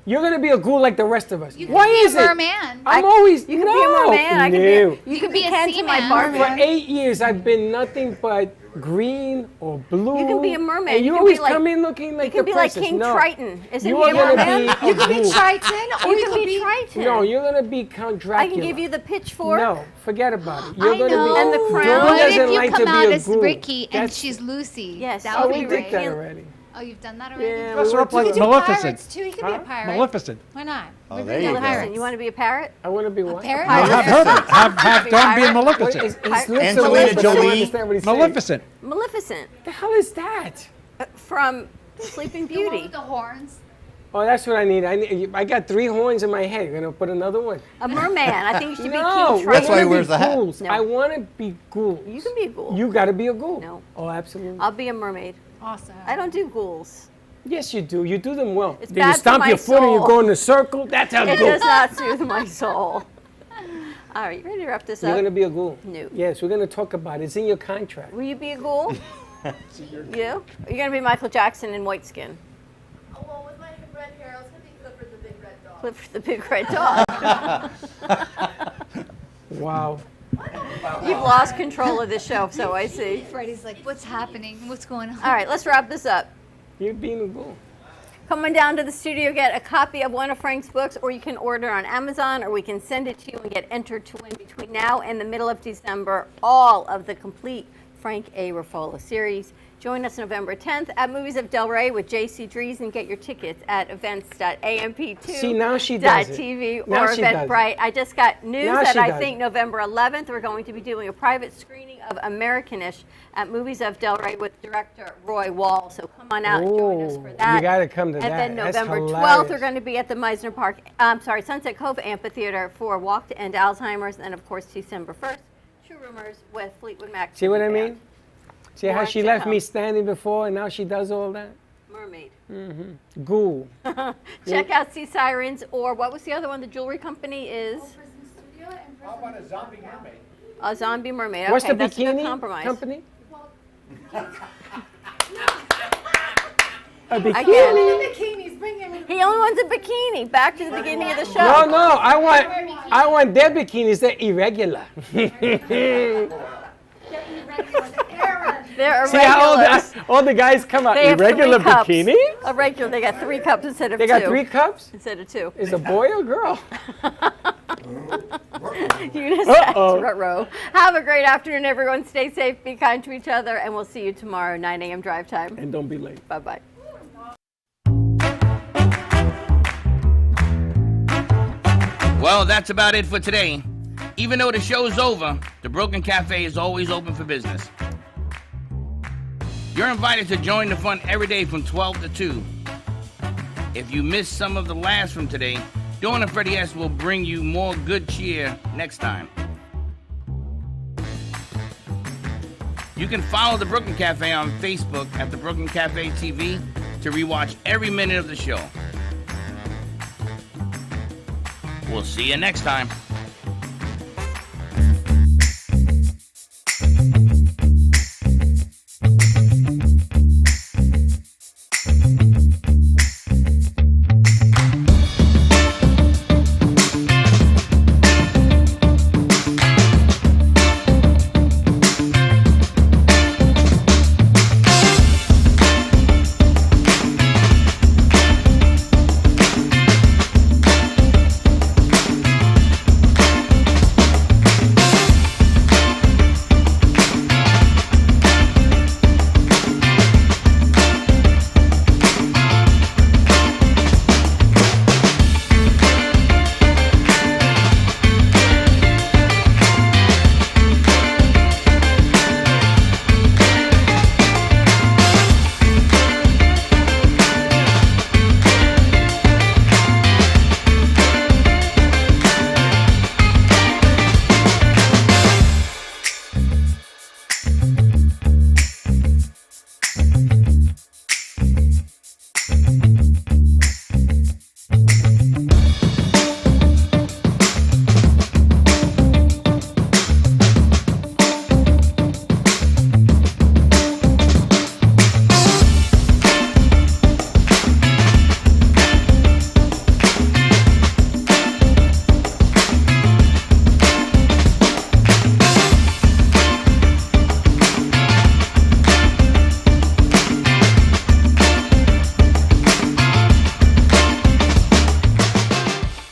You're going to be a ghoul like the rest of us. You can Why be is a it? merman. I'm always, You can no. be a merman. I can No. be. You You can can be be a Ken to my seaman. Barbie. For 8 years, I've been nothing but green or blue. You can be a mermaid. And You you can be always like- come in looking like You can the be like princess. King No. Triton. Isn't You he are a gonna merman? be You a could be ghoul. Triton, or You you can could be be Triton. No, you're going to be Count Dracula. I can give you the pitchfork. No, forget about it. You're I going to know. be. And the crown. Dawn What if doesn't you like come to be out a as ghoul. Ricky and That's- she's Lucy? Yes. That Oh, would we be did great. that already. Oh, you've done that already? Yeah, Dress we her up were like You could do Maleficent. pirates too. You could be a pirate. Maleficent. Why not? Oh, We there could you do go. pirates. You want to be a parrot? I want to be what? parrot? Well, have her. Have Dawn be pirate? Maleficent. He slips Angelina away, but I don't Jolie. understand what he's saying. Maleficent. Maleficent. The hell is that? From Sleeping The one Beauty. with the horns. Oh, that's what I need. I got 3 horns in my head. You're going to put another one. A merman. I think you should be No, King That's why he Triton. wears the hat. ghouls. No. I want to be ghouls. You can be a ghoul. You got to be a ghoul. No. Oh, absolutely. I'll be a mermaid. Awesome. I don't do ghouls. Yes, you do. You do them well. It's Do bad you for stomp my your foot and you soul. go in a circle? That's how It ghoul. does not soothe my soul. All right, you ready to wrap this You're up? going to be a ghoul. No. Yes, we're going to talk about it. It's in your contract. Will you be a ghoul? You? Are you going to be Michael Jackson in white skin? Oh, well, with my red hair, I was going to be Clifford the Big Red Dog. Clifford the Big Red Dog. Wow. You've lost control of this show, so I see. Freddy's like, what's happening? What's going on? All right, let's wrap this up. You're being a ghoul. Come on down to the studio, get a copy of one of Frank's books, or you can order on Amazon, or we can send it to you and get entered to win between now and the middle of December all of the complete Frank A. Ruffalo series. Join us November 10th at Movies of Delray with J.C. Dreesen. Get your tickets at events.amp2.tv See, now she does it. Now or she does it. Eventbrite. I just got news Now that she I does think it. November 11th we're going to be doing a private screening of Americanish at Movies of Delray with director Roy Wall. So come on out and join us for that. You got to come to And that. then That's November 12th, hilarious. we're going to be at the Sunset Cove Amphitheater for Walk to End Alzheimer's. And of course, December 1st, True Rumors with Fleetwood Mac. See what I mean? See how More she to left come. me standing before and now she does all that? Mermaid. Mm-hmm. Ghoul. Check out Sea Sirens, or what was the other one? The jewelry company is How about a zombie mermaid? a zombie mermaid. What's Okay, the that's a good bikini compromise. company? A I bikini? can't. Bikinis, bring him. He only wants a bikini. Back to the beginning of the show. No, no. I want their bikinis. They're irregular. They're See how irregulars. all the guys come out They have irregular 3 cups. bikini? A regular. They got 3 cups instead of 2. They got 3 cups? Instead of 2. Is a boy or girl? Unisex. Ruh-roh. Have a great afternoon, everyone. Stay safe, be kind to each other, and we'll see you tomorrow, 9 a.m. drive time. And don't be late. Bye-bye. Well, that's about it for today. Even though the show's over, the Broken Cafe is always open for business. You're invited to join the fun every day from 12 to 2. If you missed some of the laughs from today, Dawn and Freddy S will bring you more good cheer next time. You can follow the Brooklyn Cafe on Facebook at the Brooklyn Cafe TV to rewatch every minute of the show. We'll see you next time.